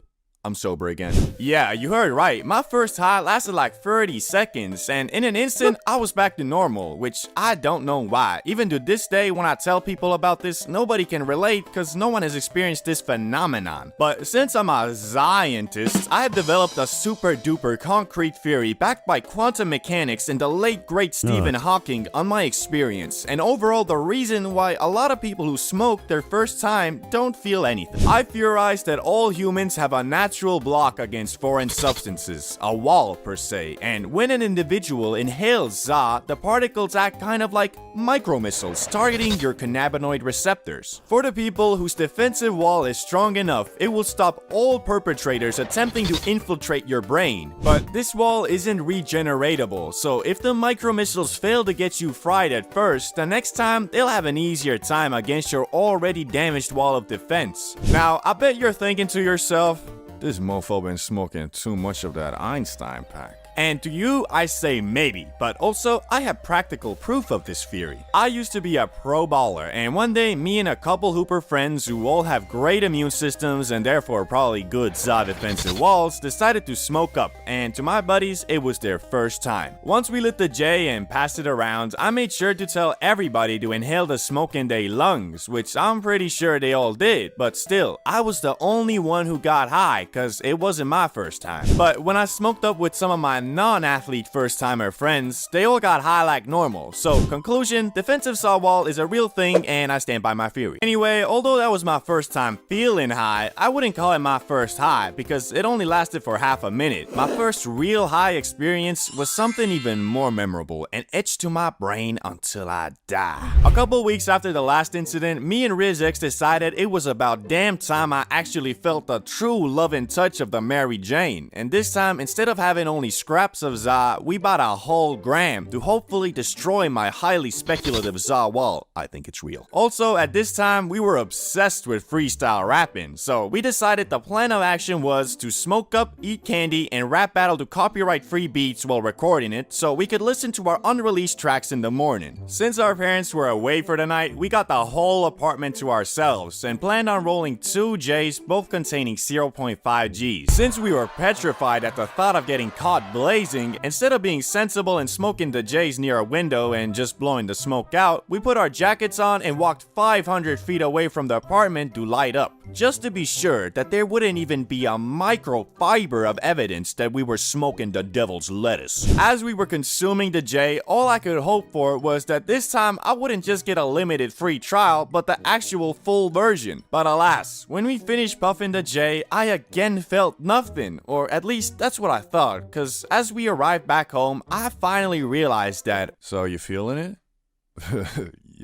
I'm sober again. Yeah, you heard right. My first high lasted like 30 seconds, and in an instant, I was back to normal, which I don't know why. Even to this day, when I tell people about this, nobody can relate because no one has experienced this phenomenon. But since I'm a scientist, I have developed a super duper concrete theory backed by quantum mechanics and the late great Stephen Hawking on my experience, and overall the reason why a lot of people who smoke their first time don't feel anything. I theorize that all humans have a natural block against foreign substances, a wall per se, and when an individual inhales za, the particles act kind of like micromissiles targeting your cannabinoid receptors. For the people whose defensive wall is strong enough, it will stop all perpetrators attempting to infiltrate your brain. But this wall isn't regeneratable, so if the micromissiles fail to get you fried at first, the next time they'll have an easier time against your already damaged wall of defense. Now, I bet you're thinking to yourself, this mofo been smoking too much of that Einstein pack. And to you, I say maybe, but also I have practical proof of this theory. I used to be a pro baller, and one day me and a couple hooper friends who all have great immune systems and therefore probably good za defensive walls decided to smoke up, and to my buddies, it was their first time. Once we lit the J and passed it around, I made sure to tell everybody to inhale the smoke in their lungs, which I'm pretty sure they all did, but still, I was the only one who got high, cause it wasn't my first time. But when I smoked up with some of my non-athlete first-timer friends, they all got high like normal. So, conclusion, defensive za wall is a real thing and I stand by my theory. Anyway, although that was my first time feeling high, I wouldn't call it my first high because it only lasted for half a minute. My first real high experience was something even more memorable and etched to my brain until I die. A couple weeks after the last incident, me and Riz X decided it was about damn time I actually felt the true love and touch of the Mary Jane. And this time, instead of having only scraps of za, we bought a whole gram to hopefully destroy my highly speculative za wall. I think it's real. Also, at this time, we were obsessed with freestyle rapping, so we decided the plan of action was to smoke up, eat candy, and rap battle to copyright-free beats while recording it so we could listen to our unreleased tracks in the morning. Since our parents were away for the night, we got the whole apartment to ourselves and planned on rolling 2 J's, both containing 0.5 G's. Since we were petrified at the thought of getting caught blazing, instead of being sensible and smoking the J's near a window and just blowing the smoke out, we put our jackets on and walked 500 feet away from the apartment to light up, just to be sure that there wouldn't even be a microfiber of evidence that we were smoking the devil's lettuce. As we were consuming the J, all I could hope for was that this time I wouldn't just get a limited free trial, but the actual full version. But alas, when we finished puffing the J, I again felt nothing, or at least that's what I thought, cause as we arrived back home, I finally realized that, so you feeling it?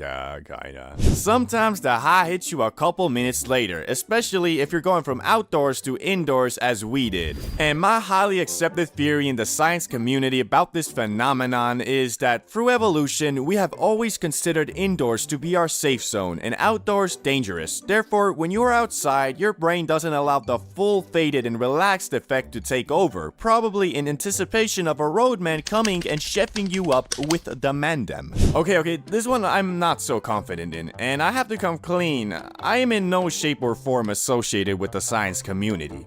Yeah, kinda. Sometimes the high hits you a couple minutes later, especially if you're going from outdoors to indoors as we did. And my highly accepted theory in the science community about this phenomenon is that through evolution, we have always considered indoors to be our safe zone and outdoors dangerous. Therefore, when you're outside, your brain doesn't allow the full faded and relaxed effect to take over, probably in anticipation of a roadman coming and chefing you up with the mandem. Okay, this one I'm not so confident in, and I have to come clean. I am in no shape or form associated with the science community.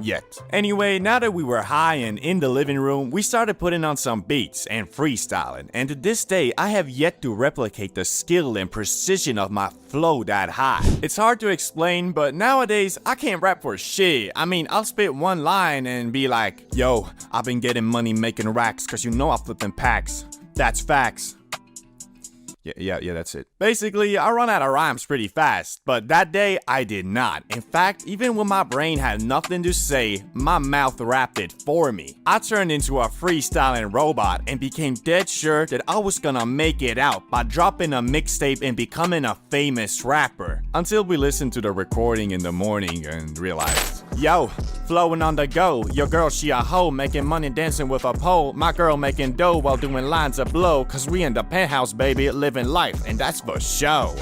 Yet. Anyway, now that we were high and in the living room, we started putting on some beats and freestyling, and to this day, I have yet to replicate the skill and precision of my flow that high. It's hard to explain, but nowadays, I can't rap for shit. I mean, I'll spit one line and be like, yo, I've been getting money making racks, cause you know I flip them packs. That's facts. Yeah, that's it. Basically, I run out of rhymes pretty fast, but that day, I did not. In fact, even when my brain had nothing to say, my mouth rapped it for me. I turned into a freestyling robot and became dead sure that I was gonna make it out by dropping a mixtape and becoming a famous rapper. Until we listened to the recording in the morning and realized, yo, flowing on the go, your girl she a hoe, making money dancing with a pole, my girl making dough while doing lines of blow, cause we in the penthouse, baby, living life, and that's for show.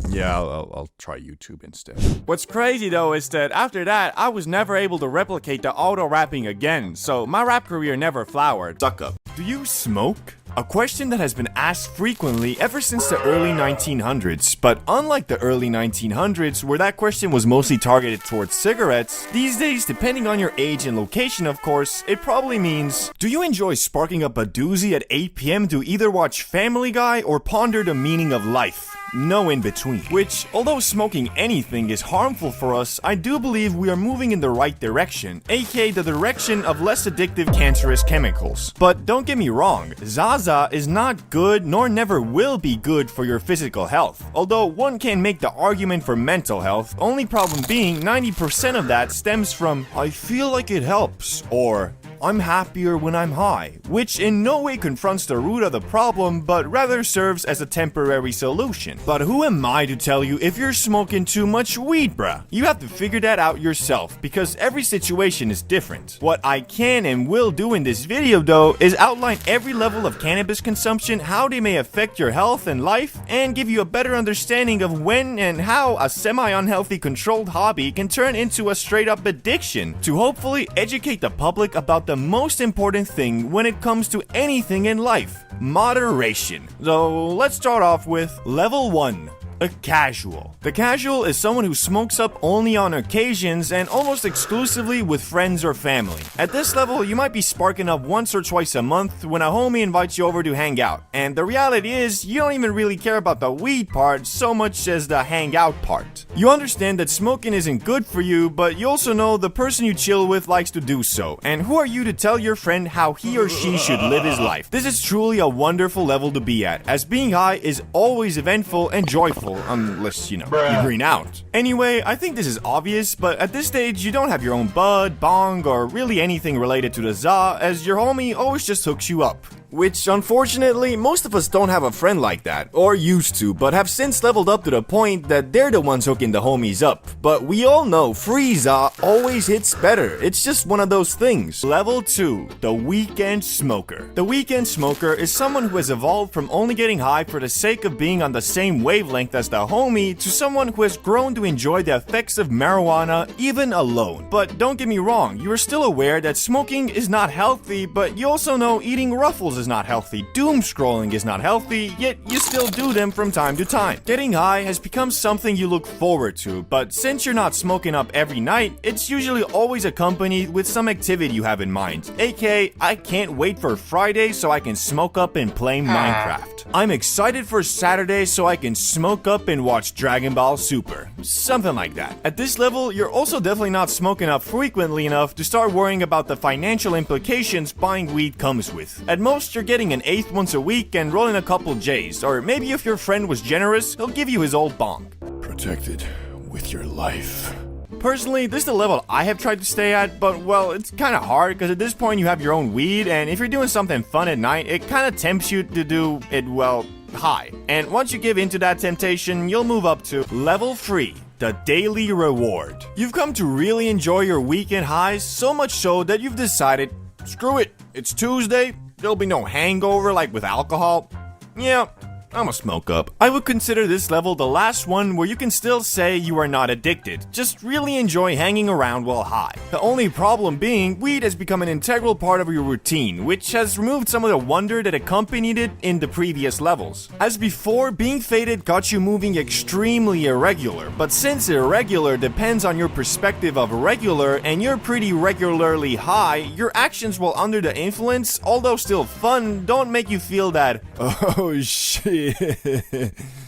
Yeah, I'll try YouTube instead. What's crazy though is that after that, I was never able to replicate the auto-rapping again, so my rap career never flowered. Suck up. Do you smoke? A question that has been asked frequently ever since the early 1900s, but unlike the early 1900s, where that question was mostly targeted towards cigarettes, these days, depending on your age and location of course, it probably means, do you enjoy sparking up a doozy at 8 p.m. to either watch Family Guy or ponder the meaning of life? No in between. Which, although smoking anything is harmful for us, I do believe we are moving in the right direction, aka the direction of less addictive cancerous chemicals. But don't get me wrong, Zaza is not good nor never will be good for your physical health, although one can make the argument for mental health, only problem being 90% of that stems from, I feel like it helps, or I'm happier when I'm high, which in no way confronts the root of the problem, but rather serves as a temporary solution. But who am I to tell you if you're smoking too much weed, bruh? You have to figure that out yourself, because every situation is different. What I can and will do in this video though, is outline every level of cannabis consumption, how they may affect your health and life, and give you a better understanding of when and how a semi-unhealthy controlled hobby can turn into a straight-up addiction, to hopefully educate the public about the most important thing when it comes to anything in life: moderation. So let's start off with level 1. A casual. The casual is someone who smokes up only on occasions and almost exclusively with friends or family. At this level, you might be sparking up once or twice a month when a homie invites you over to hang out. And the reality is, you don't even really care about the weed part so much as the hang out part. You understand that smoking isn't good for you, but you also know the person you chill with likes to do so. And who are you to tell your friend how he or she should live his life? This is truly a wonderful level to be at, as being high is always eventful and joyful. Unless, you know, you green out. Anyway, I think this is obvious, but at this stage, you don't have your own bud, bong, or really anything related to the za, as your homie always just hooks you up. Which, unfortunately, most of us don't have a friend like that, or used to, but have since leveled up to the point that they're the ones hooking the homies up. But we all know Frieza always hits better. It's just one of those things. Level 2, the weekend smoker. The weekend smoker is someone who has evolved from only getting high for the sake of being on the same wavelength as the homie to someone who has grown to enjoy the effects of marijuana even alone. But don't get me wrong, you are still aware that smoking is not healthy, but you also know eating Ruffles is not healthy, doom scrolling is not healthy, yet you still do them from time to time. Getting high has become something you look forward to, but since you're not smoking up every night, it's usually always accompanied with some activity you have in mind, aka I can't wait for Friday so I can smoke up and play Minecraft. I'm excited for Saturday so I can smoke up and watch Dragon Ball Super. Something like that. At this level, you're also definitely not smoking up frequently enough to start worrying about the financial implications buying weed comes with. At most, you're getting an eighth once a week and rolling a couple J's, or maybe if your friend was generous, he'll give you his old bong. Protected with your life. Personally, this is the level I have tried to stay at, but well, it's kind of hard because at this point you have your own weed, and if you're doing something fun at night, it kind of tempts you to do it, well, high. And once you give into that temptation, you'll move up to level 3. The daily reward. You've come to really enjoy your weekend highs, so much so that you've decided, screw it, it's Tuesday, there'll be no hangover like with alcohol. Yeah, I'ma smoke up. I would consider this level the last one where you can still say you are not addicted, just really enjoy hanging around while high. The only problem being, weed has become an integral part of your routine, which has removed some of the wonder that accompanied it in the previous levels. As before, being faded got you moving extremely irregular, but since irregular depends on your perspective of regular and you're pretty regularly high, your actions while under the influence, although still fun, don't make you feel that, oh shit.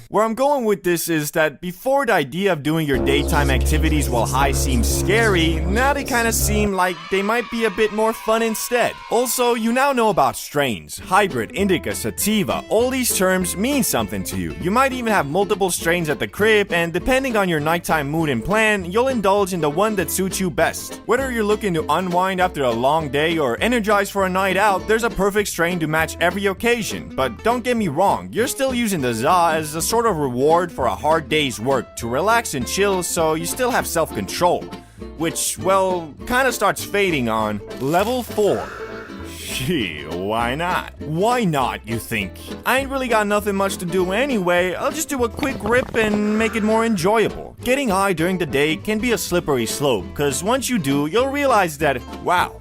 Where I'm going with this is that before the idea of doing your daytime activities while high seems scary, now they kind of seem like they might be a bit more fun instead. Also, you now know about strains, hybrid, indica, sativa. All these terms mean something to you. You might even have multiple strains at the crib, and depending on your nighttime mood and plan, you'll indulge in the one that suits you best. Whether you're looking to unwind after a long day or energize for a night out, there's a perfect strain to match every occasion. But don't get me wrong, you're still using the ZA as a sort of reward for a hard day's work to relax and chill, so you still have self-control, which, well, kind of starts fading on level 4. Gee, why not? Why not, you think? I ain't really got nothing much to do anyway, I'll just do a quick rip and make it more enjoyable. Getting high during the day can be a slippery slope, cause once you do, you'll realize that, wow,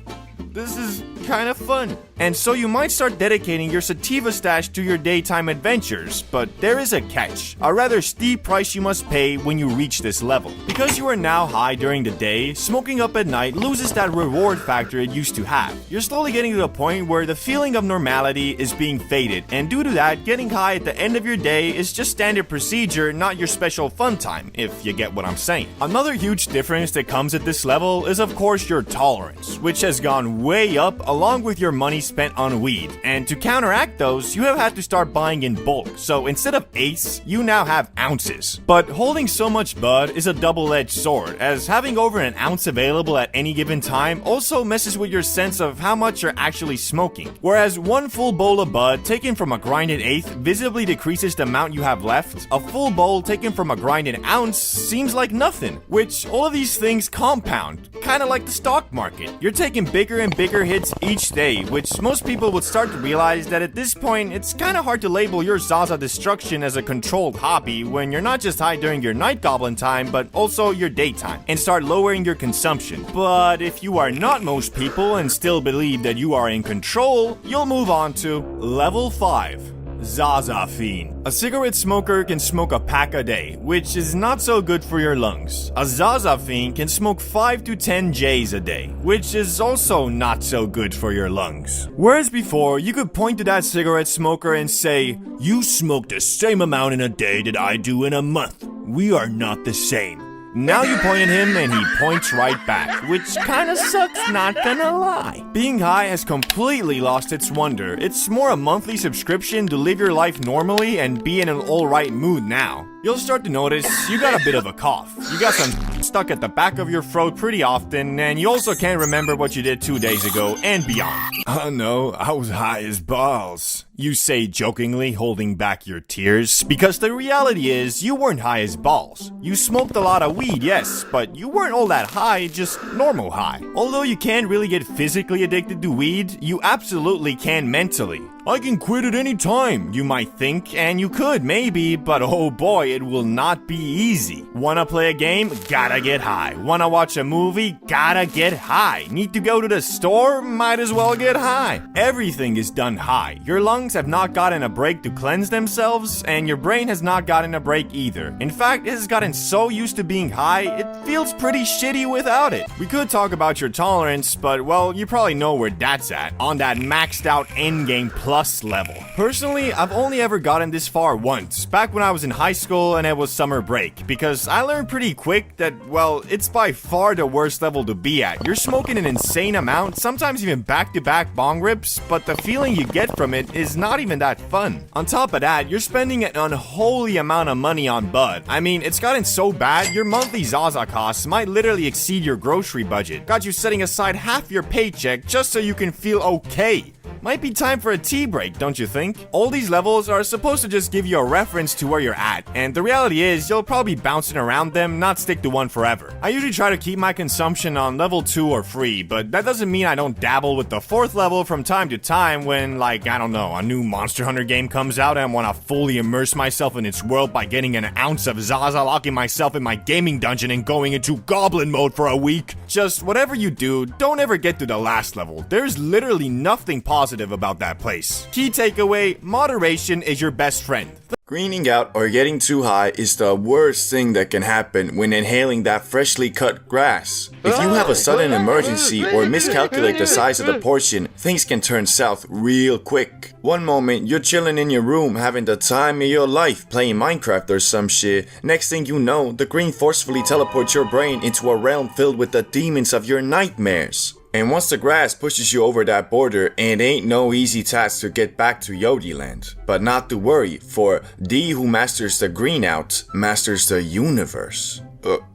this is kind of fun. And so you might start dedicating your sativa stash to your daytime adventures, but there is a catch, a rather steep price you must pay when you reach this level. Because you are now high during the day, smoking up at night loses that reward factor it used to have. You're slowly getting to the point where the feeling of normality is being faded, and due to that, getting high at the end of your day is just standard procedure, not your special fun time, if you get what I'm saying. Another huge difference that comes at this level is of course your tolerance, which has gone way up along with your money spent on weed. And to counteract those, you have had to start buying in bulk. So instead of eighths, you now have ounces. But holding so much bud is a double-edged sword, as having over an ounce available at any given time also messes with your sense of how much you're actually smoking. Whereas one full bowl of bud taken from a grinded eighth visibly decreases the amount you have left, a full bowl taken from a grinded ounce seems like nothing. Which all of these things compound, kind of like the stock market. You're taking bigger and bigger hits each day, which most people would start to realize that at this point, it's kind of hard to label your Zaza destruction as a controlled hobby when you're not just high during your night goblin time, but also your daytime, and start lowering your consumption. But if you are not most people and still believe that you are in control, you'll move on to level 5. Zaza Fiend. A cigarette smoker can smoke a pack a day, which is not so good for your lungs. A Zaza Fiend can smoke 5 to 10 J's a day, which is also not so good for your lungs. Whereas before, you could point to that cigarette smoker and say, "You smoke the same amount in a day that I do in a month. We are not the same." Now you point at him and he points right back, which kinda sucks, not gonna lie. Being high has completely lost its wonder. It's more a monthly subscription to live your life normally and be in an alright mood now. You'll start to notice you got a bit of a cough. You got some stuck at the back of your throat pretty often, and you also can't remember what you did 2 days ago and beyond. "Oh no, I was high as balls," you say jokingly, holding back your tears, because the reality is you weren't high as balls. You smoked a lot of weed, yes, but you weren't all that high, just normal high. Although you can't really get physically addicted to weed, you absolutely can mentally. "I can quit at any time," you might think, and you could maybe, but oh boy, it will not be easy. Wanna play a game? Gotta get high. Wanna watch a movie? Gotta get high. Need to go to the store? Might as well get high. Everything is done high. Your lungs have not gotten a break to cleanse themselves, and your brain has not gotten a break either. In fact, it has gotten so used to being high, it feels pretty shitty without it. We could talk about your tolerance, but well, you probably know where that's at. On that maxed out endgame plus level. Personally, I've only ever gotten this far once, back when I was in high school and it was summer break, because I learned pretty quick that, well, it's by far the worst level to be at. You're smoking an insane amount, sometimes even back-to-back bong rips, but the feeling you get from it is not even that fun. On top of that, you're spending an unholy amount of money on bud. I mean, it's gotten so bad, your monthly Zaza costs might literally exceed your grocery budget. Got you setting aside half your paycheck just so you can feel okay. Might be time for a tea break, don't you think? All these levels are supposed to just give you a reference to where you're at, and the reality is you'll probably be bouncing around them, not stick to one forever. I usually try to keep my consumption on level 2 or 3, but that doesn't mean I don't dabble with the 4th level from time to time when, like, I don't know, a new Monster Hunter game comes out and I want to fully immerse myself in its world by getting an ounce of Zaza, locking myself in my gaming dungeon and going into goblin mode for a week. Just whatever you do, don't ever get to the last level. There's literally nothing positive about that place. Key takeaway, moderation is your best friend. Greening out or getting too high is the worst thing that can happen when inhaling that freshly cut grass. If you have a sudden emergency or miscalculate the size of the portion, things can turn south real quick. One moment, you're chilling in your room having the time of your life playing Minecraft or some shit. Next thing you know, the green forcefully teleports your brain into a realm filled with the demons of your nightmares. And once the grass pushes you over that border, it ain't no easy task to get back to Yodi land. But not to worry, for D who masters the green out, masters the universe.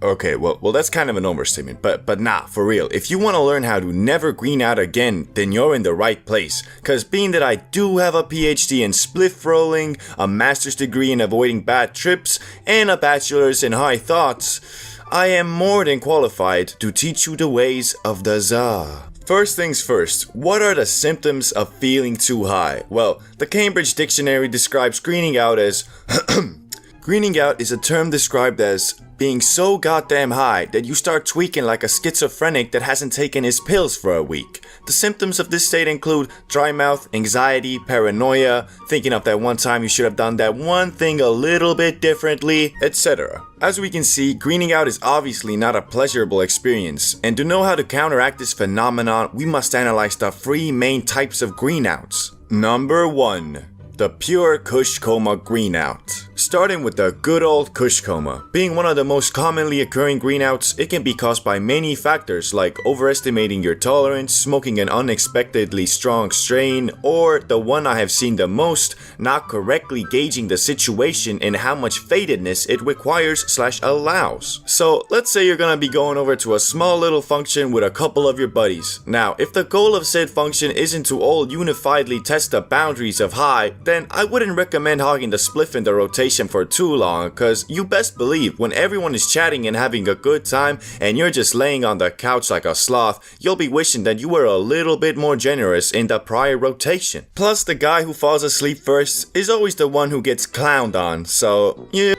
Okay, well that's kind of an overstatement, but nah, for real. If you want to learn how to never green out again, then you're in the right place. Cause being that I do have a PhD in spliff rolling, a master's degree in avoiding bad trips, and a bachelor's in high thoughts, I am more than qualified to teach you the ways of the Za. First things first, what are the symptoms of feeling too high? Well, the Cambridge Dictionary describes greening out as greening out is a term described as being so goddamn high that you start tweaking like a schizophrenic that hasn't taken his pills for a week. The symptoms of this state include dry mouth, anxiety, paranoia, thinking of that one time you should have done that one thing a little bit differently, etc. As we can see, greening out is obviously not a pleasurable experience, and to know how to counteract this phenomenon, we must analyze the 3 main types of greenouts. Number 1. The pure Kush coma greenout. Starting with the good old Kush coma. Being one of the most commonly occurring greenouts, it can be caused by many factors like overestimating your tolerance, smoking an unexpectedly strong strain, or the one I have seen the most, not correctly gauging the situation and how much fatedness it requires/allows. So let's say you're gonna be going over to a small little function with a couple of your buddies. Now, if the goal of said function isn't to all unifiedly test the boundaries of high, then I wouldn't recommend hogging the spliff in the rotation for too long, cause you best believe when everyone is chatting and having a good time and you're just laying on the couch like a sloth, you'll be wishing that you were a little bit more generous in the prior rotation. Plus, the guy who falls asleep first is always the one who gets clowned on, so yeah.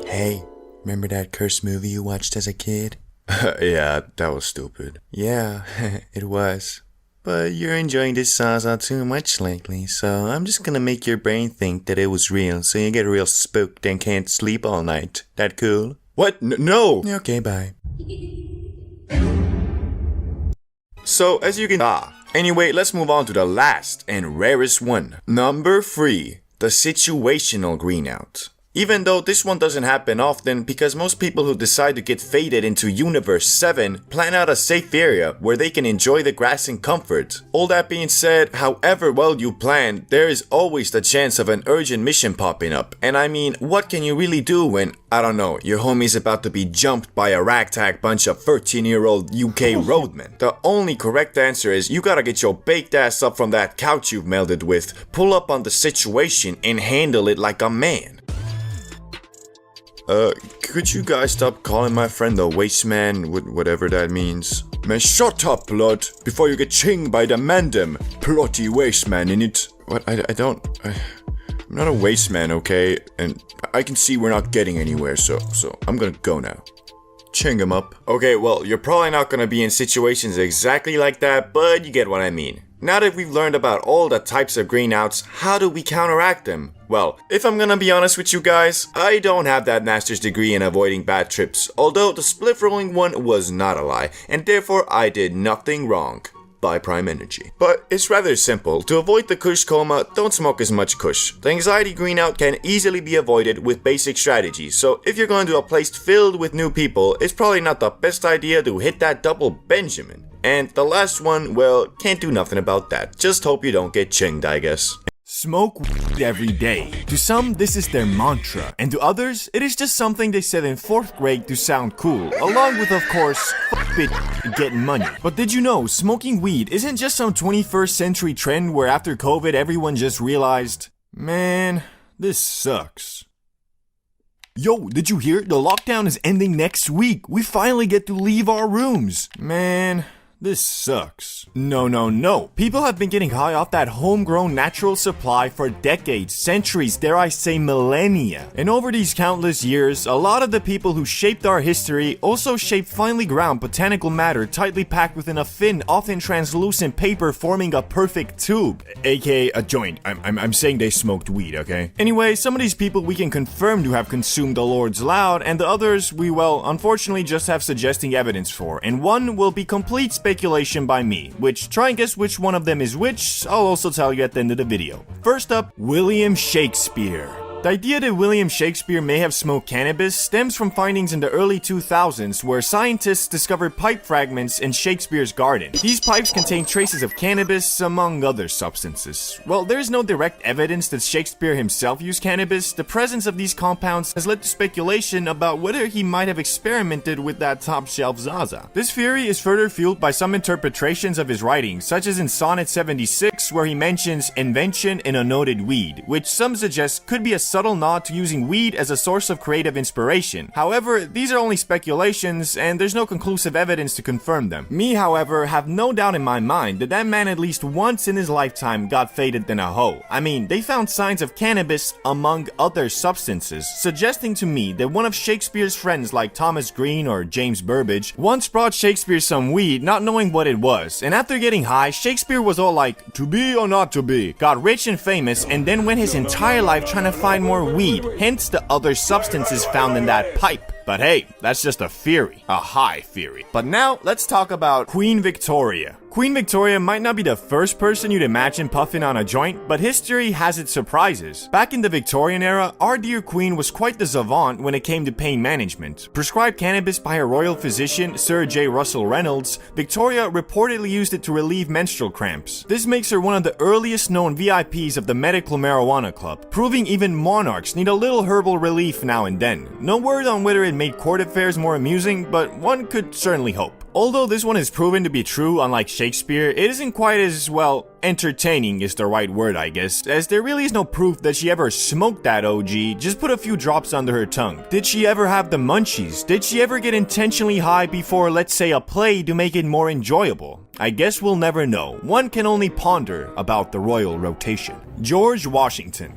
Hey, remember that cursed movie you watched as a kid? Yeah, that was stupid. Yeah, it was. But you're enjoying this Zaza too much lately, so I'm just gonna make your brain think that it was real, so you get real spooked and can't sleep all night. That cool? What? No! Okay, bye. So, as you can... Anyway, let's move on to the last and rarest one. Number 3. The situational greenout. Even though this one doesn't happen often because most people who decide to get faded into Universe 7 plan out a safe area where they can enjoy the grass in comfort. All that being said, however well you plan, there is always the chance of an urgent mission popping up. And I mean, what can you really do when, I don't know, your homie's about to be jumped by a ragtag bunch of 13-year-old UK roadmen? The only correct answer is you gotta get your baked ass up from that couch you've melded with, pull up on the situation, and handle it like a man. Could you guys stop calling my friend the waste man, whatever that means? Man, shut up, blood, before you get chinged by the mandem, plotty waste man in it. What? I'm not a waste man, okay? And I can see we're not getting anywhere, so I'm gonna go now. Ching him up. Okay, well, you're probably not gonna be in situations exactly like that, but you get what I mean. Now that we've learned about all the types of greenouts, how do we counteract them? Well, if I'm gonna be honest with you guys, I don't have that master's degree in avoiding bad trips, although the spliff rolling one was not a lie, and therefore I did nothing wrong. By Prime Energy. But it's rather simple. To avoid the Kush coma, don't smoke as much Kush. The anxiety greenout can easily be avoided with basic strategies, so if you're going to a place filled with new people, it's probably not the best idea to hit that double Benjamin. And the last one, well, can't do nothing about that. Just hope you don't get chinged, I guess. smoke weed every day. To some, this is their mantra, and to others, it is just something they said in 4th grade to sound cool, along with, of course, getting money. But did you know, smoking weed isn't just some 21st century trend where after COVID everyone just realized, man, this sucks. Yo, did you hear? The lockdown is ending next week. We finally get to leave our rooms. Man, this sucks. No. People have been getting high off that homegrown natural supply for decades, centuries, dare I say millennia. And over these countless years, a lot of the people who shaped our history also shaped finely ground botanical matter tightly packed within a thin, often translucent paper forming a perfect tube, aka a joint. I'm saying they smoked weed, okay? Anyway, some of these people we can confirm to have consumed the Lord's loud, and the others we, well, unfortunately just have suggesting evidence for, and one will be complete speculation by me, which, try and guess which one of them is which, I'll also tell you at the end of the video. First up, William Shakespeare. The idea that William Shakespeare may have smoked cannabis stems from findings in the early 2000s where scientists discovered pipe fragments in Shakespeare's garden. These pipes contain traces of cannabis, among other substances. While there is no direct evidence that Shakespeare himself used cannabis, the presence of these compounds has led to speculation about whether he might have experimented with that top-shelf Zaza. This theory is further fueled by some interpretations of his writings, such as in Sonnet 76 where he mentions invention in a noted weed, which some suggest could be a subtle nod to using weed as a source of creative inspiration. However, these are only speculations and there's no conclusive evidence to confirm them. Me, however, have no doubt in my mind that that man at least once in his lifetime got faded than a hoe. I mean, they found signs of cannabis among other substances, suggesting to me that one of Shakespeare's friends like Thomas Green or James Burbage once brought Shakespeare some weed not knowing what it was, and after getting high, Shakespeare was all like, to be or not to be, got rich and famous, and then went his entire life trying to find more weed, hence the other substances found in that pipe. But hey, that's just a theory, a high theory. But now, let's talk about Queen Victoria. Queen Victoria might not be the first person you'd imagine puffing on a joint, but history has its surprises. Back in the Victorian era, our dear Queen was quite the savant when it came to pain management. Prescribed cannabis by her royal physician, Sir J. Russell Reynolds, Victoria reportedly used it to relieve menstrual cramps. This makes her one of the earliest known VIPs of the Medical Marijuana Club, proving even monarchs need a little herbal relief now and then. No word on whether it made court affairs more amusing, but one could certainly hope. Although this one is proven to be true, unlike Shakespeare, it isn't quite as, well, entertaining is the right word, I guess, as there really is no proof that she ever smoked that OG, just put a few drops under her tongue. Did she ever have the munchies? Did she ever get intentionally high before, let's say, a play to make it more enjoyable? I guess we'll never know. One can only ponder about the royal rotation. George Washington.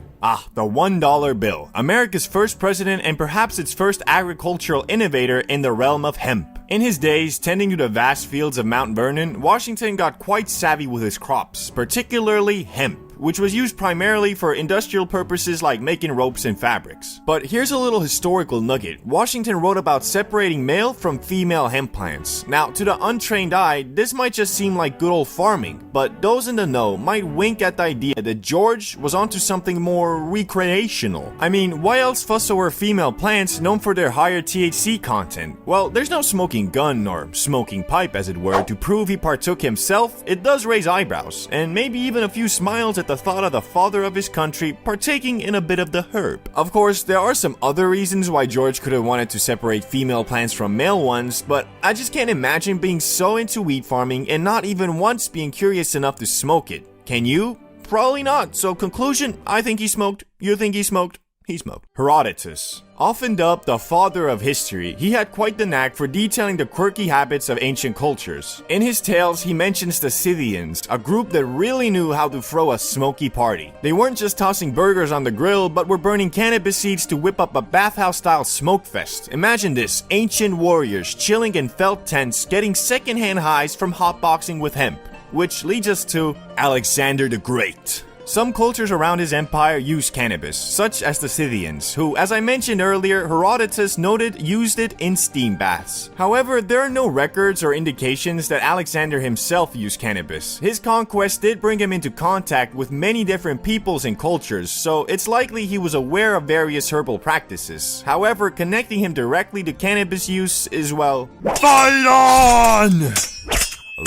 The $1 bill, America's first president and perhaps its first agricultural innovator in the realm of hemp. In his days, tending to the vast fields of Mount Vernon, Washington got quite savvy with his crops, particularly hemp, which was used primarily for industrial purposes like making ropes and fabrics. But here's a little historical nugget. Washington wrote about separating male from female hemp plants. Now, to the untrained eye, this might just seem like good old farming, but those in the know might wink at the idea that George was onto something more recreational. I mean, why else fuss over female plants known for their higher THC content? Well, there's no smoking gun, or smoking pipe as it were, to prove he partook himself. It does raise eyebrows, and maybe even a few smiles at the thought of the father of his country partaking in a bit of the herb. Of course, there are some other reasons why George could have wanted to separate female plants from male ones, but I just can't imagine being so into weed farming and not even once being curious enough to smoke it. Can you? Probably not. So conclusion, I think he smoked. You think he smoked? He smoked. Herodotus. Often dubbed the father of history, he had quite the knack for detailing the quirky habits of ancient cultures. In his tales, he mentions the Scythians, a group that really knew how to throw a smoky party. They weren't just tossing burgers on the grill, but were burning cannabis seeds to whip up a bathhouse-style smoke fest. Imagine this, ancient warriors chilling in felt tents, getting secondhand highs from hotboxing with hemp. Which leads us to Alexander the Great. Some cultures around his empire used cannabis, such as the Scythians, who, as I mentioned earlier, Herodotus noted used it in steam baths. However, there are no records or indications that Alexander himself used cannabis. His conquest did bring him into contact with many different peoples and cultures, so it's likely he was aware of various herbal practices. However, connecting him directly to cannabis use is, well, fight on!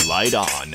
Light on.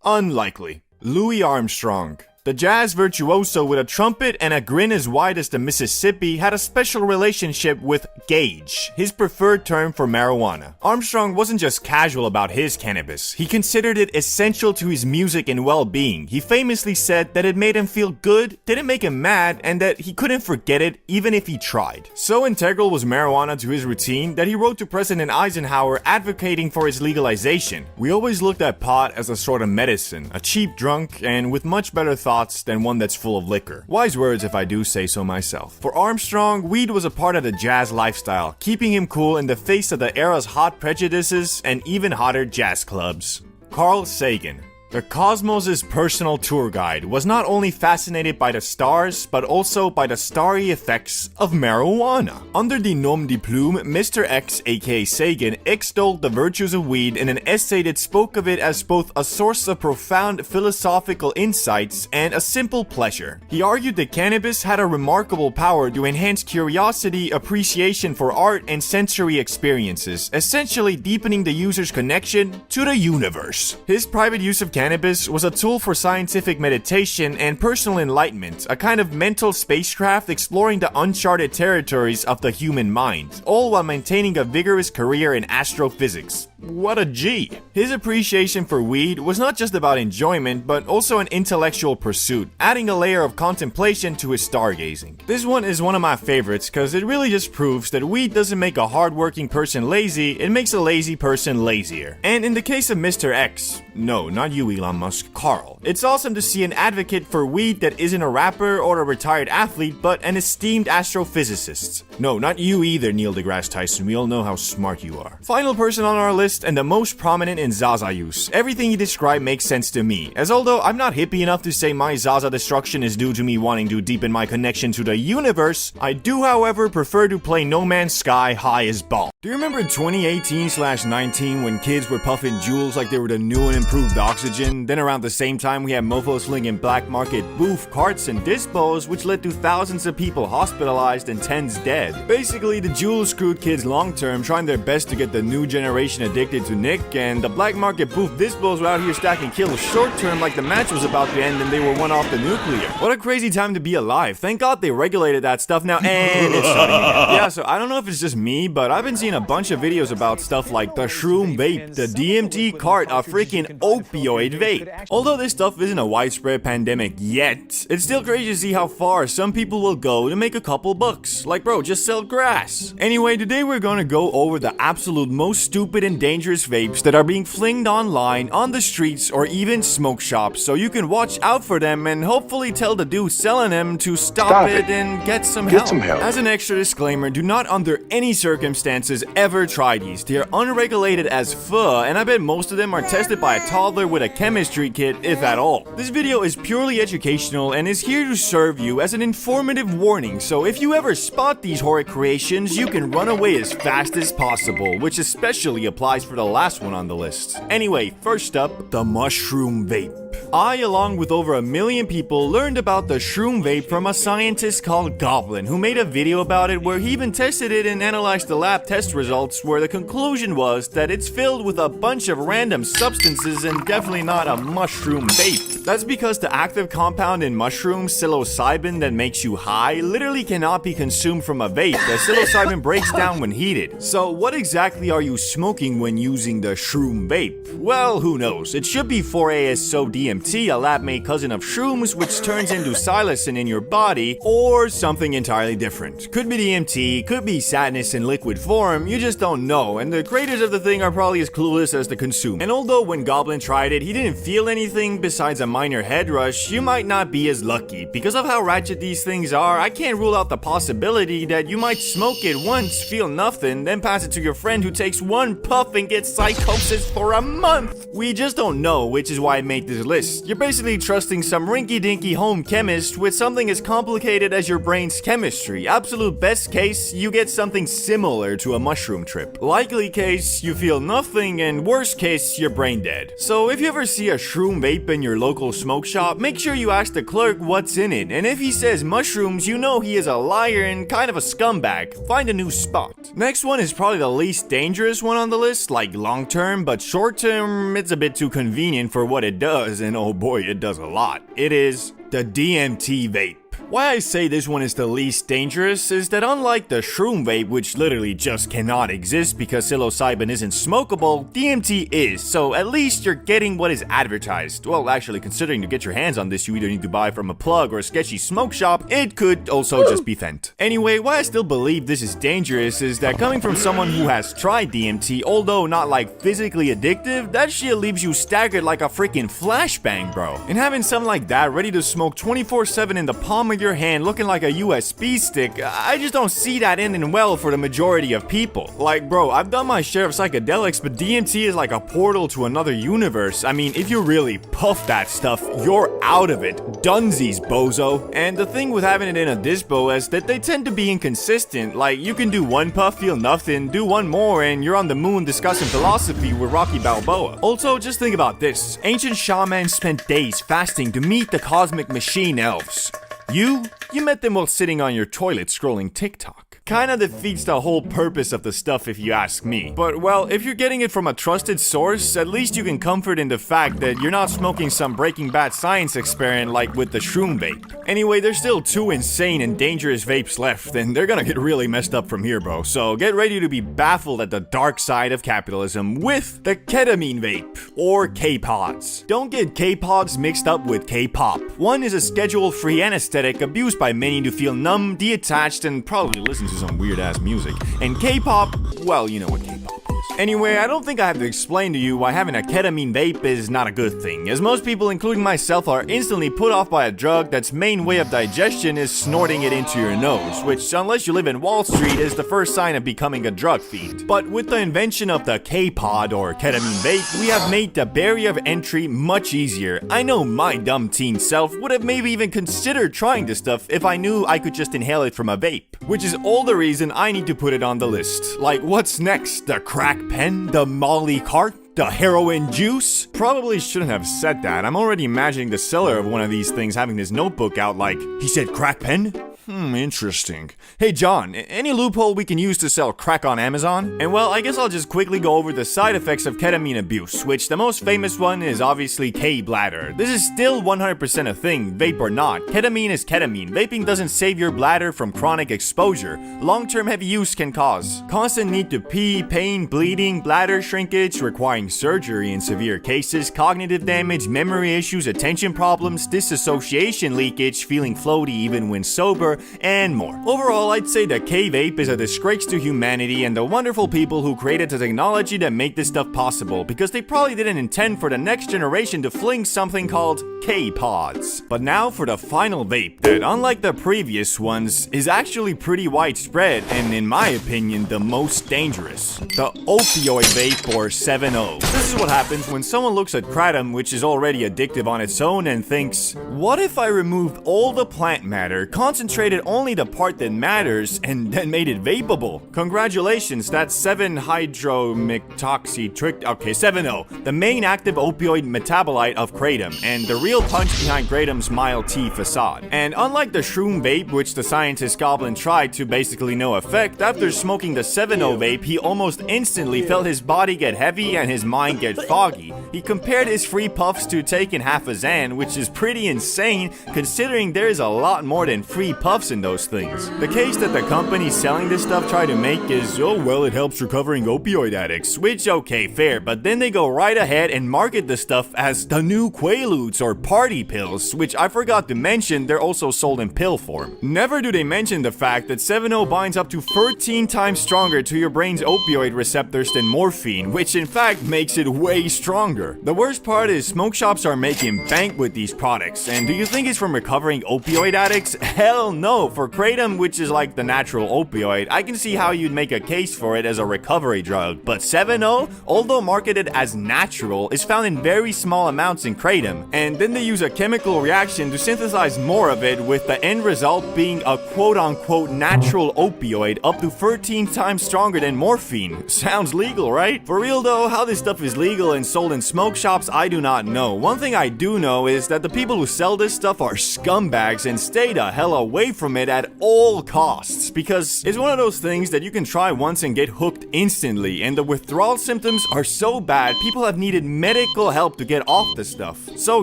Unlikely. Louis Armstrong. The jazz virtuoso with a trumpet and a grin as wide as the Mississippi had a special relationship with gauge, his preferred term for marijuana. Armstrong wasn't just casual about his cannabis. He considered it essential to his music and well-being. He famously said that it made him feel good, didn't make him mad, and that he couldn't forget it even if he tried. So integral was marijuana to his routine that he wrote to President Eisenhower advocating for its legalization. We always looked at pot as a sort of medicine, a cheap drunk, and with much better thoughts than one that's full of liquor. Wise words if I do say so myself. For Armstrong, weed was a part of the jazz lifestyle, keeping him cool in the face of the era's hot prejudices and even hotter jazz clubs. Carl Sagan, the Cosmos' personal tour guide, was not only fascinated by the stars, but also by the starry effects of marijuana. Under the nom de plume, Mr. X, aka Sagan, extolled the virtues of weed in an essay that spoke of it as both a source of profound philosophical insights and a simple pleasure. He argued that cannabis had a remarkable power to enhance curiosity, appreciation for art, and sensory experiences, essentially deepening the user's connection to the universe. His private use of cannabis was a tool for scientific meditation and personal enlightenment, a kind of mental spacecraft exploring the uncharted territories of the human mind, all while maintaining a vigorous career in astrophysics. What a G! His appreciation for weed was not just about enjoyment, but also an intellectual pursuit, adding a layer of contemplation to his stargazing. This one is one of my favorites because it really just proves that weed doesn't make a hardworking person lazy, it makes a lazy person lazier. And in the case of Mr. X, no, not you Elon Musk, Carl, it's awesome to see an advocate for weed that isn't a rapper or a retired athlete, but an esteemed astrophysicist. No, not you either, Neil deGrasse Tyson, we all know how smart you are. Final person on our list, and the most prominent in Zaza use. Everything he described makes sense to me, as although I'm not hippie enough to say my Zaza destruction is due to me wanting to deepen my connection to the universe, I do however prefer to play No Man's Sky high as ball. Do you remember 2018/19 when kids were puffing Juuls like they were the new and improved oxygen? Then around the same time we had mofos slinging black market boof, carts, and dispos, which led to thousands of people hospitalized and tens dead. Basically, the Juuls screwed kids long term, trying their best to get the new generation addicted to Nick, and the black market boof dispos were out here stacking kills short term like the match was about to end and they were one off the nuclear. What a crazy time to be alive. Thank God they regulated that stuff now, and it's starting again. Yeah, so I don't know if it's just me, but I've been seeing a bunch of videos about stuff like the shroom vape, the DMT cart, a freaking opioid vape. Although this stuff isn't a widespread pandemic yet, it's still crazy to see how far some people will go to make a couple bucks. Like, bro, just sell grass. Anyway, today we're gonna go over the absolute most stupid and dangerous vapes that are being flinged online, on the streets, or even smoke shops, so you can watch out for them and hopefully tell the dude selling them to stop it and get some help. As an extra disclaimer, do not under any circumstances ever try these. They are unregulated as fuck, and I bet most of them are tested by a toddler with a chemistry kit, if at all. This video is purely educational and is here to serve you as an informative warning, so if you ever spot these horrid creations, you can run away as fast as possible, which especially applies for the last one on the list. Anyway, first up, the mushroom vape. I, along with over 1 million people, learned about the shroom vape from a scientist called Goblin, who made a video about it where he even tested it and analyzed the lab test results, where the conclusion was that it's filled with a bunch of random substances and definitely not a mushroom vape. That's because the active compound in mushrooms, psilocybin, that makes you high, literally cannot be consumed from a vape, as psilocybin breaks down when heated. So what exactly are you smoking when using the shroom vape? Well, who knows? It should be 4-ASO-DMT, a lab-made cousin of shrooms, which turns into psilocin in your body, or something entirely different. Could be DMT, could be sadness in liquid form, you just don't know, and the creators of the thing are probably as clueless as the consumer. And although when Goblin tried it, he didn't feel anything besides a minor head rush, you might not be as lucky. Because of how ratchet these things are, I can't rule out the possibility that you might smoke it once, feel nothing, then pass it to your friend who takes one puff and gets psychosis for a month. We just don't know, which is why I made this list. You're basically trusting some rinky-dinky home chemist with something as complicated as your brain's chemistry. Absolute best case, you get something similar to a mushroom trip. Likely case, you feel nothing, and worst case, you're brain dead. So if you ever see a shroom vape in your local smoke shop, make sure you ask the clerk what's in it, and if he says mushrooms, you know he is a liar and kind of a scumbag. Find a new spot. Next one is probably the least dangerous one on the list, like long term, but short term, it's a bit too convenient for what it does, and oh boy, it does a lot. It is the the DMT vape. Why I say this one is the least dangerous is that unlike the shroom vape, which literally just cannot exist because psilocybin isn't smokable, DMT is, so at least you're getting what is advertised. Well, actually, considering to get your hands on this, you either need to buy from a plug or a sketchy smoke shop, it could also just be fent. Anyway, why I still believe this is dangerous is that coming from someone who has tried DMT, although not like physically addictive, that shit leaves you staggered like a freaking flashbang, bro. And having something like that ready to smoke 24/7 in the palm of your hand looking like a USB stick, I just don't see that ending well for the majority of people. Like, bro, I've done my share of psychedelics, but DMT is like a portal to another universe. I mean, if you really puff that stuff, you're out of it. Dunsies, bozo. And the thing with having it in a dispo is that they tend to be inconsistent. Like, you can do one puff, feel nothing, do one more, and you're on the moon discussing philosophy with Rocky Balboa. Also, just think about this. Ancient shamans spent days fasting to meet the cosmic machine elves. You met them while sitting on your toilet scrolling TikTok. Kinda defeats the whole purpose of the stuff if you ask me. But well, if you're getting it from a trusted source, at least you can comfort in the fact that you're not smoking some Breaking Bad science experiment like with the shroom vape. Anyway, there's still 2 insane and dangerous vapes left, and they're gonna get really messed up from here, bro. So get ready to be baffled at the dark side of capitalism with the ketamine vape, or K-Pods. Don't get K-Pods mixed up with K-pop. One is a schedule-free anesthetic abused by many to feel numb, detached, and probably listen to some weird-ass music. And K-pop, well, you know what K-pop is. Anyway, I don't think I have to explain to you why having a ketamine vape is not a good thing, as most people, including myself, are instantly put off by a drug that's main way of digestion is snorting it into your nose, which, unless you live in Wall Street, is the first sign of becoming a drug fiend. But with the invention of the K-Pod, or ketamine vape, we have made the barrier of entry much easier. I know my dumb teen self would have maybe even considered trying this stuff if I knew I could just inhale it from a vape. Which is all the reason I need to put it on the list. Like, what's next? The crack pen? The Molly cart? The heroin juice? Probably shouldn't have said that. I'm already imagining the seller of one of these things having this notebook out like, he said crack pen? Interesting. Hey John, any loophole we can use to sell crack on Amazon? And well, I guess I'll just quickly go over the side effects of ketamine abuse, which the most famous one is obviously K-bladder. This is still 100% a thing, vape or not. Ketamine is ketamine. Vaping doesn't save your bladder from chronic exposure. Long-term heavy use can cause constant need to pee, pain, bleeding, bladder shrinkage, requiring surgery in severe cases, cognitive damage, memory issues, attention problems, disassociation leakage, feeling floaty even when sober, and more. Overall, I'd say the K-Vape is a disgrace to humanity and the wonderful people who created the technology that make this stuff possible, because they probably didn't intend for the next generation to fling something called K-Pods. But now for the final vape that, unlike the previous ones, is actually pretty widespread and, in my opinion, the most dangerous. The opioid vape, or 7-0. This is what happens when someone looks at kratom, which is already addictive on its own, and thinks, what if I removed all the plant matter, concentrated only the part that matters, and then made it vapeable? Congratulations, that's 7-hydroxytrick, the main active opioid metabolite of kratom, and the real punch behind kratom's mild tea facade. And unlike the shroom vape, which the scientist Goblin tried to basically no effect, after smoking the 7-0 vape, he almost instantly felt his body get heavy and his mind get foggy. He compared his free puffs to taking half a Xan, which is pretty insane considering there is a lot more than free puffs in those things. The case that the company selling this stuff try to make is, oh well, it helps recovering opioid addicts, which okay, fair, but then they go right ahead and market the stuff as the new Quaaludes or party pills, which I forgot to mention they're also sold in pill form. Never do they mention the fact that 7-0 binds up to 13 times stronger to your brain's opioid receptors than morphine, which in fact makes it way stronger. The worst part is smoke shops are making bank with these products, and do you think it's from recovering opioid addicts? Hell no. For kratom, which is like the natural opioid, I can see how you'd make a case for it as a recovery drug, but 7-0, although marketed as natural, is found in very small amounts in kratom, and then they use a chemical reaction to synthesize more of it, with the end result being a quote-unquote natural opioid up to 13 times stronger than morphine. Sounds legal, right? For real though, how this stuff is legal and sold in smoke shops, I do not know. One thing I do know is that the people who sell this stuff are scumbags and stay the hell away away from it at all costs, because it's one of those things that you can try once and get hooked instantly, and the withdrawal symptoms are so bad people have needed medical help to get off the stuff. So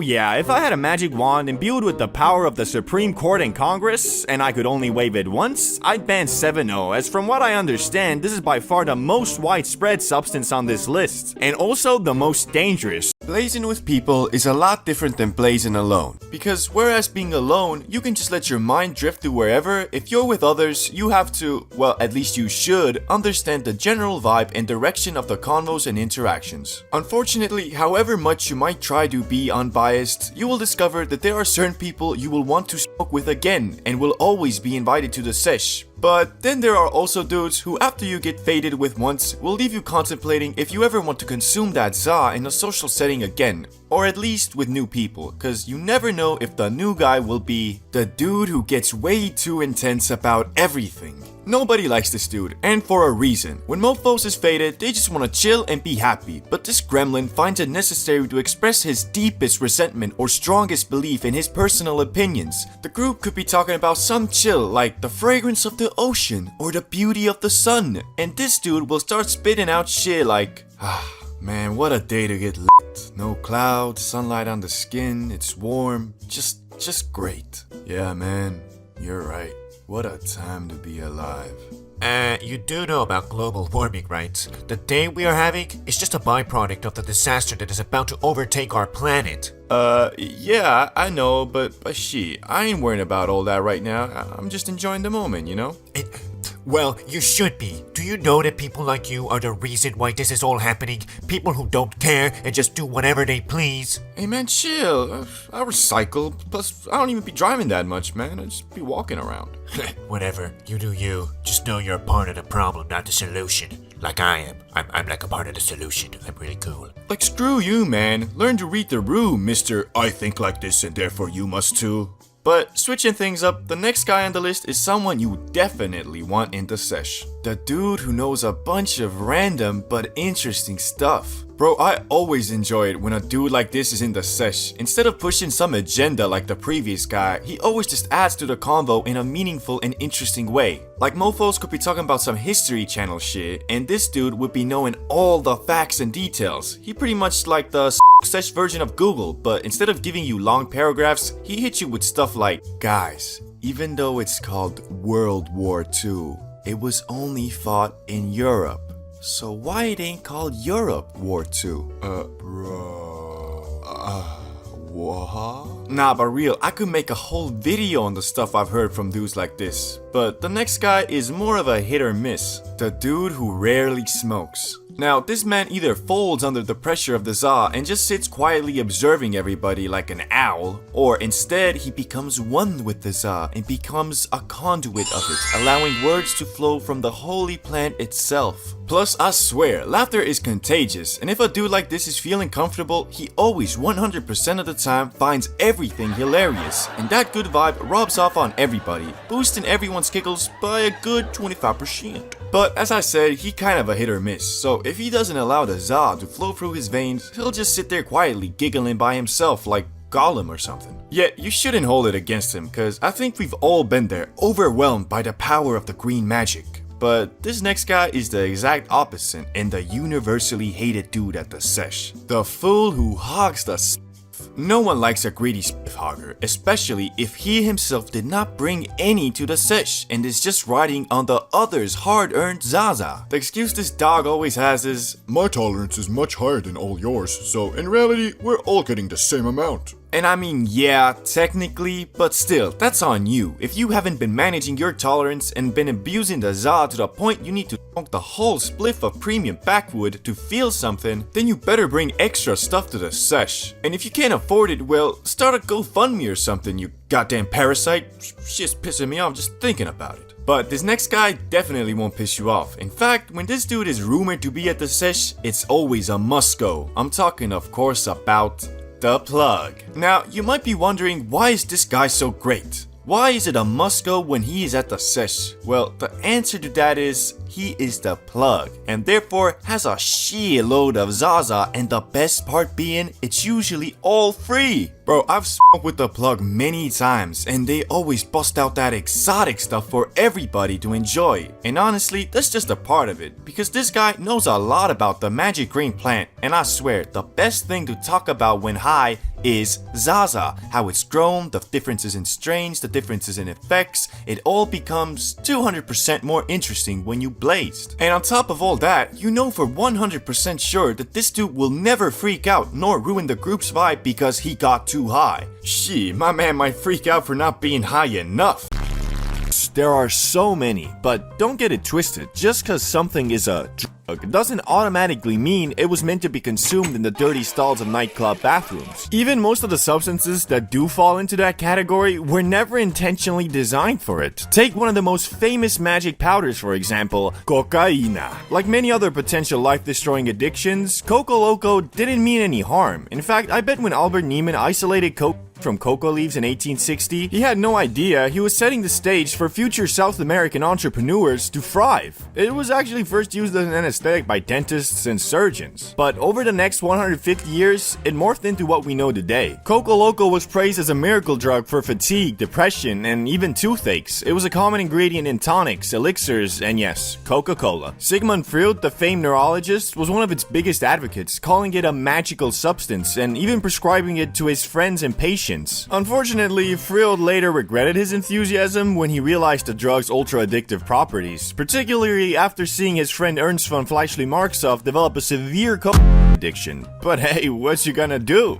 yeah, if I had a magic wand imbued with the power of the Supreme Court and Congress, and I could only wave it once, I'd ban 7-0, as from what I understand, this is by far the most widespread substance on this list, and also the most dangerous. Blazing with people is a lot different than blazing alone, because whereas being alone, you can just let your mind drift to wherever, if you're with others, you have to, well, at least you should, understand the general vibe and direction of the convos and interactions. Unfortunately, however much you might try to be unbiased, you will discover that there are certain people you will want to smoke with again, and will always be invited to the sesh. But then there are also dudes who, after you get faded with once, will leave you contemplating if you ever want to consume that za in a social setting again, or at least with new people, cause you never know if the new guy will be the dude who gets way too intense about everything. Nobody likes this dude, and for a reason. When mofos is faded, they just wanna chill and be happy, but this gremlin finds it necessary to express his deepest resentment or strongest belief in his personal opinions. The group could be talking about some chill like the fragrance of the ocean or the beauty of the sun, and this dude will start spitting out shit like, man, what a day to get lit. No clouds, sunlight on the skin, it's warm, just great. Yeah, man, you're right. What a time to be alive. You do know about global warming, right? The day we are having is just a byproduct of the disaster that is about to overtake our planet. Yeah, I know, but shit, I ain't worrying about all that right now. I'm just enjoying the moment, you know? Well, you should be. Do you know that people like you are the reason why this is all happening? People who don't care and just do whatever they please. Hey man, chill. I recycle. Plus, I don't even be driving that much, man. I just be walking around. Whatever, you do you. Just know you're a part of the problem, not the solution. Like I am. I'm like a part of the solution. I'm really cool. Like screw you, man. Learn to read the room, Mr. I think like this and therefore you must too. But switching things up, the next guy on the list is someone you definitely want in the sesh. The dude who knows a bunch of random but interesting stuff. Bro, I always enjoy it when a dude like this is in the sesh. Instead of pushing some agenda like the previous guy, he always just adds to the convo in a meaningful and interesting way. Like mofos could be talking about some History Channel shit, and this dude would be knowing all the facts and details. He pretty much like the sesh version of Google, but instead of giving you long paragraphs, he hits you with stuff like, guys, even though it's called World War II, it was only fought in Europe. So why it ain't called Europe War II? What? Nah, but real, I could make a whole video on the stuff I've heard from dudes like this. But the next guy is more of a hit or miss. The dude who rarely smokes. Now, this man either folds under the pressure of the za and just sits quietly observing everybody like an owl, or instead he becomes one with the za and becomes a conduit of it, allowing words to flow from the holy plant itself. Plus, I swear, laughter is contagious, and if a dude like this is feeling comfortable, he always 100% of the time finds everything hilarious, and that good vibe rubs off on everybody, boosting everyone's giggles by a good 25%. But as I said, he kind of a hit or miss, so if he doesn't allow the za to flow through his veins, he'll just sit there quietly giggling by himself like Gollum or something. Yet, you shouldn't hold it against him, cause I think we've all been there, overwhelmed by the power of the green magic. But this next guy is the exact opposite and the universally hated dude at the sesh. The fool who hogs the spiff. No one likes a greedy spiff hogger, especially if he himself did not bring any to the sesh and is just riding on the other's hard-earned zaza. The excuse this dog always has is, My tolerance is much higher than all yours, so in reality, we're all getting the same amount. and I mean, yeah, technically, but still, that's on you. If you haven't been managing your tolerance and been abusing the za to the point you need to smoke the whole spliff of premium backwood to feel something, then you better bring extra stuff to the sesh. And if you can't afford it, well, start a GoFundMe or something, you goddamn parasite. Shit's pissing me off just thinking about it. But this next guy definitely won't piss you off. In fact, when this dude is rumored to be at the sesh, it's always a must-go. I'm talking, of course, about the plug. Now, you might be wondering, why is this guy so great? Why is it a must-go when he is at the sesh? Well, the answer to that is, he is the plug, and therefore has a shitload of Zaza, and the best part being, it's usually all free. Bro, I've smoked with the plug many times, and they always bust out that exotic stuff for everybody to enjoy. And honestly, that's just a part of it, because this guy knows a lot about the magic green plant, and I swear, the best thing to talk about when high is Zaza, how it's grown, the differences in strains, the differences in effects. It all becomes 200% more interesting when you blazed. And on top of all that, you know for 100% sure that this dude will never freak out nor ruin the group's vibe because he got too high. Shit, my man might freak out for not being high enough. There are so many, but don't get it twisted. Just cause something is a drug doesn't automatically mean it was meant to be consumed in the dirty stalls of nightclub bathrooms. Even most of the substances that do fall into that category were never intentionally designed for it. Take one of the most famous magic powders, for example, cocaine. Like many other potential life-destroying addictions, Coco Loco didn't mean any harm. In fact, I bet when Albert Neiman isolated coke from cocoa leaves in 1860, he had no idea he was setting the stage for future South American entrepreneurs to thrive. It was actually first used as an anesthetic by dentists and surgeons. But over the next 150 years, it morphed into what we know today. Coco Loco was praised as a miracle drug for fatigue, depression, and even toothaches. It was a common ingredient in tonics, elixirs, and yes, Coca-Cola. Sigmund Freud, the famed neurologist, was one of its biggest advocates, calling it a magical substance and even prescribing it to his friends and patients. Unfortunately, Freud later regretted his enthusiasm when he realized the drug's ultra-addictive properties, particularly after seeing his friend Ernst von Fleischli-Marxoff develop a severe coke addiction. But hey, what you gonna do?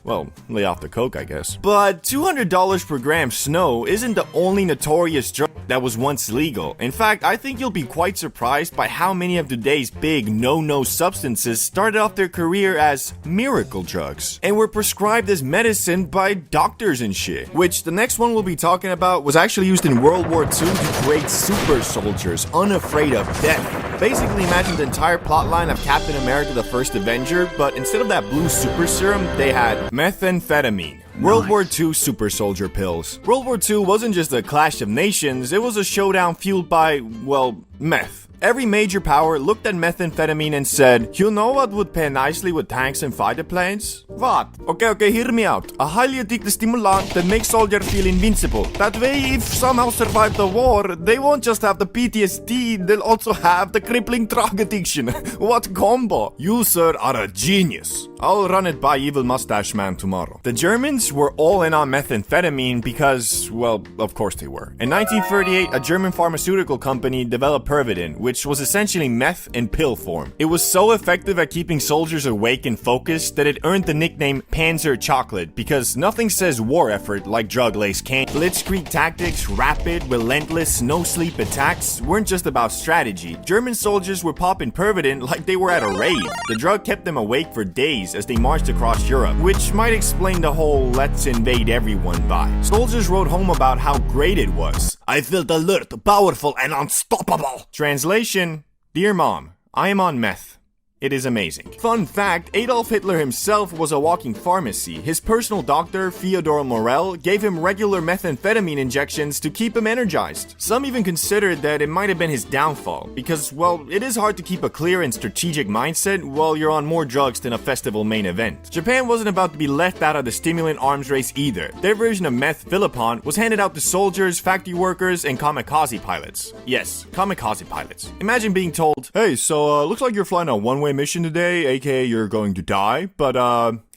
Well, lay off the coke, I guess. But $200 per gram snow isn't the only notorious drug that was once legal. In fact, I think you'll be quite surprised by how many of today's big no-no substances started off their career as miracle drugs and were prescribed as medicine by doctors and shit. Which the next one we'll be talking about was actually used in World War II to create super soldiers unafraid of death. Basically, imagine the entire plotline of Captain America the First Avenger, but instead of that blue super serum, they had methamphetamine. World War II super soldier pills. World War II wasn't just a clash of nations, it was a showdown fueled by, well, meth. Every major power looked at methamphetamine and said, you know what would pair nicely with tanks and fighter planes? What? Okay, hear me out. A highly addictive stimulant that makes soldiers feel invincible. That way, if somehow survive the war, they won't just have the PTSD, they'll also have the crippling drug addiction. What combo? You, sir, are a genius. I'll run it by Evil Mustache Man tomorrow. The Germans were all in on methamphetamine because, well, of course they were. In 1938, a German pharmaceutical company developed Pervitin, which was essentially meth in pill form. It was so effective at keeping soldiers awake and focused that it earned the nickname Panzer Chocolate, because nothing says war effort like drug-laced candy. Blitzkrieg tactics, rapid, relentless, no-sleep attacks weren't just about strategy. German soldiers were popping Pervitin like they were at a rave. The drug kept them awake for days as they marched across Europe, which might explain the whole let's invade everyone vibe. Soldiers wrote home about how great it was. I felt alert, powerful, and unstoppable. Translation: Dear Mom, I am on meth. It is amazing. Fun fact, Adolf Hitler himself was a walking pharmacy. His personal doctor, Theodor Morell, gave him regular methamphetamine injections to keep him energized. Some even considered that it might have been his downfall, because, well, it is hard to keep a clear and strategic mindset while you're on more drugs than a festival main event. Japan wasn't about to be left out of the stimulant arms race either. Their version of meth, Philippon, was handed out to soldiers, factory workers, and kamikaze pilots. Yes, kamikaze pilots. Imagine being told, hey, so looks like you're flying a one-way mission today, aka you're going to die, but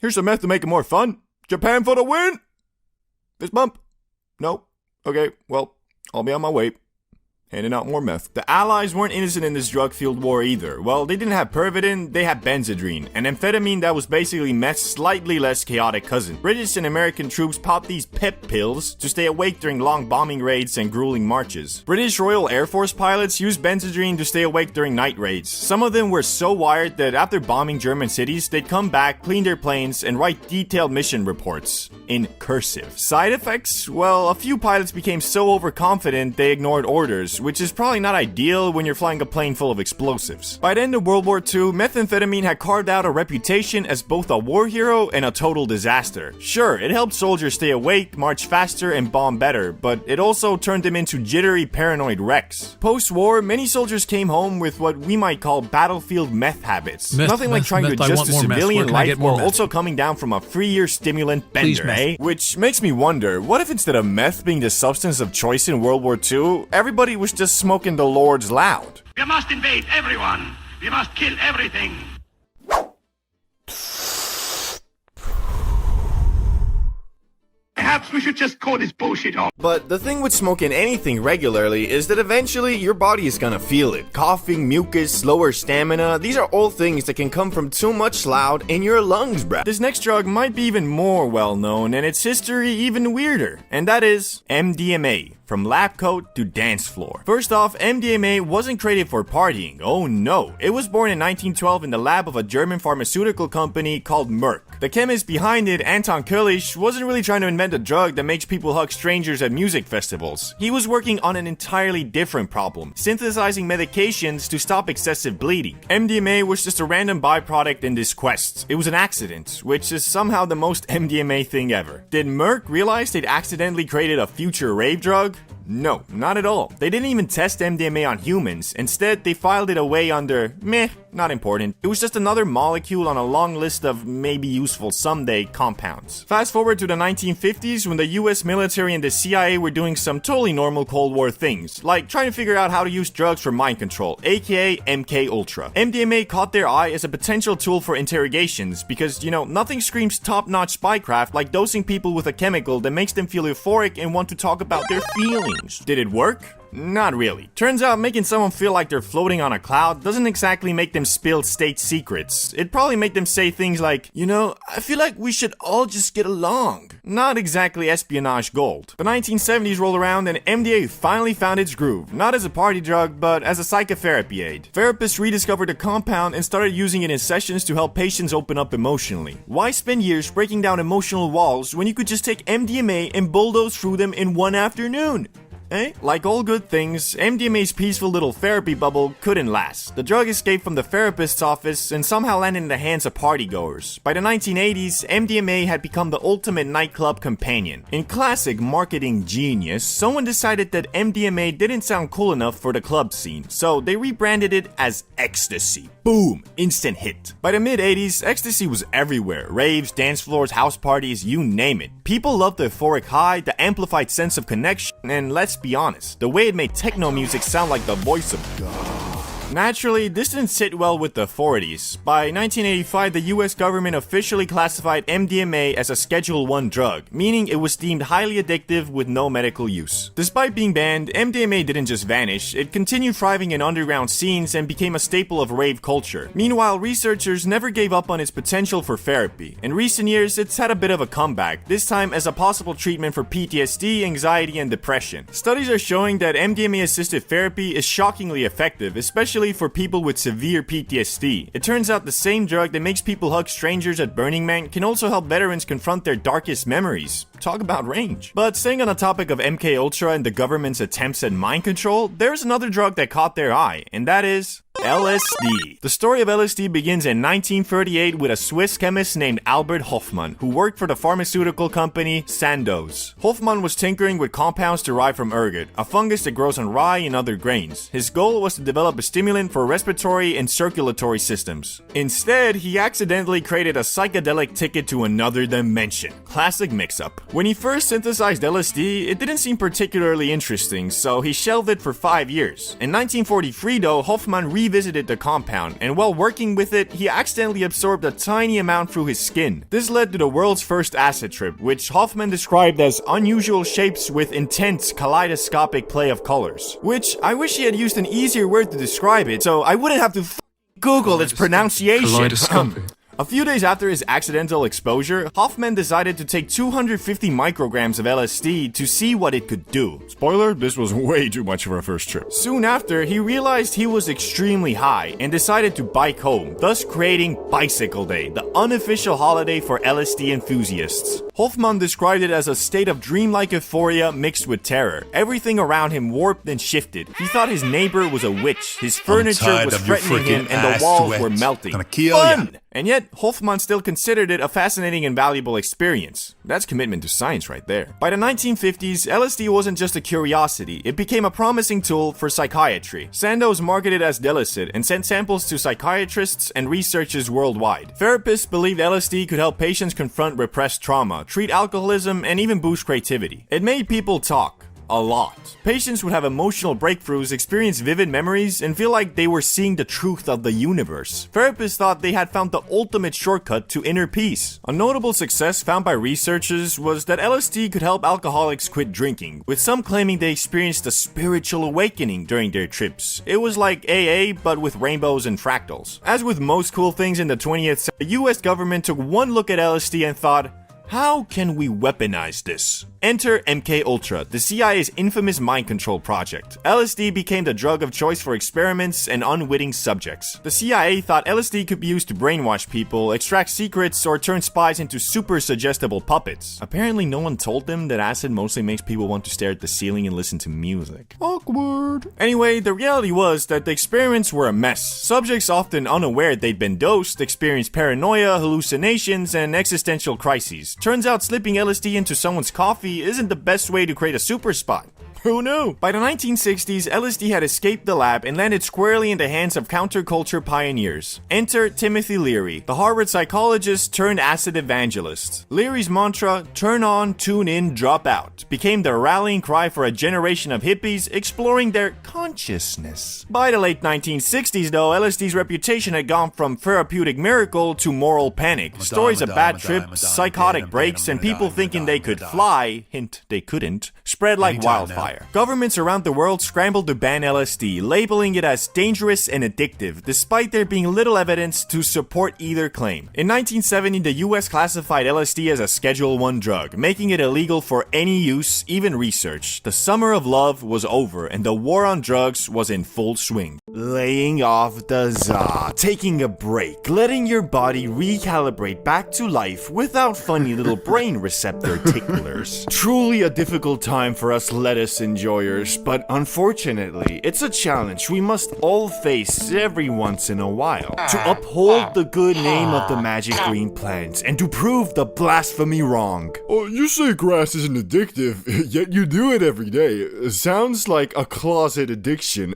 here's some meth to make it more fun. Japan for the win! Fist bump? No? Okay, well, I'll be on my way. Handing out more meth. The Allies weren't innocent in this drug-fueled war either. Well, they didn't have Pervitin, they had Benzedrine, an amphetamine that was basically meth's slightly less chaotic cousin. British and American troops popped these pep pills to stay awake during long bombing raids and grueling marches. British Royal Air Force pilots used Benzedrine to stay awake during night raids. Some of them were so wired that after bombing German cities, they'd come back, clean their planes, and write detailed mission reports in cursive. Side effects? Well, a few pilots became so overconfident they ignored orders, which is probably not ideal when you're flying a plane full of explosives. By the end of World War II, methamphetamine had carved out a reputation as both a war hero and a total disaster. Sure, it helped soldiers stay awake, march faster, and bomb better, but it also turned them into jittery, paranoid wrecks. Post-war, many soldiers came home with what we might call battlefield meth habits. Nothing like trying to adjust to civilian life while also coming down from a 3-year stimulant bender, eh? Which makes me wonder, what if instead of meth being the substance of choice in World War II, everybody was just smoking the Lord's loud? We must invade everyone. We must kill everything. Perhaps we should just call this bullshit off. But the thing with smoking anything regularly is that eventually your body is gonna feel it. Coughing, mucus, lower stamina, these are all things that can come from too much loud in your lungs, bruh. This next drug might be even more well known and its history even weirder, and that is MDMA. From lab coat to dance floor. First off, MDMA wasn't created for partying. Oh no. It was born in 1912 in the lab of a German pharmaceutical company called Merck. The chemist behind it, Anton Kurlisch, wasn't really trying to invent a drug that makes people hug strangers at music festivals. He was working on an entirely different problem, synthesizing medications to stop excessive bleeding. MDMA was just a random byproduct in this quest. It was an accident, which is somehow the most MDMA thing ever. Did Merck realize they'd accidentally created a future rave drug? No, not at all. They didn't even test MDMA on humans. Instead, they filed it away under meh, not important. It was just another molecule on a long list of maybe useful someday compounds. Fast forward to the 1950s when the US military and the CIA were doing some totally normal Cold War things, like trying to figure out how to use drugs for mind control, aka MK Ultra. MDMA caught their eye as a potential tool for interrogations because, nothing screams top-notch spycraft like dosing people with a chemical that makes them feel euphoric and want to talk about their feelings. Did it work? Not really. Turns out making someone feel like they're floating on a cloud doesn't exactly make them spill state secrets. It'd probably make them say things like, I feel like we should all just get along. Not exactly espionage gold. The 1970s rolled around and MDA finally found its groove, not as a party drug, but as a psychotherapy aid. Therapists rediscovered the compound and started using it in sessions to help patients open up emotionally. Why spend years breaking down emotional walls when you could just take MDMA and bulldoze through them in one afternoon? Like all good things, MDMA's peaceful little therapy bubble couldn't last. The drug escaped from the therapist's office and somehow landed in the hands of partygoers. By the 1980s, MDMA had become the ultimate nightclub companion. In classic marketing genius, someone decided that MDMA didn't sound cool enough for the club scene, so they rebranded it as ecstasy. Boom! Instant hit. By the mid-80s, ecstasy was everywhere. Raves, dance floors, house parties, you name it. People loved the euphoric high, the amplified sense of connection, and let's be honest, the way it made techno music sound like the voice of God. Naturally, this didn't sit well with the authorities. By 1985, the US government officially classified MDMA as a Schedule I drug, meaning it was deemed highly addictive with no medical use. Despite being banned, MDMA didn't just vanish, it continued thriving in underground scenes and became a staple of rave culture. Meanwhile, researchers never gave up on its potential for therapy. In recent years, it's had a bit of a comeback, this time as a possible treatment for PTSD, anxiety, and depression. Studies are showing that MDMA-assisted therapy is shockingly effective, especially for people with severe PTSD. It turns out the same drug that makes people hug strangers at Burning Man can also help veterans confront their darkest memories. Talk about range. But staying on the topic of MK Ultra and the government's attempts at mind control, there's another drug that caught their eye, and that is LSD. The story of LSD begins in 1938 with a Swiss chemist named Albert Hofmann, who worked for the pharmaceutical company Sandoz. Hofmann was tinkering with compounds derived from ergot, a fungus that grows on rye and other grains. His goal was to develop a stimulant for respiratory and circulatory systems. Instead, he accidentally created a psychedelic ticket to another dimension. Classic mix-up. When he first synthesized LSD, it didn't seem particularly interesting, so he shelved it for 5 years. In 1943 though, Hofmann revisited the compound, and while working with it, he accidentally absorbed a tiny amount through his skin. This led to the world's first acid trip, which Hofmann described as unusual shapes with intense kaleidoscopic play of colors. Which, I wish he had used an easier word to describe it, so I wouldn't have to Google its pronunciation. Kaleidoscopic. A few days after his accidental exposure, Hoffman decided to take 250 micrograms of LSD to see what it could do. Spoiler, this was way too much for our first trip. Soon after, he realized he was extremely high and decided to bike home, thus creating Bicycle Day, the unofficial holiday for LSD enthusiasts. Hoffman described it as a state of dreamlike euphoria mixed with terror. Everything around him warped and shifted. He thought his neighbor was a witch, his furniture was threatening him, and the walls were melting. Fun! And yet, Hoffman still considered it a fascinating and valuable experience. That's commitment to science right there. By the 1950s, LSD wasn't just a curiosity, it became a promising tool for psychiatry. Sandoz marketed it as Delicid and sent samples to psychiatrists and researchers worldwide. Therapists believed LSD could help patients confront repressed trauma, treat alcoholism, and even boost creativity. It made people talk. A lot. Patients would have emotional breakthroughs, experience vivid memories, and feel like they were seeing the truth of the universe. Therapists thought they had found the ultimate shortcut to inner peace. A notable success found by researchers was that LSD could help alcoholics quit drinking, with some claiming they experienced a spiritual awakening during their trips. It was like AA, but with rainbows and fractals. As with most cool things in the 20th century, the US government took one look at LSD and thought, how can we weaponize this? Enter MK Ultra, the CIA's infamous mind control project. LSD became the drug of choice for experiments and unwitting subjects. The CIA thought LSD could be used to brainwash people, extract secrets, or turn spies into super suggestible puppets. Apparently no one told them that acid mostly makes people want to stare at the ceiling and listen to music. Awkward. Anyway, the reality was that the experiments were a mess. Subjects, often unaware they'd been dosed, experienced paranoia, hallucinations, and existential crises. Turns out slipping LSD into someone's coffee isn't the best way to create a super spy. Who knew? By the 1960s, LSD had escaped the lab and landed squarely in the hands of counterculture pioneers. Enter Timothy Leary, the Harvard psychologist turned acid evangelist. Leary's mantra, turn on, tune in, drop out, became the rallying cry for a generation of hippies exploring their consciousness. By the late 1960s, though, LSD's reputation had gone from therapeutic miracle to moral panic. Stories of bad trips, psychotic breaks, and people thinking they could fly, hint they couldn't, spread like wildfire. Governments around the world scrambled to ban LSD, labeling it as dangerous and addictive, despite there being little evidence to support either claim. In 1970, the US classified LSD as a Schedule I drug, making it illegal for any use, even research. The summer of love was over, and the war on drugs was in full swing. Laying off the za, taking a break, letting your body recalibrate back to life without funny little brain receptor ticklers. Truly a difficult time for us lettuce enjoyers, but unfortunately, it's a challenge we must all face every once in a while. To uphold the good name of the magic green plants, and to prove the blasphemy wrong. Oh, you say grass isn't addictive, yet you do it every day. Sounds like a closet addiction.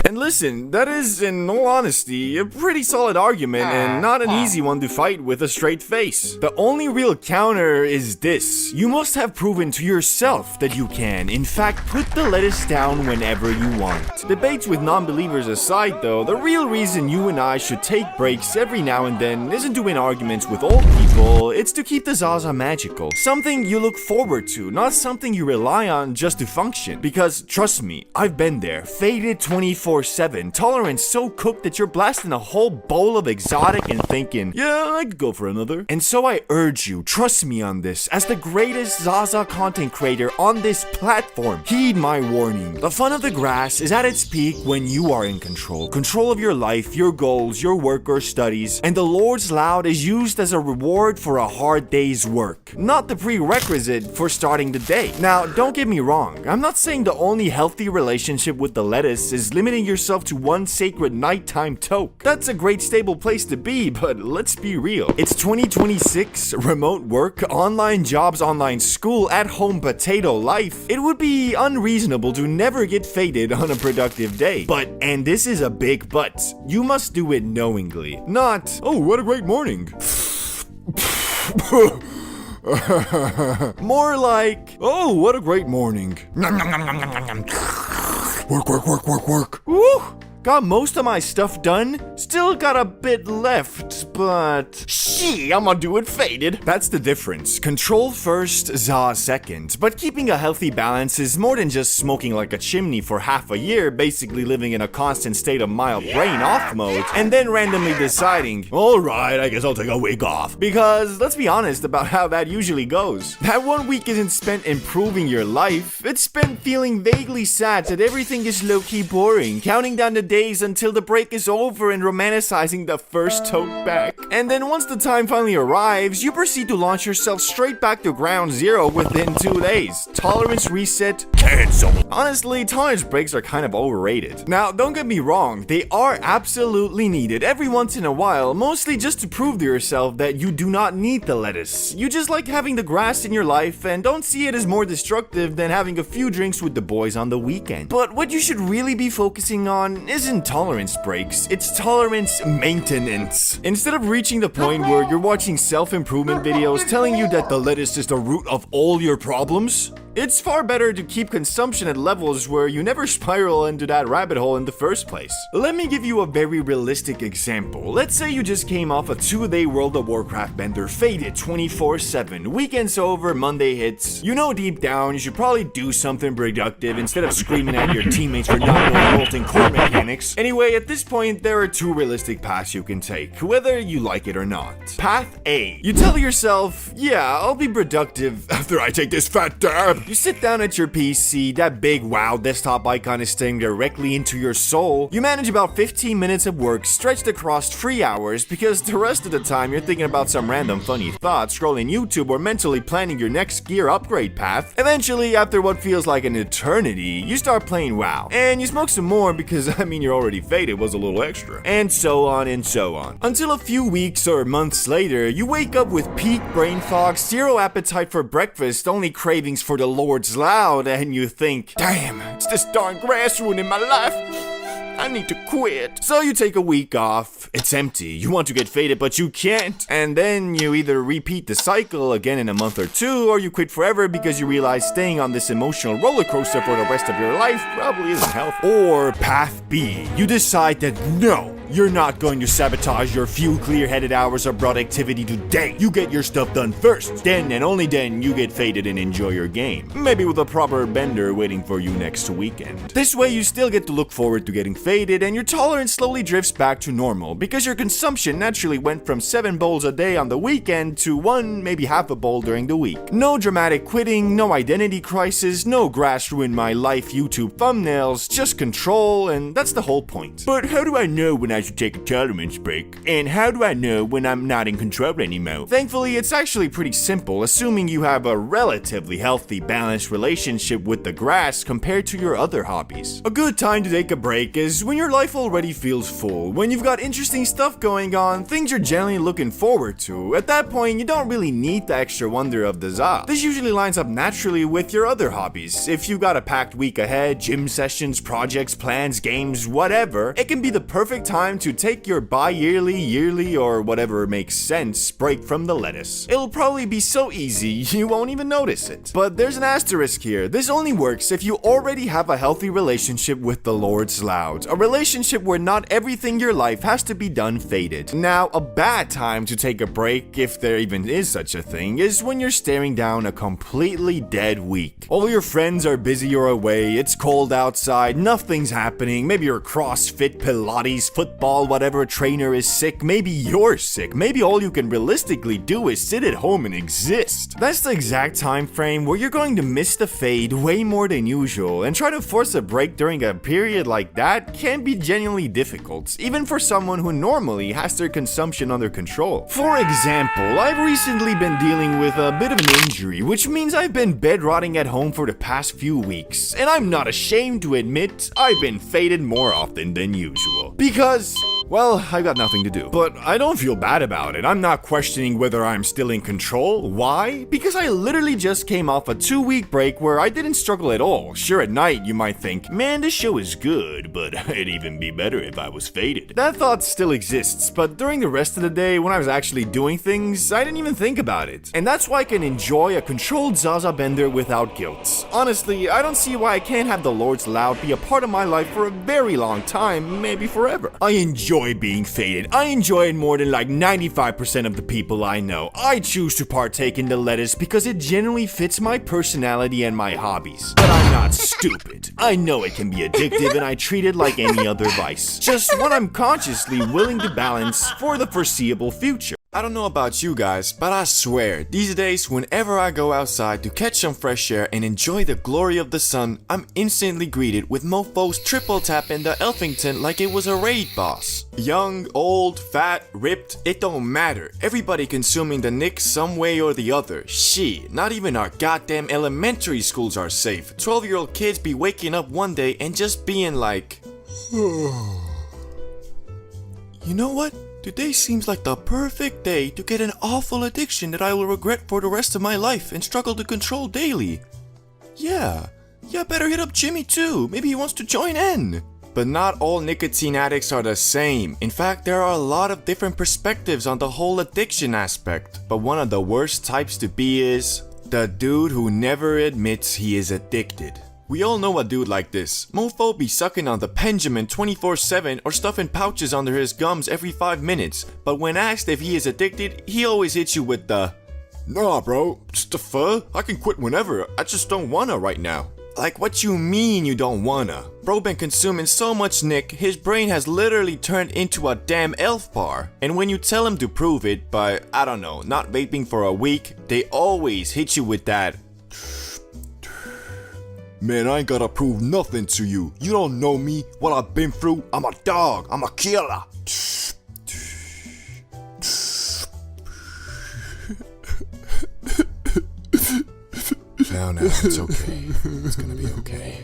And listen, that is, in all honesty, a pretty solid argument and not an easy one to fight with a straight face. The only real counter is this. You must have proven to yourself that you can, in fact, put the lettuce down whenever you want. Debates with non-believers aside though, the real reason you and I should take breaks every now and then isn't to win arguments with old people, it's to keep the Zaza magical. Something you look forward to, not something you rely on just to function. Because, trust me, I've been there, faded 24/7, tolerance so cooked that you're blasting a whole bowl of exotic and thinking, yeah, I could go for another. And so I urge you, trust me on this, as the greatest Zaza content creator on this platform, heed my warning. The fun of the grass is at its peak when you are in control. Control of your life, your goals, your work or studies, and the Lord's loud is used as a reward for a hard day's work, not the prerequisite for starting the day. Now, don't get me wrong, I'm not saying the only healthy relationship with the lettuce is limiting yourself to one sacred nighttime toke. That's a great stable place to be, but let's be real. It's 2026, remote work, online jobs, online school, at-home potato life. It would be unreasonable to never get faded on a productive day. But, and this is a big but, you must do it knowingly. Not, oh, what a great morning. More like, oh, what a great morning. Work. Woo! Got most of my stuff done, still got a bit left, but I'm gonna do it faded. That's the difference. Control first, za second. But keeping a healthy balance is more than just smoking like a chimney for half a year, basically living in a constant state of mild brain off mode, and then randomly deciding, alright, I guess I'll take a week off. Because let's be honest about how that usually goes. That 1 week isn't spent improving your life, it's spent feeling vaguely sad that everything is low-key boring, counting down the days until the break is over and romanticizing the first toke back. And then once the time finally arrives, you proceed to launch yourself straight back to ground zero within 2 days. Tolerance reset, cancel. Honestly, tolerance breaks are kind of overrated. Now, don't get me wrong, they are absolutely needed every once in a while, mostly just to prove to yourself that you do not need the lettuce. You just like having the grass in your life and don't see it as more destructive than having a few drinks with the boys on the weekend. But what you should really be focusing on isn't tolerance breaks, it's tolerance maintenance. Instead of reaching the point where you're watching self-improvement videos telling you that the lettuce is the root of all your problems, it's far better to keep consumption at levels where you never spiral into that rabbit hole in the first place. Let me give you a very realistic example. Let's say you just came off a 2-day World of Warcraft bender, faded 24/7, weekend's over, Monday hits. You know deep down you should probably do something productive instead of screaming at your teammates for not knowing molten core mechanics. Anyway, at this point, there are 2 realistic paths you can take, whether you like it or not. Path A. You tell yourself, yeah, I'll be productive after I take this fat dab. You sit down at your PC, that big wow desktop icon is staring directly into your soul. You manage about 15 minutes of work stretched across 3 hours because the rest of the time you're thinking about some random funny thoughts, scrolling YouTube, or mentally planning your next gear upgrade path. Eventually, after what feels like an eternity, you start playing WoW. And you smoke some more because, you're already faded was a little extra. And so on and so on. Until a few weeks or months later, you wake up with peak brain fog, zero appetite for breakfast, only cravings for the Lord's loud, and you think, damn, it's this darn grass ruining my life. I need to quit. So you take a week off, it's empty, you want to get faded but you can't, and then you either repeat the cycle again in a month or 2, or you quit forever because you realize staying on this emotional roller coaster for the rest of your life probably isn't healthy. Or path B, you decide that no, you're not going to sabotage your few clear-headed hours of productivity today. You get your stuff done first. Then and only then you get faded and enjoy your game. Maybe with a proper bender waiting for you next weekend. This way you still get to look forward to getting faded and your tolerance slowly drifts back to normal because your consumption naturally went from 7 bowls a day on the weekend to 1, maybe half a bowl during the week. No dramatic quitting, no identity crisis, no grass ruin my life YouTube thumbnails, just control, and that's the whole point. But how do I know when I should take a tolerance break? And how do I know when I'm not in control anymore? Thankfully, it's actually pretty simple, assuming you have a relatively healthy, balanced relationship with the grass compared to your other hobbies. A good time to take a break is when your life already feels full, when you've got interesting stuff going on, things you're generally looking forward to. At that point, you don't really need the extra wonder of the za. This usually lines up naturally with your other hobbies. If you got a packed week ahead, gym sessions, projects, plans, games, whatever, it can be the perfect time to take your bi-yearly, yearly, or whatever makes sense break from the lettuce. It'll probably be so easy you won't even notice it. But there's an asterisk here. This only works if you already have a healthy relationship with the Lord's loud. A relationship where not everything in your life has to be done faded. Now, a bad time to take a break, if there even is such a thing, is when you're staring down a completely dead week. All your friends are busy or away, it's cold outside, nothing's happening, maybe your CrossFit, Pilates, football, whatever trainer is sick, maybe you're sick, maybe all you can realistically do is sit at home and exist. That's the exact time frame where you're going to miss the fade way more than usual, and try to force a break during a period like that can be genuinely difficult, even for someone who normally has their consumption under control. For example, I've recently been dealing with a bit of an injury, which means I've been bed rotting at home for the past few weeks, and I'm not ashamed to admit I've been faded more often than usual. Because Well, I got nothing to do. But I don't feel bad about it. I'm not questioning whether I'm still in control. Why? Because I literally just came off a 2-week break where I didn't struggle at all. Sure, at night you might think, man, this show is good, but it'd even be better if I was faded. That thought still exists, but during the rest of the day when I was actually doing things, I didn't even think about it. And that's why I can enjoy a controlled Zaza bender without guilt. Honestly, I don't see why I can't have the Lord's Loud be a part of my life for a very long time, maybe forever. I enjoy being faded. I enjoy it more than like 95% of the people I know. I choose to partake in the lettuce because it generally fits my personality and my hobbies. But I'm not stupid. I know it can be addictive and I treat it like any other vice. Just one I'm consciously willing to balance for the foreseeable future. I don't know about you guys, but I swear, these days whenever I go outside to catch some fresh air and enjoy the glory of the sun, I'm instantly greeted with mofos triple tapping the Elfington like it was a raid boss. Young, old, fat, ripped, it don't matter. Everybody consuming the Nick some way or the other. Shit, not even our goddamn elementary schools are safe. 12-year-old kids be waking up one day and just being like, you know what? Today seems like the perfect day to get an awful addiction that I will regret for the rest of my life and struggle to control daily. Yeah, better hit up Jimmy too. Maybe he wants to join in. But not all nicotine addicts are the same. In fact, there are a lot of different perspectives on the whole addiction aspect. But one of the worst types to be is the dude who never admits he is addicted. We all know a dude like this. Mofo be sucking on the Penjamin 24/7 or stuffing pouches under his gums every 5 minutes. But when asked if he is addicted, he always hits you with the, "Nah bro, just the fuh. I can quit whenever. I just don't wanna right now." Like, what you mean you don't wanna? Bro been consuming so much Nick, his brain has literally turned into a damn elf bar. And when you tell him to prove it by, I don't know, not vaping for a week, they always hit you with that, "Man, I ain't gotta prove nothing to you. You don't know me, what I've been through. I'm a dog, I'm a killer." No, it's okay. It's gonna be okay.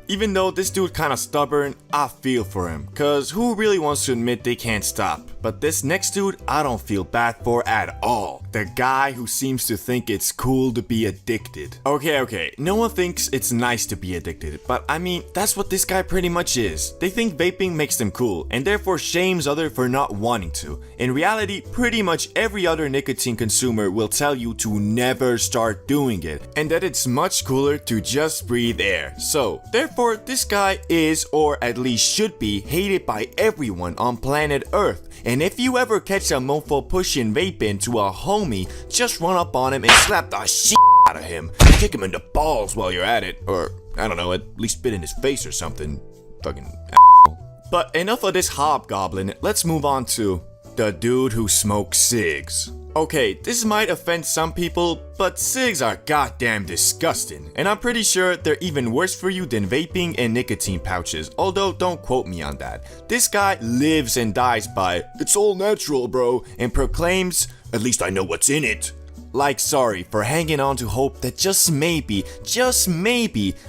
Even though this dude kinda stubborn, I feel for him. Cause who really wants to admit they can't stop? But this next dude, I don't feel bad for at all. The guy who seems to think it's cool to be addicted. Okay, no one thinks it's nice to be addicted, but I mean, that's what this guy pretty much is. They think vaping makes them cool, and therefore shames others for not wanting to. In reality, pretty much every other nicotine consumer will tell you to never start doing it, and that it's much cooler to just breathe air. So, therefore, this guy is, or at least should be, hated by everyone on planet Earth. And if you ever catch a mofo pushing vape into a homie, just run up on him and slap the shit out of him. Kick him in the balls while you're at it. Or, I don't know, at least spit in his face or something. Fucking asshole. But enough of this hobgoblin, let's move on to the dude who smokes cigs. Okay, this might offend some people, but cigs are goddamn disgusting. And I'm pretty sure they're even worse for you than vaping and nicotine pouches, although don't quote me on that. This guy lives and dies by, "It's all natural, bro," and proclaims, "At least I know what's in it." Like, sorry for hanging on to hope that just maybe,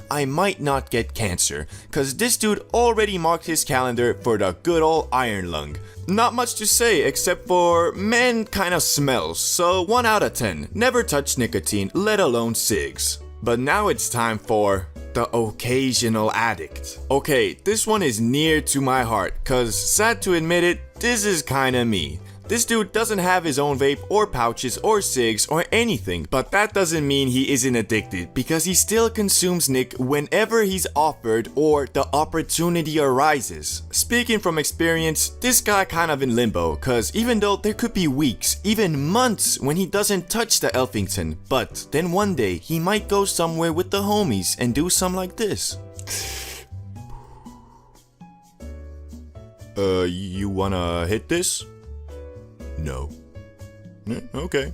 I might not get cancer. Cause this dude already marked his calendar for the good old iron lung. Not much to say except for, man kinda smells, so 1 out of 10. Never touch nicotine, let alone cigs. But now it's time for the occasional addict. Okay, this one is near to my heart, cause sad to admit it, this is kinda me. This dude doesn't have his own vape or pouches or cigs or anything, but that doesn't mean he isn't addicted because he still consumes Nick whenever he's offered or the opportunity arises. Speaking from experience, this guy kind of in limbo cause even though there could be weeks, even months when he doesn't touch the Elfington, but then one day he might go somewhere with the homies and do something like this. You wanna hit this? No. Okay.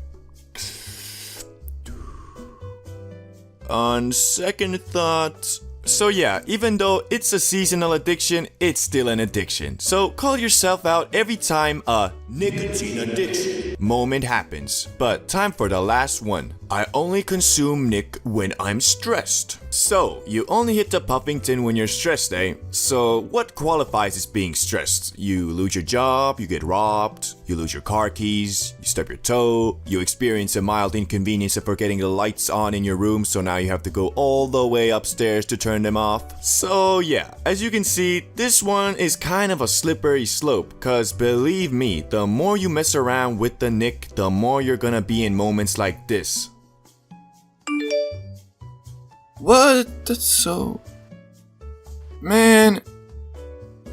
On second thought... So yeah, even though it's a seasonal addiction, it's still an addiction. So call yourself out every time a nicotine addiction moment happens. But time for the last one. I only consume Nick when I'm stressed. So, you only hit the Puffington when you're stressed, eh? So, what qualifies as being stressed? You lose your job, you get robbed, you lose your car keys, you stub your toe, you experience a mild inconvenience of forgetting the lights on in your room, so now you have to go all the way upstairs to turn them off. So, yeah, as you can see, this one is kind of a slippery slope, cause believe me, the more you mess around with the Nick, the more you're gonna be in moments like this. What? That's so... Man...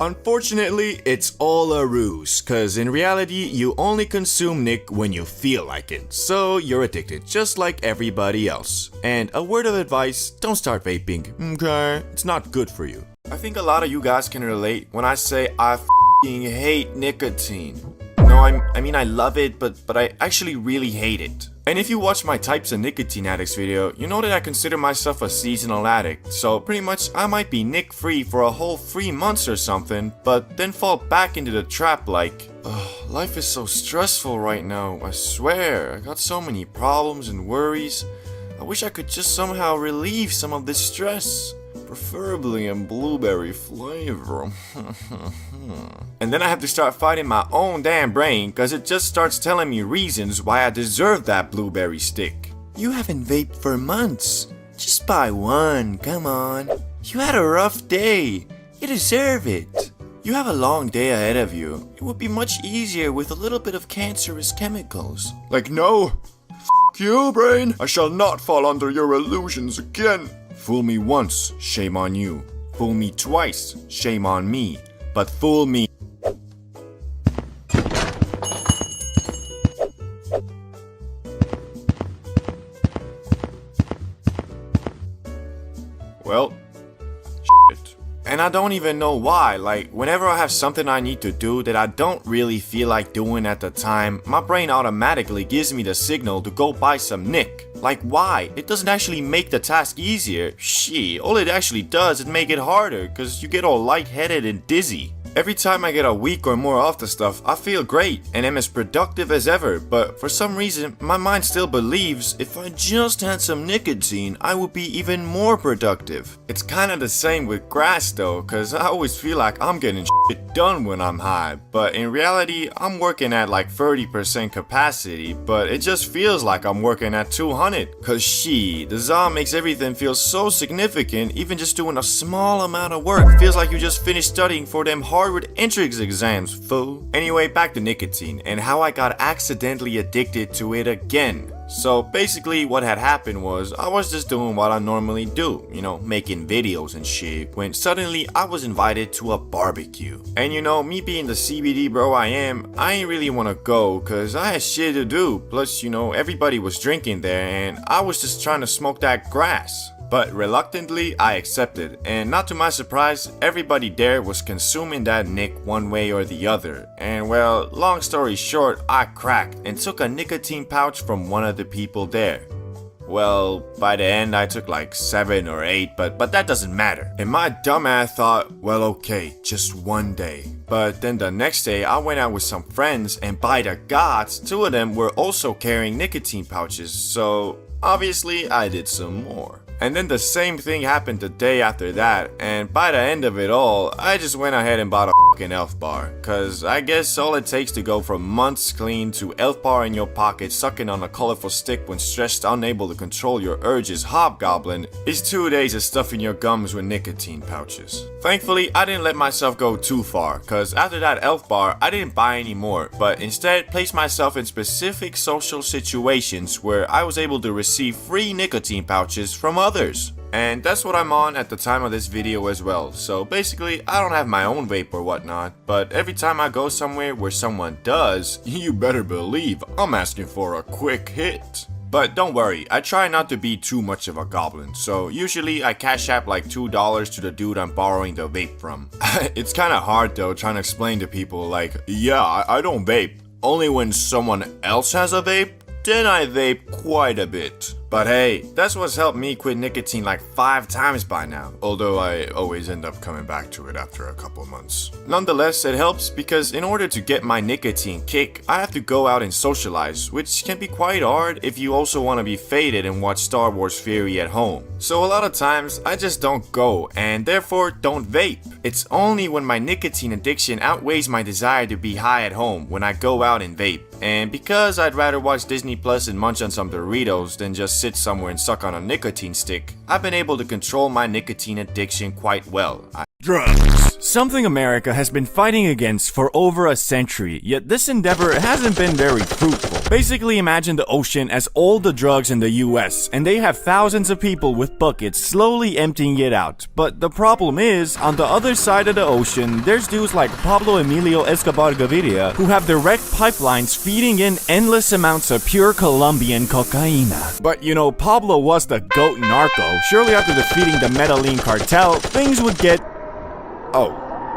Unfortunately, it's all a ruse, cause in reality, you only consume Nick when you feel like it. So you're addicted, just like everybody else. And a word of advice, don't start vaping, okay? It's not good for you. I think a lot of you guys can relate when I say I f***ing hate nicotine. No, I mean I love it, but I actually really hate it. And if you watch my Types of Nicotine Addicts video, you know that I consider myself a seasonal addict. So pretty much I might be Nick-free for a whole 3 months or something, but then fall back into the trap like, life is so stressful right now, I swear. I got so many problems and worries. I wish I could just somehow relieve some of this stress. Preferably in blueberry flavor. And then I have to start fighting my own damn brain, cause it just starts telling me reasons why I deserve that blueberry stick. You haven't vaped for months. Just buy one, come on. You had a rough day. You deserve it. You have a long day ahead of you. It would be much easier with a little bit of cancerous chemicals. Like, no. F you, brain. I shall not fall under your illusions again. Fool me once, shame on you. Fool me twice, shame on me. But fool me... Well, shit. And I don't even know why. Like, whenever I have something I need to do that I don't really feel like doing at the time, my brain automatically gives me the signal to go buy some Nick. Like, why? It doesn't actually make the task easier. Shit, all it actually does is make it harder, cause you get all lightheaded and dizzy. Every time I get a week or more off the stuff, I feel great and am as productive as ever, but for some reason, my mind still believes if I just had some nicotine, I would be even more productive. It's kinda the same with grass though, cause I always feel like I'm getting shit done when I'm high, but in reality, I'm working at like 30% capacity, but it just feels like I'm working at 200, cause the za makes everything feel so significant, even just doing a small amount of work feels like you just finished studying for them Harvard entrance exams, fool. Anyway, back to nicotine and how I got accidentally addicted to it again. So basically what had happened was I was just doing what I normally do, you know, making videos and shit, when suddenly I was invited to a barbecue. And you know, me being the CBD bro I am, I ain't really wanna go cause I had shit to do. Plus, you know, everybody was drinking there and I was just trying to smoke that grass. But reluctantly, I accepted, and not to my surprise, everybody there was consuming that Nick one way or the other. And well, long story short, I cracked and took a nicotine pouch from one of the people there. Well, by the end I took like 7 or 8, but that doesn't matter. And my dumbass thought, well okay, just one day. But then the next day I went out with some friends and by the gods, 2 of them were also carrying nicotine pouches, so obviously I did some more. And then the same thing happened the day after that, and by the end of it all, I just went ahead and bought a fucking elf bar. Cause I guess all it takes to go from months clean to elf bar in your pocket sucking on a colorful stick when stressed unable to control your urges hobgoblin is 2 days of stuffing your gums with nicotine pouches. Thankfully, I didn't let myself go too far, cause after that elf bar, I didn't buy any more, but instead placed myself in specific social situations where I was able to receive free nicotine pouches from others. And that's what I'm on at the time of this video as well. So basically, I don't have my own vape or whatnot, but every time I go somewhere where someone does, you better believe I'm asking for a quick hit. But don't worry, I try not to be too much of a goblin, so usually I cash app like $2 to the dude I'm borrowing the vape from. It's kinda hard though trying to explain to people like, yeah, I don't vape. Only when someone else has a vape, then I vape quite a bit. But hey, that's what's helped me quit nicotine like 5 times by now, although I always end up coming back to it after a couple months. Nonetheless, it helps because in order to get my nicotine kick, I have to go out and socialize, which can be quite hard if you also want to be faded and watch Star Wars Fury at home. So a lot of times, I just don't go and therefore don't vape. It's only when my nicotine addiction outweighs my desire to be high at home when I go out and vape. And because I'd rather watch Disney Plus and munch on some Doritos than just sit somewhere and suck on a nicotine stick, I've been able to control my nicotine addiction quite well. Drugs. Something America has been fighting against for over a century, yet this endeavor hasn't been very fruitful. Basically, imagine the ocean as all the drugs in the US, and they have thousands of people with buckets slowly emptying it out. But the problem is, on the other side of the ocean, there's dudes like Pablo Emilio Escobar Gaviria who have direct pipelines feeding in endless amounts of pure Colombian cocaina. But you know, Pablo was the GOAT narco. Surely after defeating the Medellin cartel, things would get... Oh,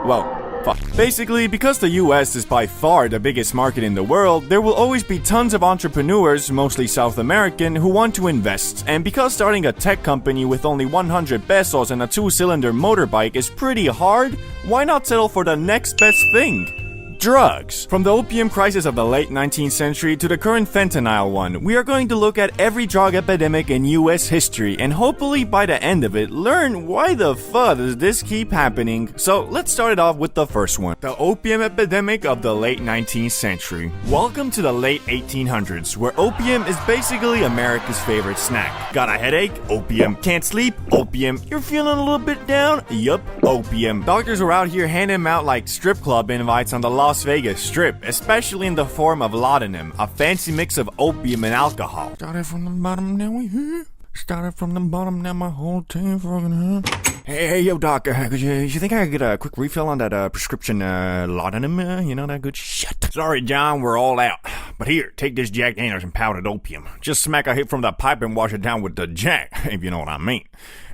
well, fuck. Basically, because the US is by far the biggest market in the world, there will always be tons of entrepreneurs, mostly South American, who want to invest. And because starting a tech company with only 100 pesos and a 2-cylinder motorbike is pretty hard, why not settle for the next best thing? Drugs. From the opium crisis of the late 19th century to the current fentanyl one, we are going to look at every drug epidemic in US history and hopefully by the end of it, learn why the fuck does this keep happening. So let's start it off with the first one. The opium epidemic of the late 19th century. Welcome to the late 1800s, where opium is basically America's favorite snack. Got a headache? Opium. Can't sleep? Opium. You're feeling a little bit down? Yup, opium. Doctors were out here handing them out like strip club invites on the Las Vegas Strip, especially in the form of laudanum, a fancy mix of opium and alcohol. Started from the bottom, now we here. Started from the bottom, now my whole team fucking here. Hey, yo, doc, could you think I could get a quick refill on that prescription laudanum? You know, that good shit. Sorry, John, we're all out. But here, take this Jack Daniels and powdered opium. Just smack a hit from the pipe and wash it down with the Jack, if you know what I mean.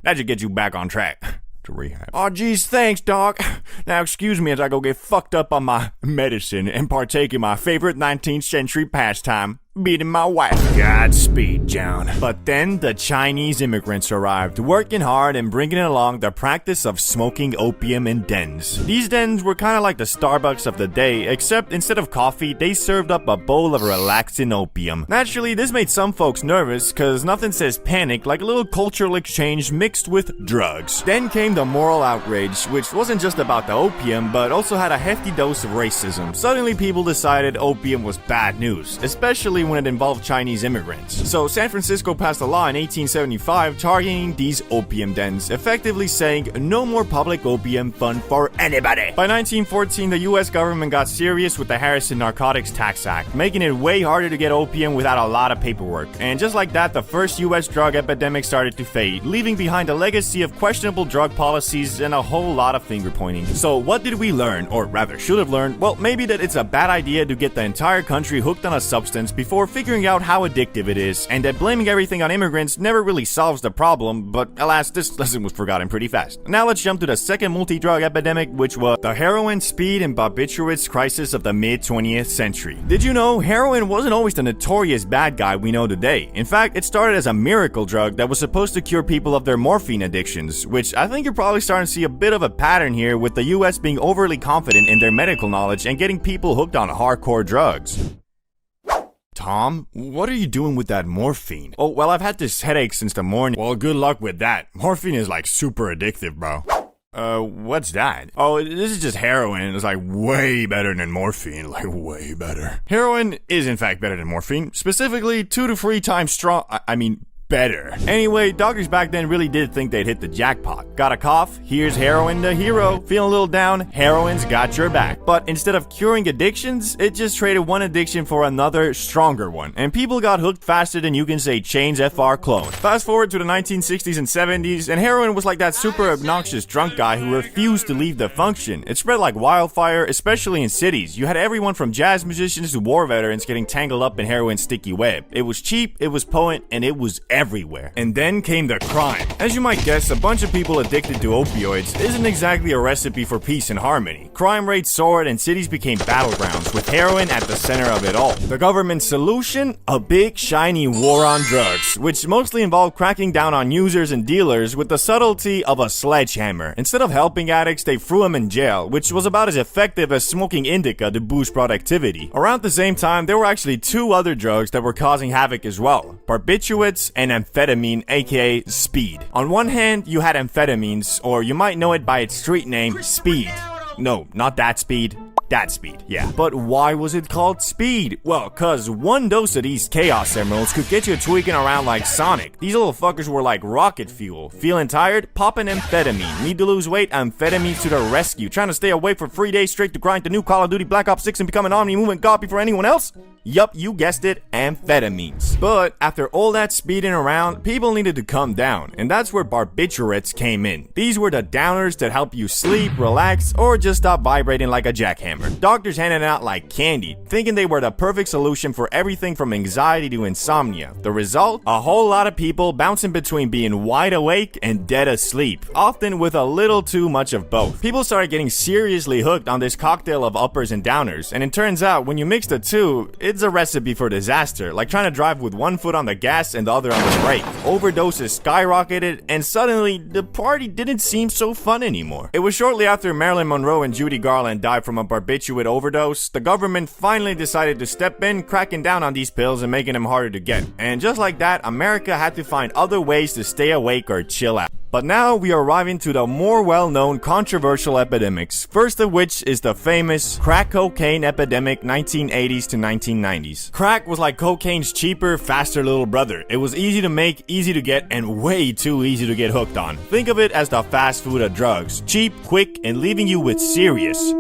That should get you back on track. To rehab. Oh geez, thanks, doc. Now excuse me as I go get fucked up on my medicine and partake in my favorite 19th century pastime, beating my wife. Godspeed, John. But then the Chinese immigrants arrived, working hard and bringing along the practice of smoking opium in dens. These dens were kind of like the Starbucks of the day, except instead of coffee, they served up a bowl of relaxing opium. Naturally, this made some folks nervous, cause nothing says panic like a little cultural exchange mixed with drugs. Then came the moral outrage, which wasn't just about the opium, but also had a hefty dose of racism. Suddenly people decided opium was bad news, especially when it involved Chinese immigrants. So San Francisco passed a law in 1875 targeting these opium dens, effectively saying no more public opium fun for anybody. By 1914, the US government got serious with the Harrison Narcotics Tax Act, making it way harder to get opium without a lot of paperwork. And just like that, the first US drug epidemic started to fade, leaving behind a legacy of questionable drug policies and a whole lot of finger pointing. So what did we learn, or rather should have learned? Well, maybe that it's a bad idea to get the entire country hooked on a substance before figuring out how addictive it is, and that blaming everything on immigrants never really solves the problem, but alas, this lesson was forgotten pretty fast. Now let's jump to the second multi-drug epidemic, which was the heroin, speed, and barbiturates crisis of the mid-20th century. Did you know heroin wasn't always the notorious bad guy we know today? In fact, it started as a miracle drug that was supposed to cure people of their morphine addictions, which I think you're probably starting to see a bit of a pattern here with the US being overly confident in their medical knowledge and getting people hooked on hardcore drugs. Tom, what are you doing with that morphine? Oh, well, I've had this headache since the morning. Well, good luck with that. Morphine is like super addictive, bro. What's that? Oh, this is just heroin. It's like way better than morphine, like way better. Heroin is in fact better than morphine, specifically 2 to 3 times strong. I mean, better. Anyway, doctors back then really did think they'd hit the jackpot. Got a cough? Here's heroin the hero. Feeling a little down? Heroin's got your back. But instead of curing addictions, it just traded one addiction for another, stronger one. And people got hooked faster than you can say Chain's FR clone. Fast forward to the 1960s and 70s, and heroin was like that super obnoxious drunk guy who refused to leave the function. It spread like wildfire, especially in cities. You had everyone from jazz musicians to war veterans getting tangled up in heroin's sticky web. It was cheap, it was potent, and it was everywhere. everywhere. And then came the crime. As you might guess, a bunch of people addicted to opioids isn't exactly a recipe for peace and harmony. Crime rates soared and cities became battlegrounds, with heroin at the center of it all. The government's solution? A big, shiny war on drugs, which mostly involved cracking down on users and dealers with the subtlety of a sledgehammer. Instead of helping addicts, they threw them in jail, which was about as effective as smoking indica to boost productivity. Around the same time, there were actually two other drugs that were causing havoc as well: barbiturates and amphetamine, aka speed. On one hand, you had amphetamines, or you might know it by its street name, speed. No, not that speed. That speed, yeah. But why was it called speed? Well, cause one dose of these chaos emeralds could get you tweaking around like Sonic. These little fuckers were like rocket fuel. Feeling tired? Pop an amphetamine. Need to lose weight? Amphetamines to the rescue. Trying to stay awake for 3 days straight to grind the new Call of Duty Black Ops 6 and become an Omni Movement god before anyone else? Yup, you guessed it, amphetamines. But after all that speeding around, people needed to come down, and that's where barbiturates came in. These were the downers that help you sleep, relax, or just stop vibrating like a jackhammer. Doctors handed it out like candy, thinking they were the perfect solution for everything from anxiety to insomnia. The result? A whole lot of people bouncing between being wide awake and dead asleep, often with a little too much of both. People started getting seriously hooked on this cocktail of uppers and downers, and it turns out when you mix the two, it's a recipe for disaster, like trying to drive with one foot on the gas and the other on the brake. Overdoses skyrocketed, and suddenly, the party didn't seem so fun anymore. It was shortly after Marilyn Monroe and Judy Garland died from a barbiturate overdose, the government finally decided to step in, cracking down on these pills and making them harder to get. And just like that, America had to find other ways to stay awake or chill out. But now we are arriving to the more well-known controversial epidemics, first of which is the famous crack cocaine epidemic 1980s to 1990s. Crack was like cocaine's cheaper, faster little brother. It was easy to make, easy to get, and way too easy to get hooked on. Think of it as the fast food of drugs. Cheap, quick, and leaving you with serious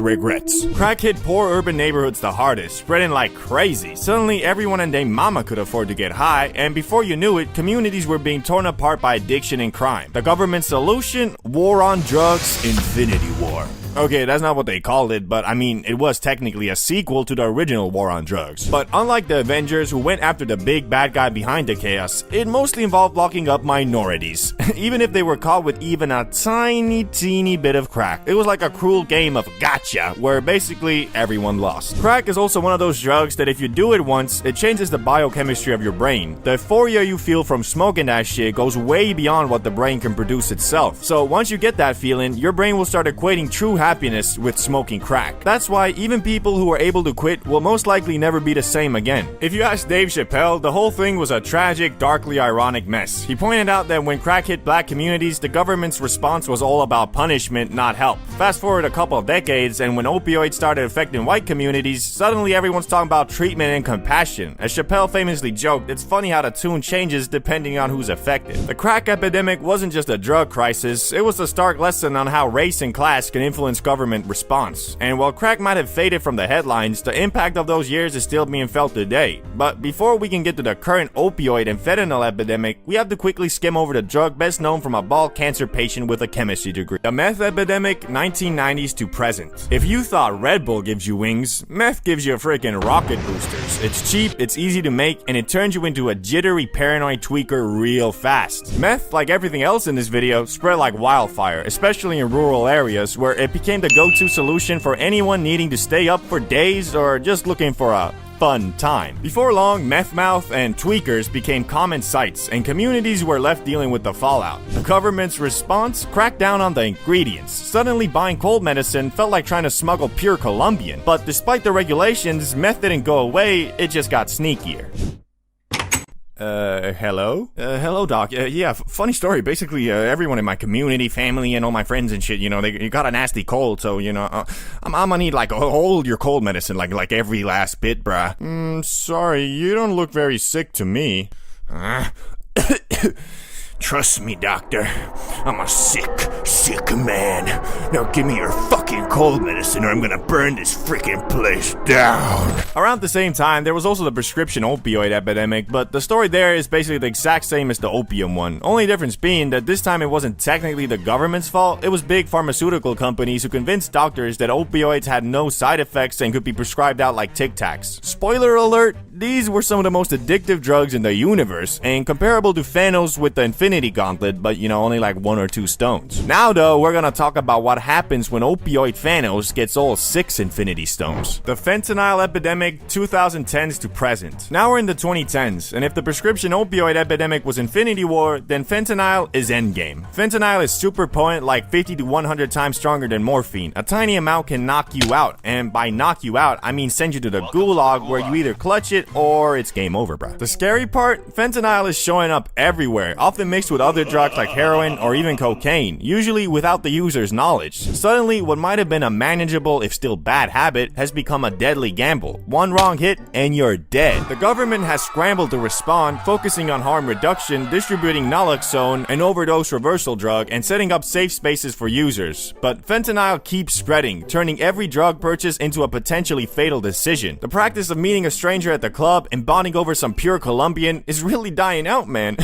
regrets. Crack hit poor urban neighborhoods the hardest, spreading like crazy. Suddenly, everyone and their mama could afford to get high, and before you knew it, communities were being torn apart by addiction and crime. The government's solution? War on drugs, Infinity War. Okay, that's not what they called it, but I mean, it was technically a sequel to the original War on Drugs. But unlike the Avengers, who went after the big bad guy behind the chaos, it mostly involved locking up minorities, even if they were caught with even a teeny bit of crack. It was like a cruel game of gotcha, where basically everyone lost. Crack is also one of those drugs that if you do it once, it changes the biochemistry of your brain. The euphoria you feel from smoking that shit goes way beyond what the brain can produce itself. So once you get that feeling, your brain will start equating true happiness with smoking crack. That's why even people who are able to quit will most likely never be the same again. If you ask Dave Chappelle, the whole thing was a tragic, darkly ironic mess. He pointed out that when crack hit black communities, the government's response was all about punishment, not help. Fast forward a couple of decades, and when opioids started affecting white communities, suddenly everyone's talking about treatment and compassion. As Chappelle famously joked, it's funny how the tune changes depending on who's affected. The crack epidemic wasn't just a drug crisis, it was a stark lesson on how race and class can influence government response. And while crack might have faded from the headlines, the impact of those years is still being felt today. But before we can get to the current opioid and fentanyl epidemic, we have to quickly skim over the drug best known from a bald cancer patient with a chemistry degree. The meth epidemic, 1990s to present. If you thought Red Bull gives you wings, meth gives you freaking rocket boosters. It's cheap, it's easy to make, and it turns you into a jittery paranoid tweaker real fast. Meth, like everything else in this video, spread like wildfire, especially in rural areas where it became the go-to solution for anyone needing to stay up for days or just looking for a fun time. Before long, meth mouth and tweakers became common sights, and communities were left dealing with the fallout. The government's response? Cracked down on the ingredients. Suddenly, buying cold medicine felt like trying to smuggle pure Colombian. But despite the regulations, meth didn't go away, it just got sneakier. Hello? Hello, Doc. Yeah, funny story. Basically, everyone in my community, family, and all my friends and shit, you know, they got a nasty cold, so, you know, I'm gonna need, like, hold your cold medicine, like every last bit, bruh. Sorry, you don't look very sick to me. Trust me, doctor. I'm a sick man. Now give me your fucking cold medicine or I'm gonna burn this freaking place down. Around the same time, there was also the prescription opioid epidemic, but the story there is basically the exact same as the opium one. Only difference being that this time it wasn't technically the government's fault, it was big pharmaceutical companies who convinced doctors that opioids had no side effects and could be prescribed out like Tic Tacs. Spoiler alert, these were some of the most addictive drugs in the universe, and comparable to Thanos with the Infinity Gauntlet, but only like 1 or 2 stones. Now though, we're gonna talk about what happens when opioid Thanos gets all 6 Infinity Stones. The fentanyl epidemic, 2010s to present. Now we're in the 2010s, and if the prescription opioid epidemic was Infinity War, then fentanyl is Endgame. Fentanyl is super potent, like 50 to 100 times stronger than morphine. A tiny amount can knock you out, and by knock you out, I mean send you to the gulag where you either clutch it or it's game over, bro. The scary part, fentanyl is showing up everywhere, often mixed with other drugs like heroin or even cocaine, usually without the user's knowledge. Suddenly, what might have been a manageable, if still bad habit, has become a deadly gamble. One wrong hit and you're dead. The government has scrambled to respond, focusing on harm reduction, distributing naloxone, an overdose reversal drug, and setting up safe spaces for users. But fentanyl keeps spreading, turning every drug purchase into a potentially fatal decision. The practice of meeting a stranger at the club and bonding over some pure Colombian is really dying out, man.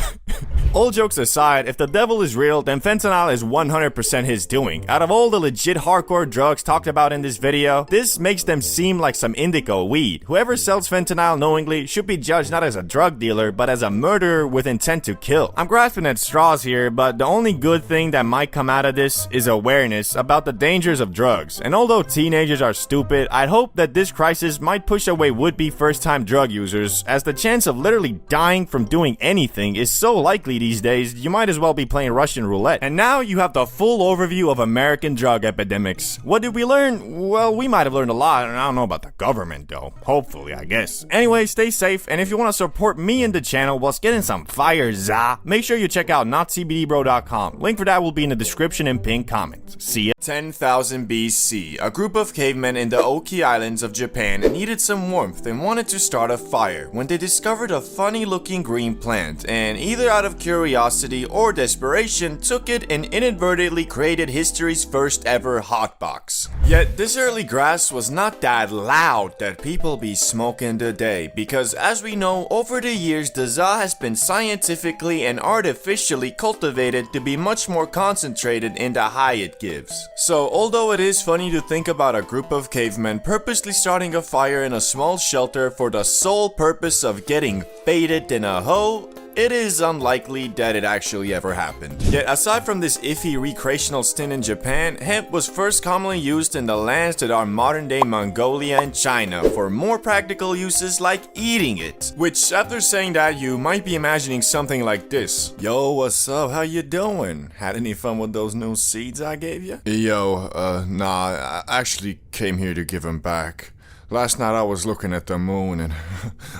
All jokes aside, if the devil is real, then fentanyl is 100% his doing. Out of all the legit hardcore drugs talked about in this video, this makes them seem like some indica weed. Whoever sells fentanyl knowingly should be judged not as a drug dealer, but as a murderer with intent to kill. I'm grasping at straws here, but the only good thing that might come out of this is awareness about the dangers of drugs. And although teenagers are stupid, I'd hope that this crisis might push away would-be first-time drug users, as the chance of literally dying from doing anything is so likely these days, you might as well be playing Russian roulette. And now you have the full overview of American drug epidemics. What did we learn? Well, we might have learned a lot, and I don't know about the government though. Hopefully, I guess. Anyway, stay safe, and if you want to support me and the channel whilst getting some fire za, make sure you check out notcbdbro.com. Link for that will be in the description and pinned comment. See ya. 10,000 BC, a group of cavemen in the Oki Islands of Japan needed some warmth and wanted to start a fire when they discovered a funny looking green plant, and either out of curiosity or desperation took it and inadvertently created history's first ever hotbox. Yet this early grass was not that loud that people be smoking today, because as we know, over the years the za has been scientifically and artificially cultivated to be much more concentrated in the high it gives. So although it is funny to think about a group of cavemen purposely starting a fire in a small shelter for the sole purpose of getting faded in a hoe, it is unlikely that it actually ever happened. Yet aside from this iffy recreational stint in Japan, hemp was first commonly used in the lands that are modern day Mongolia and China for more practical uses like eating it. Which, after saying that, you might be imagining something like this. Yo, what's up? How you doing? Had any fun with those new seeds I gave you? Yo, nah, I actually came here to give them back. Last night I was looking at the moon and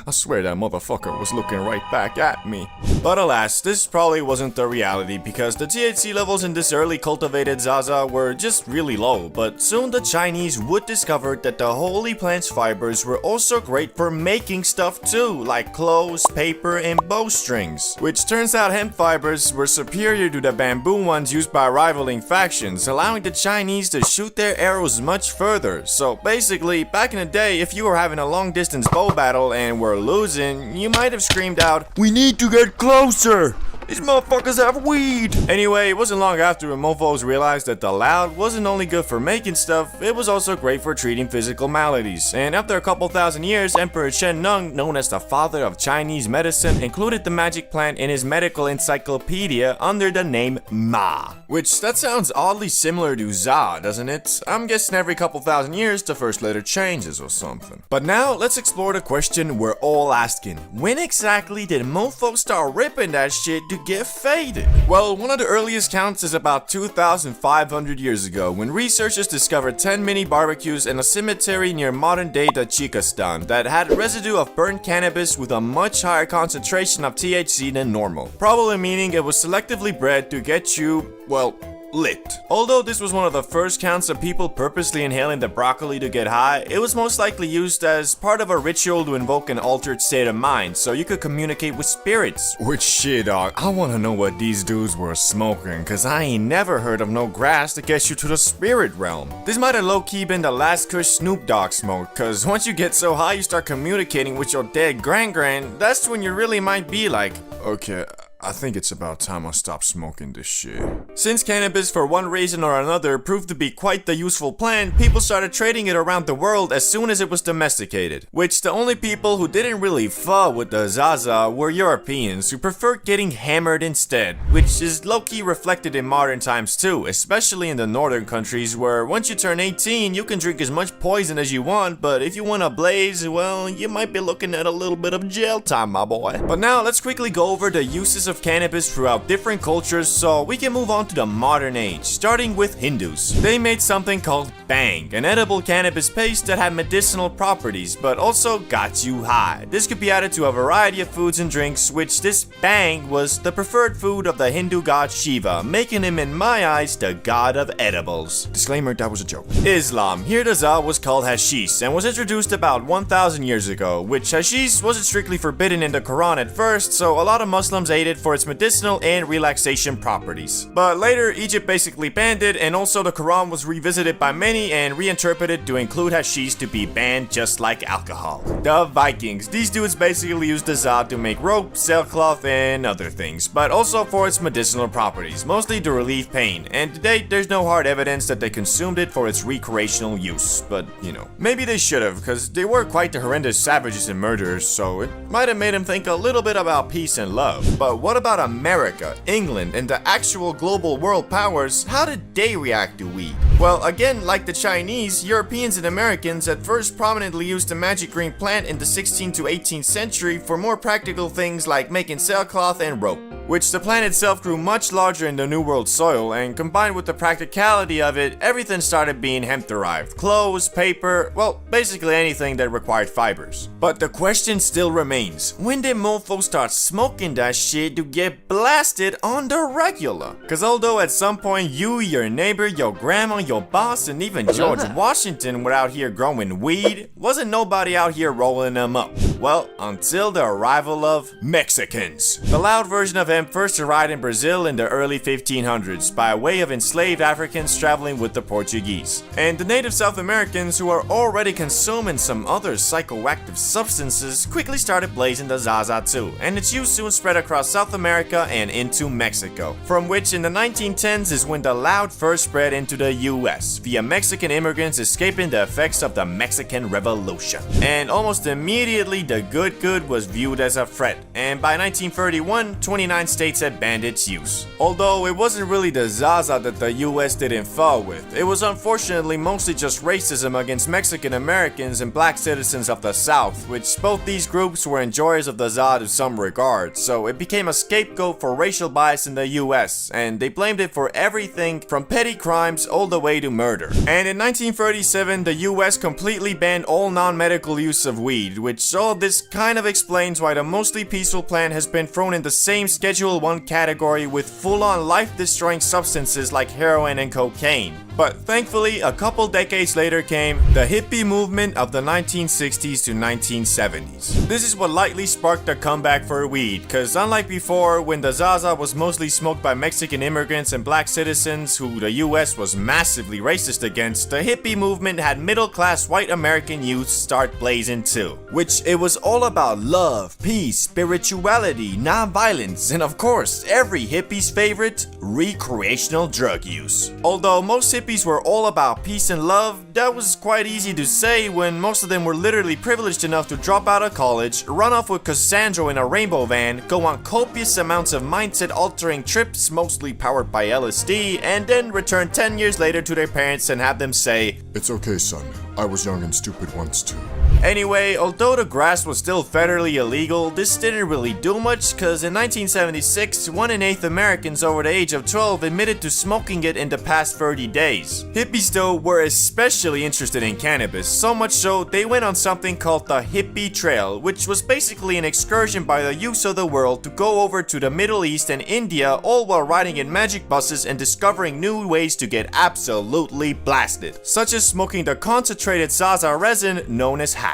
I swear that motherfucker was looking right back at me. But alas, this probably wasn't the reality, because the THC levels in this early cultivated Zaza were just really low, but soon the Chinese would discover that the holy plant's fibers were also great for making stuff too, like clothes, paper, and bowstrings. Which turns out hemp fibers were superior to the bamboo ones used by rivaling factions, allowing the Chinese to shoot their arrows much further. So basically, back in the day, if you were having a long distance bow battle and were losing, you might have screamed out, "We need to get closer! These motherfuckers have weed!" Anyway, it wasn't long after mofos realized that the loud wasn't only good for making stuff, it was also great for treating physical maladies. And after a couple thousand years, Emperor Shen Nung, known as the father of Chinese medicine, included the magic plant in his medical encyclopedia under the name Ma. Which, that sounds oddly similar to za, doesn't it? I'm guessing every couple thousand years the first letter changes or something. But now, let's explore the question we're all asking. When exactly did mofos start ripping that shit to get faded? Well, one of the earliest counts is about 2,500 years ago, when researchers discovered 10 mini barbecues in a cemetery near modern-day Tajikistan that had residue of burnt cannabis with a much higher concentration of THC than normal, probably meaning it was selectively bred to get you, well, lit. Although this was one of the first counts of people purposely inhaling the broccoli to get high, it was most likely used as part of a ritual to invoke an altered state of mind so you could communicate with spirits. Which shit, dog, I wanna know what these dudes were smoking, cause I ain't never heard of no grass that gets you to the spirit realm. This might have low-key been the last kush Snoop Dogg smoked, cause once you get so high you start communicating with your dead gran-gran, that's when you really might be like, okay, I think it's about time I stop smoking this shit. Since cannabis, for one reason or another, proved to be quite the useful plant, people started trading it around the world as soon as it was domesticated. Which the only people who didn't really fuck with the Zaza were Europeans, who preferred getting hammered instead. Which is low-key reflected in modern times too, especially in the northern countries where once you turn 18, you can drink as much poison as you want, but if you want to blaze, well, you might be looking at a little bit of jail time, my boy. But now, let's quickly go over the uses of cannabis throughout different cultures so we can move on to the modern age, starting with Hindus. They made something called bang, an edible cannabis paste that had medicinal properties, but also got you high. This could be added to a variety of foods and drinks, which this bang was the preferred food of the Hindu god Shiva, making him in my eyes the god of edibles. Disclaimer, that was a joke. Islam. Here the za was called hashish and was introduced about 1,000 years ago, which hashish wasn't strictly forbidden in the Quran at first, so a lot of Muslims ate it for its medicinal and relaxation properties. But later, Egypt basically banned it, and also the Quran was revisited by many and reinterpreted to include hashish to be banned just like alcohol. The Vikings. These dudes basically used the za to make rope, sailcloth, and other things, but also for its medicinal properties, mostly to relieve pain, and to date there's no hard evidence that they consumed it for its recreational use, but you know, maybe they should have, because they were quite the horrendous savages and murderers, so it might have made them think a little bit about peace and love. But what about America, England, and the actual global world powers? How did they react to weed? Well, again, like the Chinese, Europeans and Americans at first prominently used the magic green plant in the 16th to 18th century for more practical things like making sailcloth and rope, which the plant itself grew much larger in the New World soil, and combined with the practicality of it, everything started being hemp-derived. Clothes, paper, well, basically anything that required fibers. But the question still remains, when did mofos start smoking that shit to get blasted on the regular? Cause although at some point you, your neighbor, your grandma, your boss, and even George Washington were out here growing weed, wasn't nobody out here rolling them up. Well, until the arrival of Mexicans. The loud version of hemp first arrived in Brazil in the early 1500s by way of enslaved Africans traveling with the Portuguese. And the native South Americans, who are already consuming some other psychoactive substances, quickly started blazing the Zaza too, and its use soon spread across South America and into Mexico, from which in the 1910s is when the loud first spread into the US, via Mexican immigrants escaping the effects of the Mexican Revolution. And almost immediately the good was viewed as a threat, and by 1931, 29 states had banned its use. Although it wasn't really the Zaza that the US didn't fall with, it was unfortunately mostly just racism against Mexican Americans and black citizens of the South, which both these groups were enjoyers of the za to some regard, so it became a scapegoat for racial bias in the US, and they blamed it for everything from petty crimes all the way to murder. And in 1937, the US completely banned all non-medical use of weed, which all this kind of explains why the mostly peaceful plant has been thrown in the same Schedule 1 category with full-on life-destroying substances like heroin and cocaine. But thankfully, a couple decades later came the hippie movement of the 1960s to 1970s. This is what lightly sparked a comeback for weed, cause unlike before, when the Zaza was mostly smoked by Mexican immigrants and black citizens who the US was massively racist against, the hippie movement had middle-class white American youth start blazing too. Which it was all about love, peace, spirituality, non-violence, and of course, every hippie's favorite, recreational drug use. Although most hippies were all about peace and love, that was quite easy to say when most of them were literally privileged enough to drop out of college, run off with Cassandra in a rainbow van, go on copious amounts of mindset-altering trips, mostly powered by LSD, and then return 10 years later to their parents and have them say, "It's okay, son. I was young and stupid once too." Anyway, although the grass was still federally illegal, this didn't really do much, cause in 1976, 1 in 8 Americans over the age of 12 admitted to smoking it in the past 30 days. Hippies though were especially interested in cannabis, so much so they went on something called the Hippie Trail, which was basically an excursion by the youths of the world to go over to the Middle East and India, all while riding in magic buses and discovering new ways to get absolutely blasted, such as smoking the concentrated Zaza resin known as hash.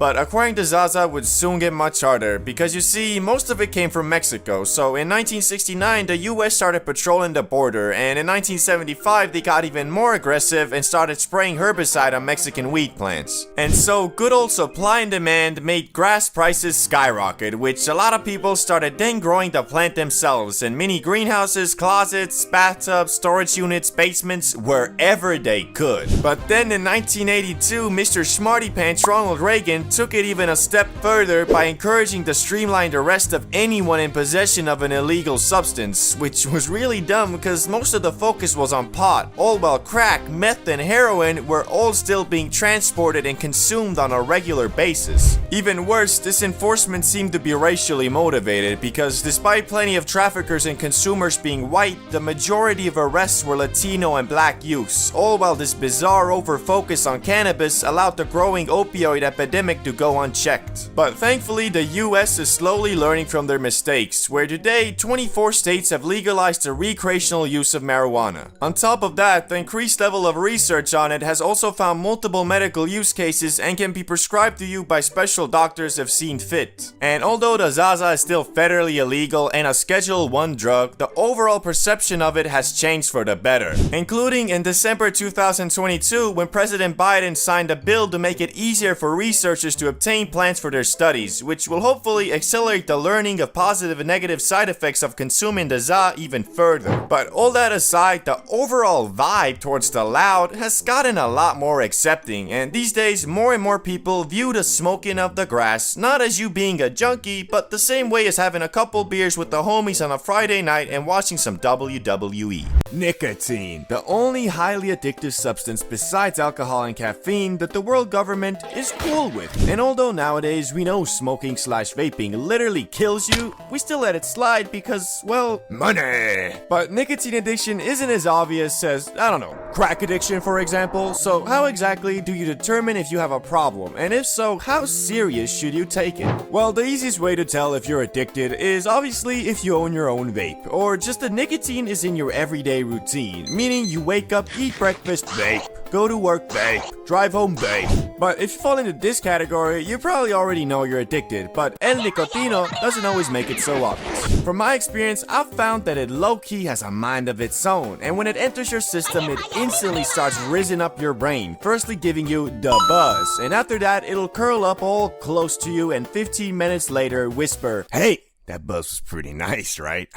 But acquiring the Zaza would soon get much harder, because you see, most of it came from Mexico, so in 1969 the US started patrolling the border, and in 1975 they got even more aggressive and started spraying herbicide on Mexican wheat plants. And so good old supply and demand made grass prices skyrocket, which a lot of people started then growing the plant themselves in mini greenhouses, closets, bathtubs, storage units, basements, wherever they could. But then in 1982, Mr. Smarty Pants Ronald Reagan took it even a step further by encouraging the streamlined arrest of anyone in possession of an illegal substance, which was really dumb because most of the focus was on pot, all while crack, meth, and heroin were all still being transported and consumed on a regular basis. Even worse, this enforcement seemed to be racially motivated because despite plenty of traffickers and consumers being white, the majority of arrests were Latino and black youths, all while this bizarre over-focus on cannabis allowed the growing opioid epidemic to go unchecked. But thankfully, the US is slowly learning from their mistakes, where today 24 states have legalized the recreational use of marijuana. On top of that, the increased level of research on it has also found multiple medical use cases and can be prescribed to you by special doctors if seen fit. And although the Zaza is still federally illegal and a Schedule 1 drug, the overall perception of it has changed for the better, including in December 2022 when President Biden signed a bill to make it easier for researchers to obtain plants for their studies, which will hopefully accelerate the learning of positive and negative side effects of consuming the Za even further. But all that aside, the overall vibe towards the loud has gotten a lot more accepting, and these days more and more people view the smoking of the grass not as you being a junkie, but the same way as having a couple beers with the homies on a Friday night and watching some WWE. Nicotine, the only highly addictive substance besides alcohol and caffeine that the world government is cool with. And although nowadays we know smoking/vaping literally kills you, we still let it slide because, well, money. But nicotine addiction isn't as obvious as, I don't know, crack addiction for example. So how exactly do you determine if you have a problem? And if so, how serious should you take it? Well, the easiest way to tell if you're addicted is obviously if you own your own vape, or just that nicotine is in your everyday routine, meaning you wake up, eat breakfast, vape, go to work, vape, drive home, vape. But if you fall into this category, you probably already know you're addicted, but el nicotino doesn't always make it so obvious. From my experience, I've found that it low-key has a mind of its own, and when it enters your system, it instantly starts rizzing up your brain, firstly giving you the buzz, and after that, it'll curl up all close to you and 15 minutes later whisper, "Hey, that buzz was pretty nice, right?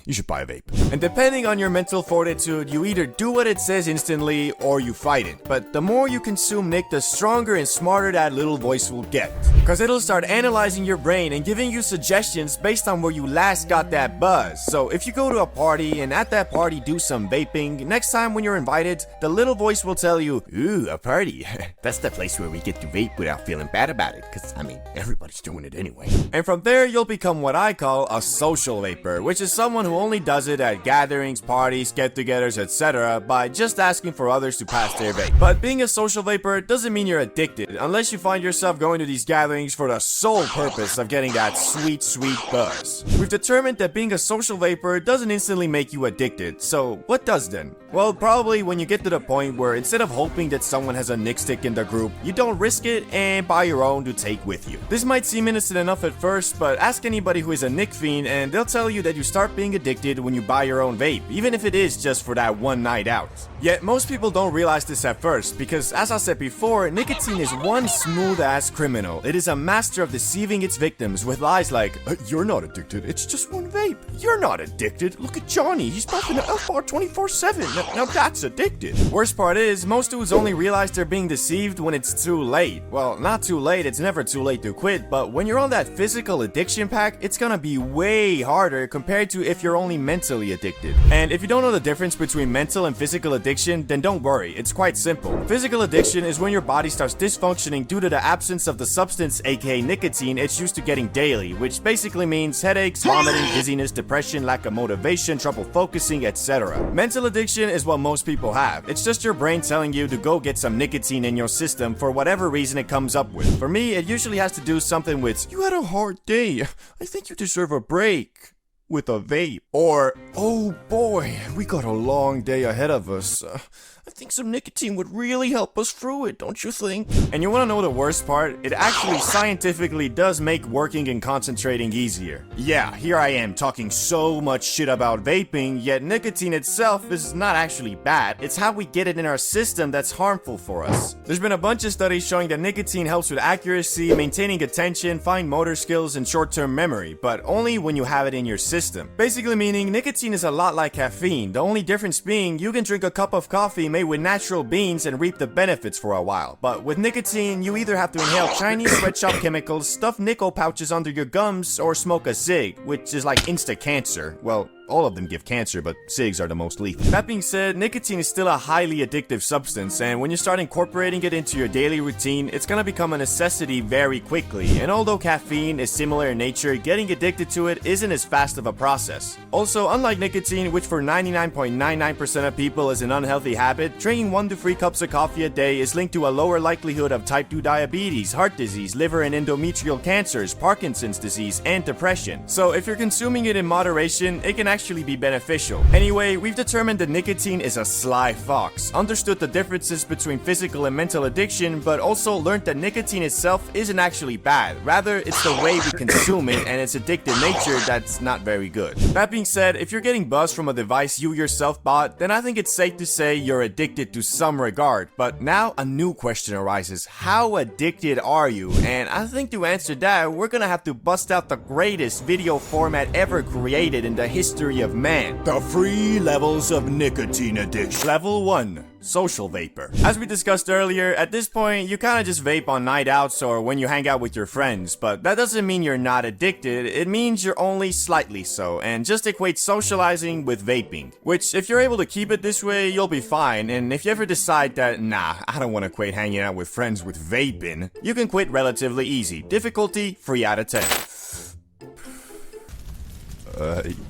You should buy a vape." And depending on your mental fortitude, you either do what it says instantly or you fight it. But the more you consume Nick, the stronger and smarter that little voice will get. Cause it'll start analyzing your brain and giving you suggestions based on where you last got that buzz. So if you go to a party and at that party do some vaping, next time when you're invited, the little voice will tell you, "Ooh, a party. That's the place where we get to vape without feeling bad about it. Cause I mean, everybody's doing it anyway." And from there, you'll become what I call a social vapor, which is someone who only does it at gatherings, parties, get-togethers, etc. by just asking for others to pass their vape. But being a social vapor doesn't mean you're addicted, unless you find yourself going to these gatherings for the sole purpose of getting that sweet, sweet buzz. We've determined that being a social vapor doesn't instantly make you addicted, so what does then? Well, probably when you get to the point where instead of hoping that someone has a Nick stick in the group, you don't risk it and buy your own to take with you. This might seem innocent enough at first, but ask anybody who is a Nick fiend and they'll tell you that you start being addicted when you buy your own vape, even if it is just for that one night out. Yet most people don't realize this at first, because as I said before, nicotine is one smooth-ass criminal. It is a master of deceiving its victims with lies like, "You're not addicted, it's just one vape. You're not addicted. Look at Johnny, he's puffing an Elf bar 24/7. Now that's addicted." Worst part is, most dudes only realize they're being deceived when it's too late. Well, not too late, it's never too late to quit, but when you're on that physical addiction pack, it's gonna be way harder compared to if you're only mentally addicted. And if you don't know the difference between mental and physical addiction, then don't worry, it's quite simple. Physical addiction is when your body starts dysfunctioning due to the absence of the substance, aka nicotine, it's used to getting daily, which basically means headaches, vomiting, dizziness, depression, lack of motivation, trouble focusing, etc. Mental addiction is what most people have. It's just your brain telling you to go get some nicotine in your system for whatever reason it comes up with. For me, it usually has to do something with, "You had a hard day. I think you deserve a break." with a vape. Or, oh boy, we got a long day ahead of us. I think some nicotine would really help us through it, don't you think? And you wanna know the worst part? It actually scientifically does make working and concentrating easier. Yeah, here I am talking so much shit about vaping, yet nicotine itself is not actually bad. It's how we get it in our system that's harmful for us. There's been a bunch of studies showing that nicotine helps with accuracy, maintaining attention, fine motor skills, and short-term memory, but only when you have it in your system. Basically meaning nicotine is a lot like caffeine, the only difference being you can drink a cup of coffee made with natural beans and reap the benefits for a while. But with nicotine, you either have to inhale Chinese sweatshop chemicals, stuff nickel pouches under your gums, or smoke a cig, which is like insta-cancer. Well, all of them give cancer, but cigs are the most lethal. That being said, nicotine is still a highly addictive substance, and when you start incorporating it into your daily routine, it's gonna become a necessity very quickly. And although caffeine is similar in nature, getting addicted to it isn't as fast of a process. Also, unlike nicotine, which for 99.99% of people is an unhealthy habit, drinking 1 to 3 cups of coffee a day is linked to a lower likelihood of type 2 diabetes, heart disease, liver and endometrial cancers, Parkinson's disease, and depression. So if you're consuming it in moderation, it can actually be beneficial. Anyway, we've determined that nicotine is a sly fox, understood the differences between physical and mental addiction, but also learned that nicotine itself isn't actually bad. Rather, it's the way we consume it and its addictive nature that's not very good. That being said, if you're getting buzzed from a device you yourself bought, then I think it's safe to say you're addicted to some regard. But now a new question arises. How addicted are you? And I think to answer that, we're gonna have to bust out the greatest video format ever created in the history of man. The 3 levels of nicotine addiction. Level 1. Social vapor. As we discussed earlier, at this point, you kinda just vape on night outs or when you hang out with your friends, but that doesn't mean you're not addicted, it means you're only slightly so, and just equate socializing with vaping. Which, if you're able to keep it this way, you'll be fine, and if you ever decide that, nah, I don't wanna equate hanging out with friends with vaping, you can quit relatively easy. Difficulty, 3 out of 10.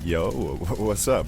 Yo, what's up?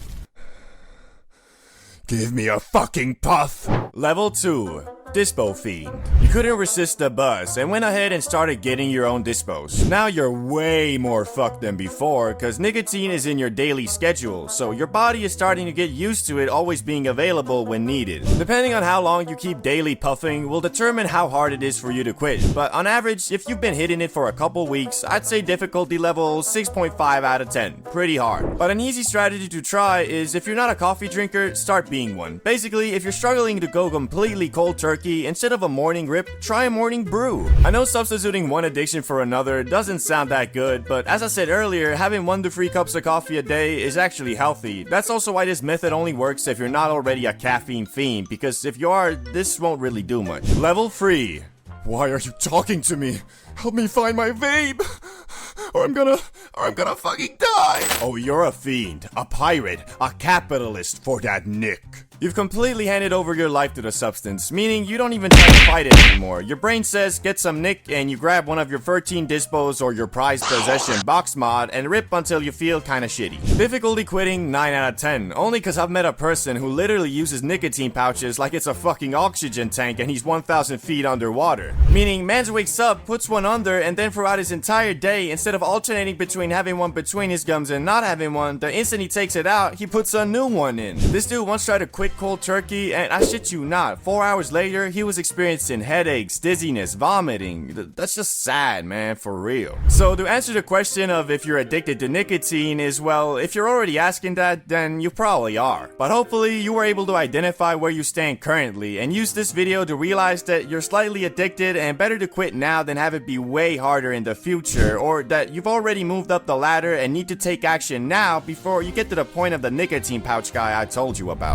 Give me a fucking puff! Level 2. Dispo Fiend. You couldn't resist the buzz and went ahead and started getting your own dispos. Now you're way more fucked than before cause nicotine is in your daily schedule, so your body is starting to get used to it always being available when needed. Depending on how long you keep daily puffing will determine how hard it is for you to quit, but on average, if you've been hitting it for a couple weeks, I'd say difficulty level 6.5 out of 10. Pretty hard. But an easy strategy to try is if you're not a coffee drinker, start being one. Basically, if you're struggling to go completely cold turkey, instead of a morning rip, try a morning brew. I know substituting one addiction for another doesn't sound that good, but as I said earlier, having 1 to 3 cups of coffee a day is actually healthy. That's also why this method only works if you're not already a caffeine fiend, because if you are, this won't really do much. Level 3. Why are you talking to me? Help me find my vape! Or I'm gonna fucking die! Oh, you're a fiend, a pirate, a capitalist for that nick. You've completely handed over your life to the substance, meaning you don't even try to fight it anymore. Your brain says, get some nick, and you grab one of your 13 dispos or your prized possession box mod and rip until you feel kinda shitty. Difficulty quitting, 9 out of 10, only cause I've met a person who literally uses nicotine pouches like it's a fucking oxygen tank and he's 1,000 feet underwater. Meaning, mans wakes up, puts one under, and then throughout his entire day, instead of alternating between having one between his gums and not having one, the instant he takes it out, he puts a new one in. This dude once tried to quit cold turkey, and I shit you not, 4 hours later, he was experiencing headaches, dizziness, vomiting. That's just sad, man, for real. So to answer the question of if you're addicted to nicotine is, well, if you're already asking that, then you probably are. But hopefully, you were able to identify where you stand currently, and use this video to realize that you're slightly addicted and better to quit now than have it be way harder in the future, or that you've already moved up the ladder and need to take action now before you get to the point of the nicotine pouch guy I told you about.